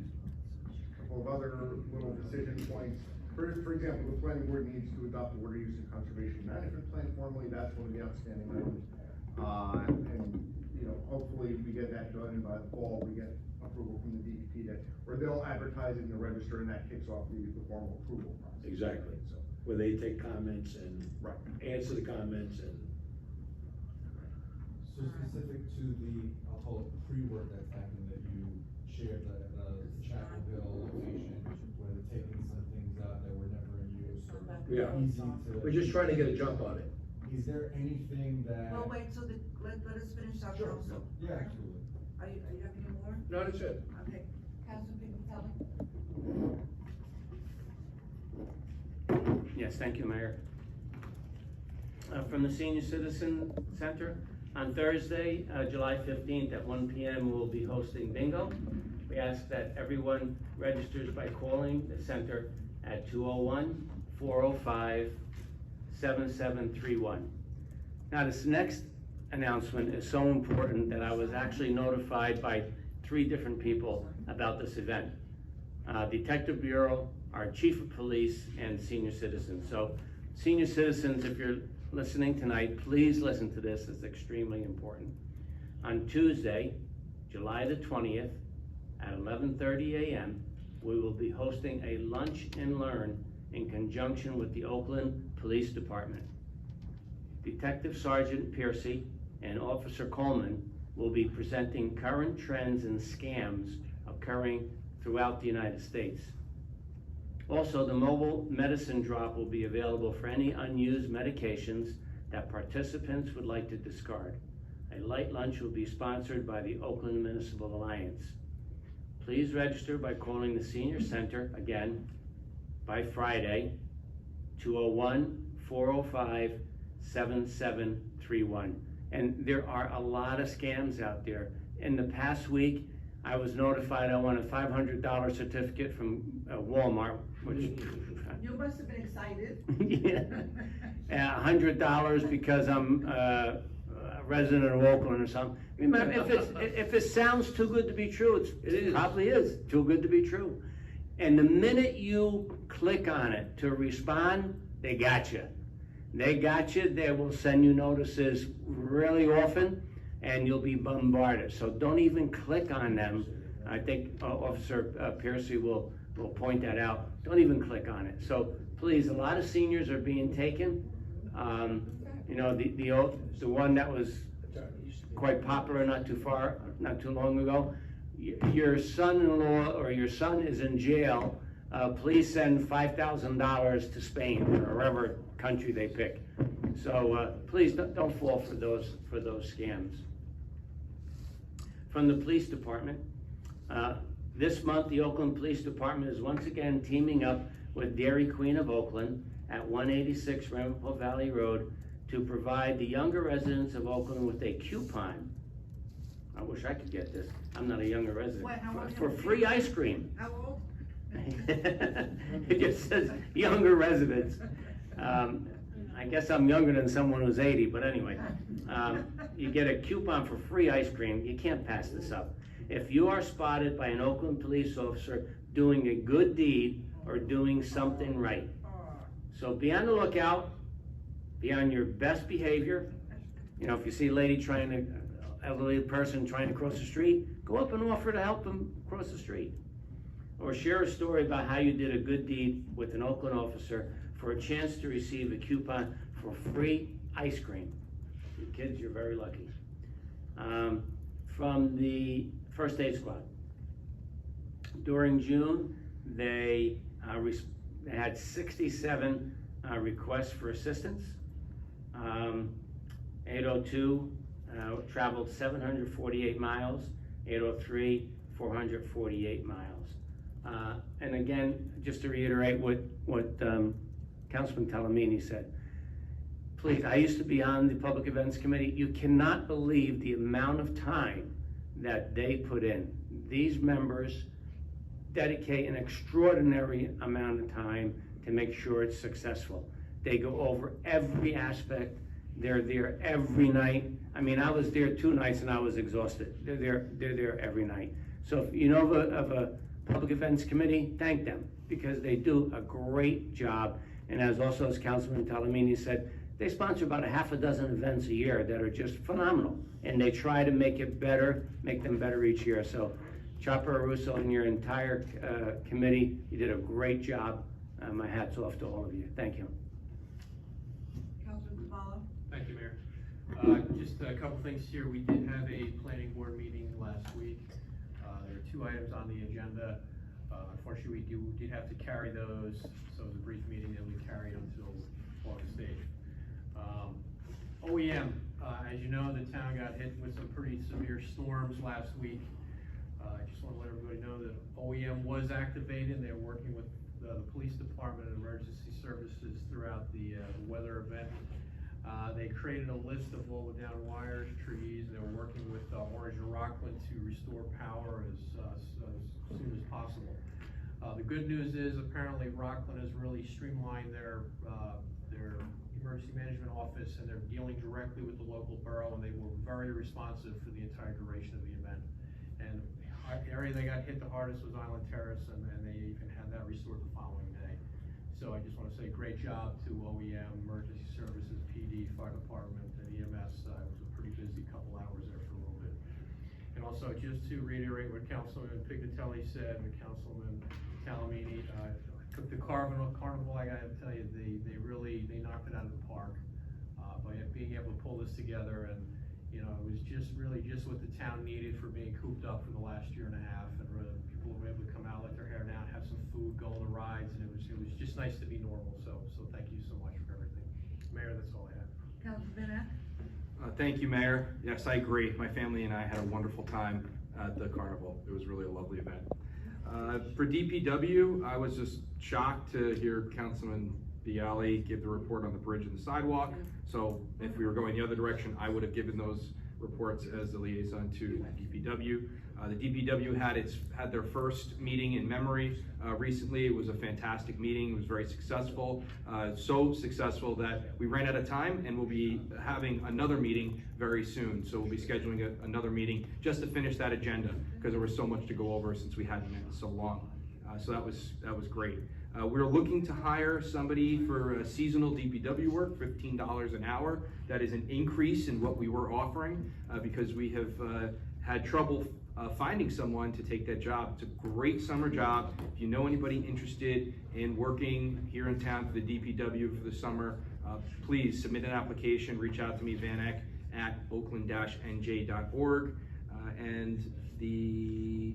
a couple of other little decision points. For example, the planning board needs to adopt the water use and conservation management plan formally, that's one of the outstanding items. And, you know, hopefully we get that done, and by the fall, we get approval from the DEP that, or they'll advertise it in the register, and that kicks off the formal approval process. Exactly. So, Where they take comments and right. answer the comments and. So specific to the, I'll call it pre-work that's happening, that you shared the Chapel Hill location, where they're taking some things out that were never in use, or Yeah. easy to. We're just trying to get a jump on it. Is there anything that? Well, wait, so let us finish our Sure. council. Yeah, absolutely. Are you having any more? No, that's it. Okay, Councilman Pinkatelli? Yes, thank you, Mayor. From the Senior Citizen Center, on Thursday, July 15th at 1 p.m., we'll be hosting bingo. We ask that everyone registers by calling the center at 201-405-7731. Now, this next announcement is so important that I was actually notified by 3 different people about this event. Detective Bureau, our Chief of Police, and senior citizens. So, senior citizens, if you're listening tonight, please listen to this, it's extremely important. On Tuesday, July the 20th, at 11:30 a.m., we will be hosting a lunch and learn in conjunction with the Oakland Police Department. Detective Sergeant Piercy and Officer Coleman will be presenting current trends and scams occurring throughout the United States. Also, the mobile medicine drop will be available for any unused medications that participants would like to discard. A light lunch will be sponsored by the Oakland Municipal Alliance. Please register by calling the Senior Center, again, by Friday, 201-405-7731. And there are a lot of scams out there. In the past week, I was notified I won a $500 certificate from Walmart, which. You must have been excited. Yeah, $100 because I'm a resident of Oakland or something. Remember, if it sounds too good to be true, it probably is too good to be true. And the minute you click on it to respond, they got you. They got you. They will send you notices really often, and you'll be bombarded. So don't even click on them. I think Officer Piercy will point that out. Don't even click on it. So please, a lot of seniors are being taken. You know, the one that was quite popular not too long ago. Your son-in-law or your son is in jail. Please send $5,000 to Spain or wherever country they pick. So please don't fall for those scams. From the police department, this month the Oakland Police Department is once again teaming up with Dairy Queen of Oakland at 186 Ramapo Valley Road to provide the younger residents of Oakland with a coupon. I wish I could get this. I'm not a younger resident. What, how old For are you? free ice cream. How old? It just says younger residents. I guess I'm younger than someone who's 80, but anyway. You get a coupon for free ice cream. You can't pass this up. If you are spotted by an Oakland police officer doing a good deed or doing something right. So be on the lookout, be on your best behavior. You know, if you see a lady elderly person trying to cross the street, go up and offer to help them cross the street. Or share a story about how you did a good deed with an Oakland officer for a chance to receive a coupon for free ice cream. You kids, you're very lucky. From the first aid squad. During June, they had 67 requests for assistance. 802 traveled 748 miles, 803, 448 miles. And again, just to reiterate what Councilman Talamini said, please, I used to be on the Public Events Committee. You cannot believe the amount of time that they put in. These members dedicate an extraordinary amount of time to make sure it's successful. They go over every aspect. They're there every night. I mean, I was there 2 nights and I was exhausted. They're there every night. So if you know of a Public Events Committee, thank them, because they do a great job. And as Councilman Talamini said, they sponsor about 6 events a year that are just phenomenal. And they try to make it better, make them better each year. So Chopper Russo and your entire committee, you did a great job. My hat's off to all of you. Thank you. Councilman Cavallo? Thank you, Mayor. Just a couple things here. We did have a planning board meeting last week. There are 2 items on the agenda. Unfortunately, we did have to carry those, so it was a brief meeting that we carried until August 8th. OEM, as you know, the town got hit with some pretty severe storms last week. I just want to let everybody know that OEM was activated. They're working with the police department and emergency services throughout the weather event. They created a list of what were down wires, trees. They were working with Orange and Rockland to restore power as soon as possible. The good news is apparently Rockland has really streamlined their emergency management office, and they're dealing directly with the local borough, and they were very responsive for the entire duration of the event. And the area they got hit the hardest was Island Terrace, and they even had that restored the following day. So I just want to say great job to OEM, emergency services, PD, fire department, and EMS. It was a pretty busy couple hours there for a little bit. And also, just to reiterate what Councilman Pignatelli said and Councilman Talamini, took the carnival, I gotta tell you, they really knocked it out of the park by being able to pull this together. And you know, it was really just what the town needed for being cooped up for the last 1.5 years, and people were able to come out, let their hair down, have some food, go on the rides, and it was just nice to be normal. So thank you so much for everything. Mayor, that's all I have. Councilman Benek? Thank you, Mayor. Yes, I agree. My family and I had a wonderful time at the carnival. It was really a lovely event. For DPW, I was just shocked to hear Councilman Bialy give the report on the bridge and the sidewalk. So if we were going the other direction, I would have given those reports as the liaison to DPW. The DPW had their first meeting in memory recently. It was a fantastic meeting. It was very successful. So successful that we ran out of time, and we'll be having another meeting very soon. So we'll be scheduling another meeting just to finish that agenda, because there was so much to go over since we hadn't met in so long. So that was great. We're looking to hire somebody for seasonal DPW work, $15 an hour. That is an increase in what we were offering because we have had trouble finding someone to take that job. It's a great summer job. If you know anybody interested in working here in town for the DPW for the summer, please submit an application. Reach out to me, Vanek at oakland-nj.org. And the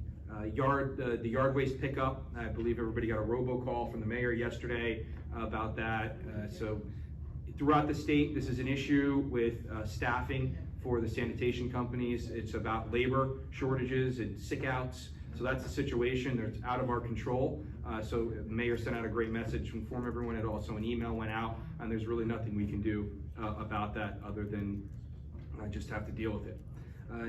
yard waste pickup, I believe everybody got a robocall from the mayor yesterday about that. So throughout the state, this is an issue with staffing for the sanitation companies. It's about labor shortages and sick outs. So that's the situation that's out of our control. So the mayor sent out a great message to inform everyone. And also an email went out, and there's really nothing we can do about that other than just have to deal with it.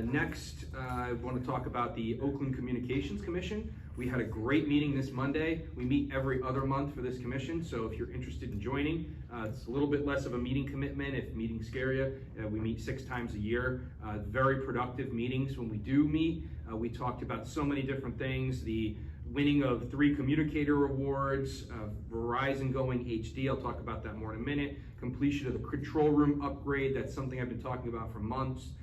Next, I want to talk about the Oakland Communications Commission. We had a great meeting this Monday. We meet every other month for this commission, so if you're interested in joining, it's a little bit less of a meeting commitment if meetings scare you. We meet 6 times a year. Very productive meetings when we do meet. We talked about so many different things. The winning of 3 communicator awards, Verizon going HD, I'll talk about that more in a minute. Completion of the control room upgrade, that's something I've been talking about for months.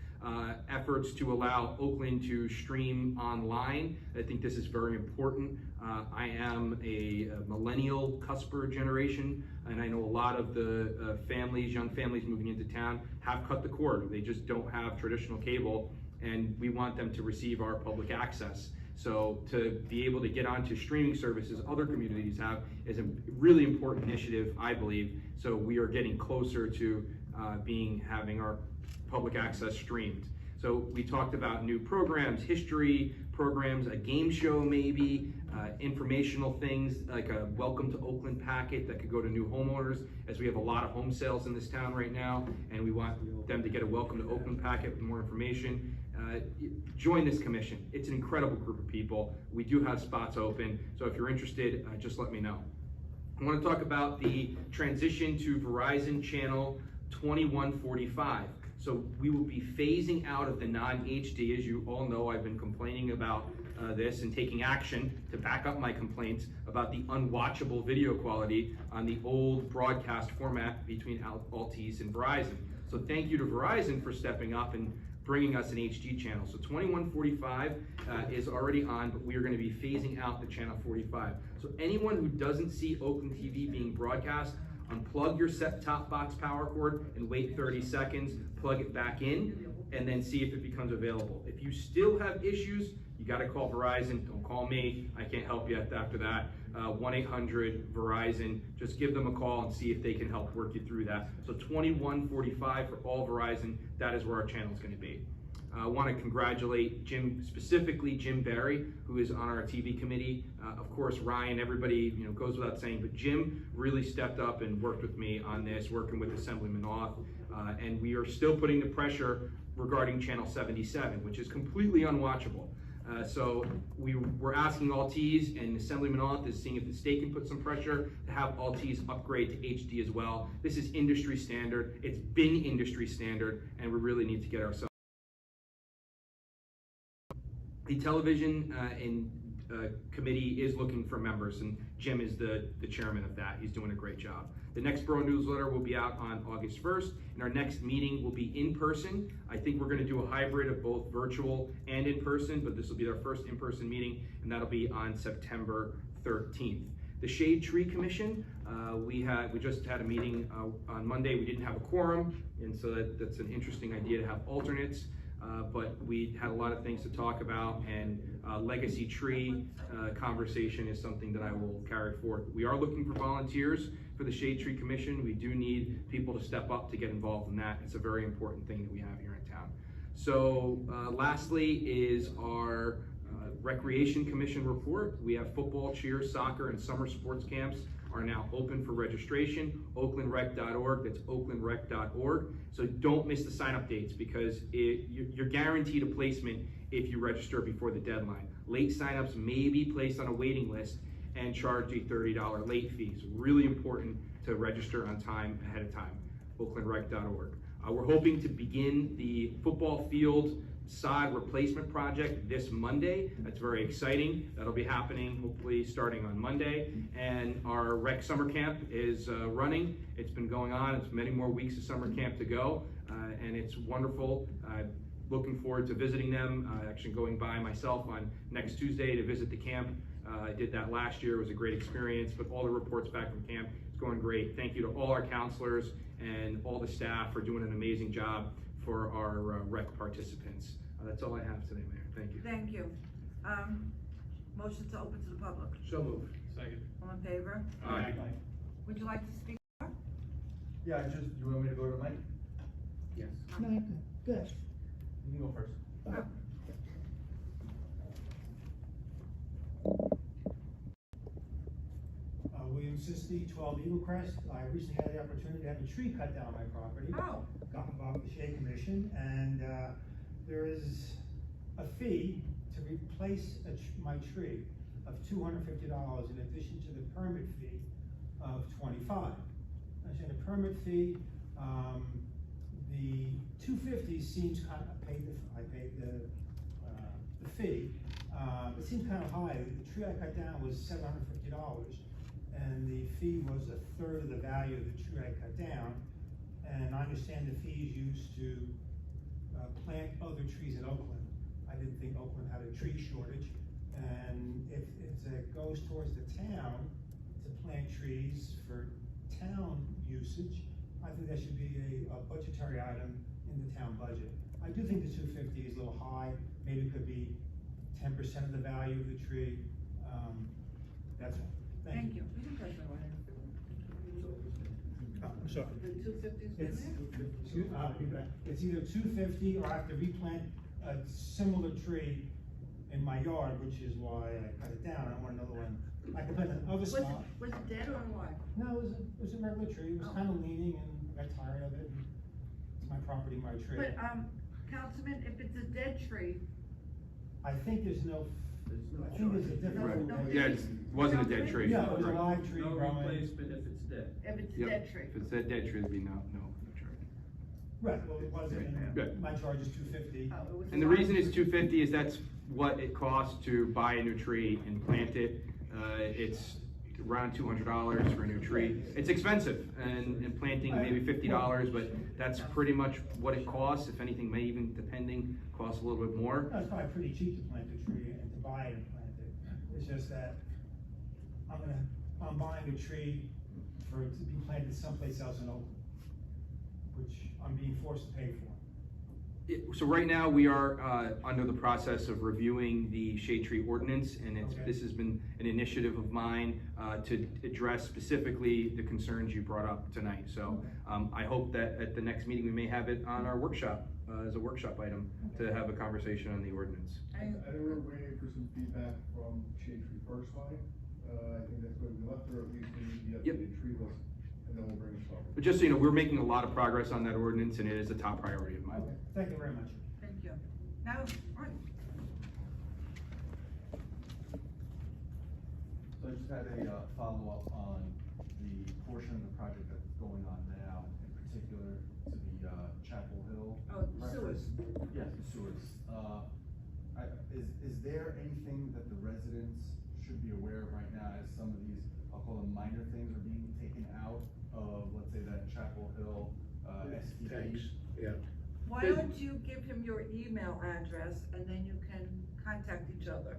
Efforts to allow Oakland to stream online. I think this is very important. I am a millennial cusper generation, and I know a lot of the young families moving into town have cut the cord. They just don't have traditional cable and we want them to receive our public access. So to be able to get onto streaming services other communities have is a really important initiative, I believe. So we are getting closer to having our public access streamed. So we talked about new programs, history programs, a game show maybe, informational things like a Welcome to Oakland packet that could go to new homeowners, as we have a lot of home sales in this town right now, and we want them to get a Welcome to Oakland packet with more information. Join this commission. It's an incredible group of people. We do have spots open, so if you're interested, just let me know. I want to talk about the transition to Verizon channel 2145. So we will be phasing out of the non-HD. As you all know, I've been complaining about this and taking action to back up my complaints about the unwatchable video quality on the old broadcast format between Altice and Verizon. So thank you to Verizon for stepping up and bringing us an HD channel. So 2145 is already on, but we are going to be phasing out the channel 45. So anyone who doesn't see Oakland TV being broadcast, unplug your set-top box power cord and wait 30 seconds, plug it back in, and then see if it becomes available. If you still have issues, you got to call Verizon. Don't call me. I can't help you after that. 1-800-VERIZON. Just give them a call and see if they can help work you through that. So 2145 for all Verizon. That is where our channel is going to be. I want to congratulate specifically Jim Barry, who is on our TV committee. Of course, Ryan, everybody goes without saying, but Jim really stepped up and worked with me on this, working with Assemblyman Auth, and we are still putting the pressure regarding Channel 77, which is completely unwatchable. So we're asking Altice, and Assemblyman Auth is seeing if the state can put some pressure to have Altice upgrade to HD as well. This is industry standard. It's been industry standard, and we really need to get ourselves. The television committee is looking for members, and Jim is the chairman of that. He's doing a great job. The next Borough newsletter will be out on August 1st, and our next meeting will be in person. I think we're going to do a hybrid of both virtual and in person, but this will be our first in-person meeting, and that'll be on September 13th. The Shade Tree Commission, we just had a meeting on Monday. We didn't have a quorum, and so that's an interesting idea to have alternates. But we had a lot of things to talk about, and legacy tree conversation is something that I will carry forth. We are looking for volunteers for the Shade Tree Commission. We do need people to step up to get involved in that. It's a very important thing that we have here in town. So lastly is our Recreation Commission report. We have football, cheer, soccer, and summer sports camps are now open for registration. oaklandrec.org, that's oaklandrec.org. So don't miss the sign-up dates, because you're guaranteed a placement if you register before the deadline. Late sign-ups may be placed on a waiting list and charged a $30 late fee. So really important to register on time, ahead of time, oaklandrec.org. We're hoping to begin the football field sod replacement project this Monday. That's very exciting. That'll be happening hopefully starting on Monday. And our rec summer camp is running. It's been going on. It's many more weeks of summer camp to go, and it's wonderful. Looking forward to visiting them. Actually going by myself on next Tuesday to visit the camp. I did that last year. It was a great experience, but all the reports back from camp, it's going great. Thank you to all our counselors and all the staff for doing an amazing job for our rec participants. That's all I have today, Mayor. Thank you. Thank you. Motion to open to the public. So moved. Second. All in favor? Aye. Would you like to speak? Yeah, you want me to go to Mike? Yes. No, you're good. Good. You can go first. Oh. William Sisti, 12 Eagle Crest. I recently had the opportunity to have a tree cut down on my property. Oh. Got involved with the Shade Commission, and there is a fee to replace my tree of $250 in addition to the permit fee of $25. I said the permit fee, the $250 seems kind of, I paid the fee. It seems kind of high. The tree I cut down was $750. And the fee was a third of the value of the tree I cut down. And I understand the fee is used to plant other trees in Oakland. I didn't think Oakland had a tree shortage. And if it goes towards the town to plant trees for town usage, I think that should be a budgetary item in the town budget. I do think the $250 is a little high. maybe it could be 10% of the value of the tree. That's all. Thank you. Oh, I'm sorry. The 250's been It's, there? it's either 250 or I have to replant a similar tree in my yard, which is why I cut it down. I want another one. I could plant another Was spot. it dead or alive? No, it was a regular tree. It was Oh. kind of leaning and I got tired of it. It's my property, my tree. But, Councilman, if it's a dead tree, I think there's no, I think there's a different. No, Yeah, it wasn't a dead tree. Yeah, it was a live tree No growing. replacement if it's dead. if it's a Yep. dead tree. If it's a dead tree, there'd be no charge. Right, well, it wasn't, Yeah. and my charge is 250. Oh, it was And the alive. reason it's 250 is that's what it costs to buy a new tree and plant it. It's around $200 for a new tree. It's expensive, and planting maybe $50, but that's pretty much what it costs. If anything, may even, depending, cost a little bit more. No, it's probably pretty cheap to plant a tree and to buy it and plant it. It's just that I'm buying a tree for it to be planted someplace else in Oakland, which I'm being forced to pay for. So right now, we are under the process of reviewing the shade tree ordinance, and Okay. this has been an initiative of mine to address specifically the concerns you brought up tonight. So I hope that at the next meeting, we may have it on our workshop, as a workshop item, to have a conversation on the ordinance. I know we're waiting for some feedback from Shade Tree First Line. I think that's where we left, or at least we need the Yep. updated tree list, and then we'll bring it forward. But just so you know, we're making a lot of progress on that ordinance, and it is a top priority of mine. Okay, thank you very much. Thank you. Now, all right. So I just had a follow-up on the portion of the project that's going on now, in particular to the Chapel Hill. Oh, the sewers. reference. Yes, the sewers. Is there anything that the residents should be aware of right now as some of these, I'll call them minor things, are being taken out of, let's say, that Chapel Hill STP? Tanks, yeah. Why don't you give him your email address and then you can contact each other?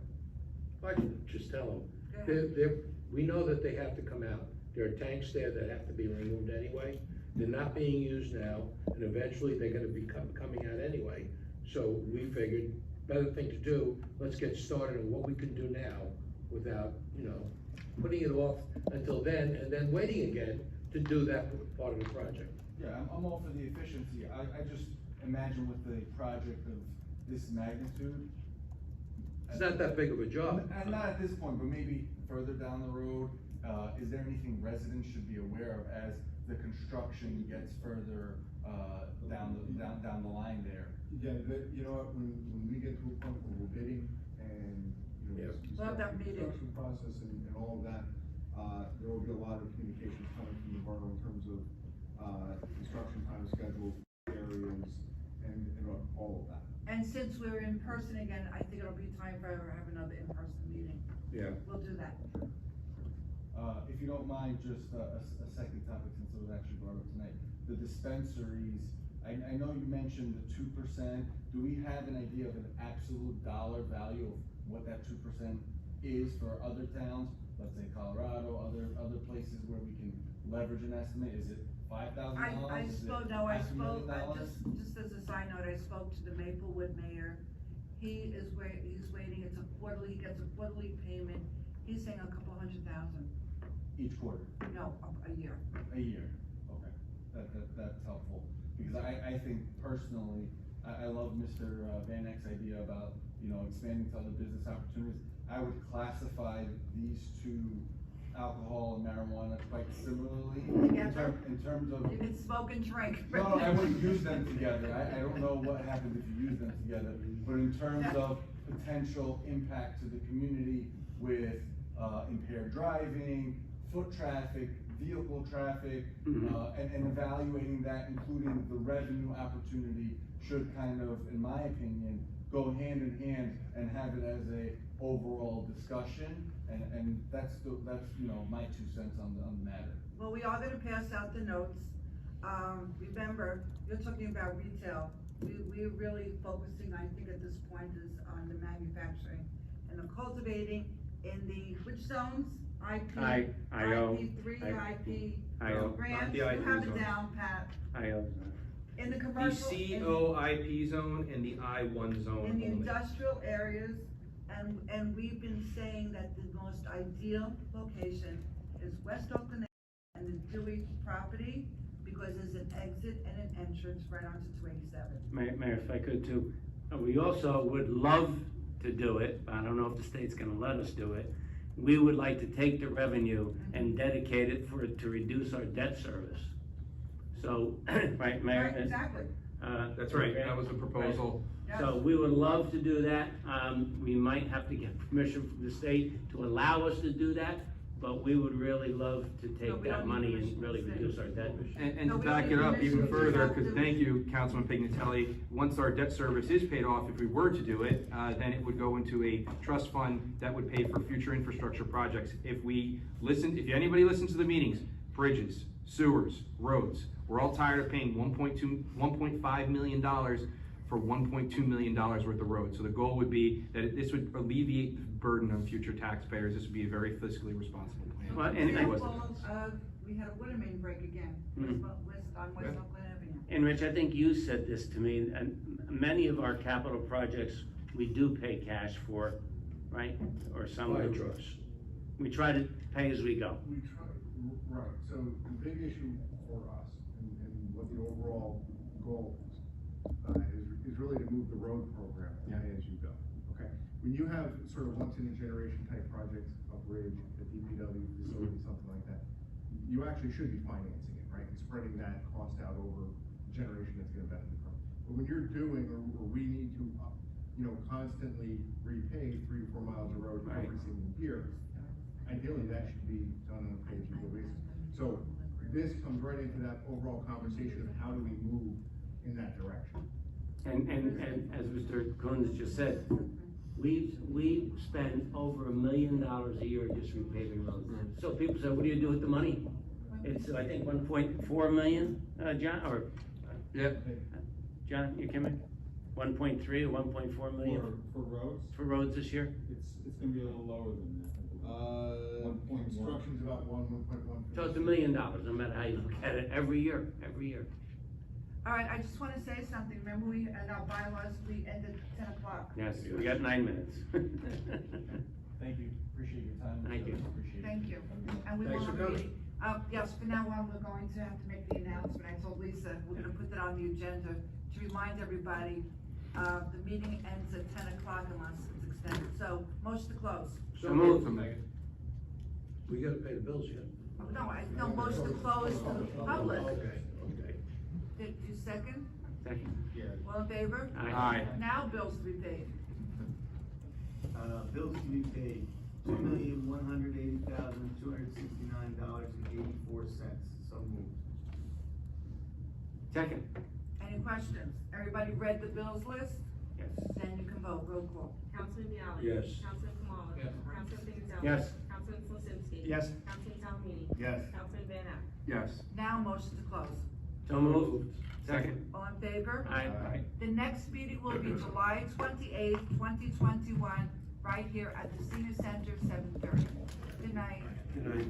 I can just tell them, Go ahead. we know that they have to come out. There are tanks there that have to be removed anyway. They're not being used now, and eventually they're gonna be coming out anyway. So we figured, better thing to do, let's get started on what we can do now without, putting it off until then, and then waiting again to do that part of the project. Yeah, I'm all for the efficiency. I just imagine with a project of this magnitude. It's not that big of a job. And not at this point, but maybe further down the road, is there anything residents should be aware of as the construction gets further, down the line there? Yeah, you know what, when we get to a point where we're bidding and, Yeah. we We'll have start that the meeting. construction process and all of that, there will be a lot of communications coming from the borough in terms of, construction time schedules, areas, and all of that. And since we're in person again, I think it'll be time for have another in-person meeting. Yeah. We'll do that. If you don't mind, just a second topic since it was actually brought up tonight, the dispensaries, I know you mentioned the 2%, do we have an idea of an absolute dollar value of what that 2% is for other towns? Let's say Colorado, other places where we can leverage an estimate, is it $5,000? I Is it spoke, $500,000? just as a side note, I spoke to the Maplewood mayor. He's waiting, he gets a quarterly payment. He's saying a couple $100,000. Each quarter? No, a year. A year, okay, that's helpful, because I think personally, I love Mr. Van Eck's idea about, expanding to other business opportunities. I would classify these two, alcohol and marijuana, quite similarly. Together? In terms of. You can smoke and drink. No, I wouldn't use them together, I don't know what happens if you use them together, but in terms of potential impact to the community with, impaired driving, foot traffic, vehicle traffic, and evaluating that, including the revenue opportunity, should kind of, in my opinion, go hand in hand and have it as a overall discussion, and that's my 2 cents on the matter. Well, we are gonna pass out the notes. Remember, you're talking about retail. We're really focusing, I think at this point, is on the manufacturing and the cultivating in the, which zones? IP, IO. IP3, IP, IO. grants, The you IP have it zone. down, Pat. IO. in the The commercial. COIP zone and the I1 zone In the only. industrial areas, and we've been saying that the most ideal location is West Oakland and the Dewey property, because there's an exit and an entrance right onto 287. Mayor, if I could too, we also would love to do it, but I don't know if the state's gonna let us do it. We would like to take the revenue and dedicate it to reduce our debt service. So, right, Mayor? Right, exactly. That's right, that was the proposal. So we would love to do that. We might have to get permission from the state to allow us to do that, but we would really love to No, take we that don't money need and really permission reduce our debt. And No, to we back don't it need up permission, even we further, have because to- thank you, Councilman Pignatelli, once our debt service is paid off, if we were to do it, then it would go into a trust fund that would pay for future infrastructure projects. If anybody listens to the meetings, bridges, sewers, roads, we're all tired of paying $1.5 million for $1.2 million worth of roads. So the goal would be that this would alleviate the burden on future taxpayers. This would be a very fiscally responsible plan. Well, and- Example, we had a water main break again, Mhm. on West Oakland Avenue. And Rich, I think you said this to me, and many of our capital projects, we do pay cash for, right? Or some of them. We try to pay as we go. We try, right, so the big issue for us, and what the overall goal is really to move the road program as you go, okay? When you have sort of once in a generation type projects, a bridge, a DPW facility, something like that, you actually should be financing it, right? And spreading that cost out over a generation that's gonna benefit from it. But when you're doing, or we need to, constantly repay 3 or 4 miles of road every single year, ideally that should be done on a pay-as-you-go basis. So this comes right into that overall conversation of how do we move in that direction. And as Mr. Coons just said, we spend over $1 million a year just repaving roads. So people say, what do you do with the money? It's, I think, 1.4 million, John, or? Yeah. John, you coming? 1.3 or 1.4 million? For roads? For roads this year? It's gonna be a little lower than that. Construction's about 1.1. So it's $1 million, no matter how you look at it, every year. All right, I just wanna say something, remember in our bylaws, we ended at 10 o'clock. Yes, we got 9 minutes. Thank you, appreciate your time. Thank you. Appreciate it. Thank you, and we will Thanks for have a coming. meeting. Yes, from now on, we're going to have to make the announcement, I told Lisa, we're gonna put that on the agenda to remind everybody, the meeting ends at 10 o'clock unless it's extended, so, motion to close. So moved. We gotta pay the bills yet. No, motion to close to the public. Okay. Did you second? Second. All in favor? Aye. Now bills to be paid. Bills to be paid, $2,180,269.84, so moved. Second. Any questions? Everybody read the bills list? Yes. Then you can vote, roll call. Councilman Bialy. Yes. Councilman Kamala. Yes. Councilman Pignatelli. Yes. Councilman Slasinski. Yes. Councilman Salamini. Yes. Councilman Van App. Yes. Now motion to close. So moved. Second. All in favor? Aye. The next meeting will be July 28th, 2021, right here at the Senior Center, 7:30. Good night. Good night.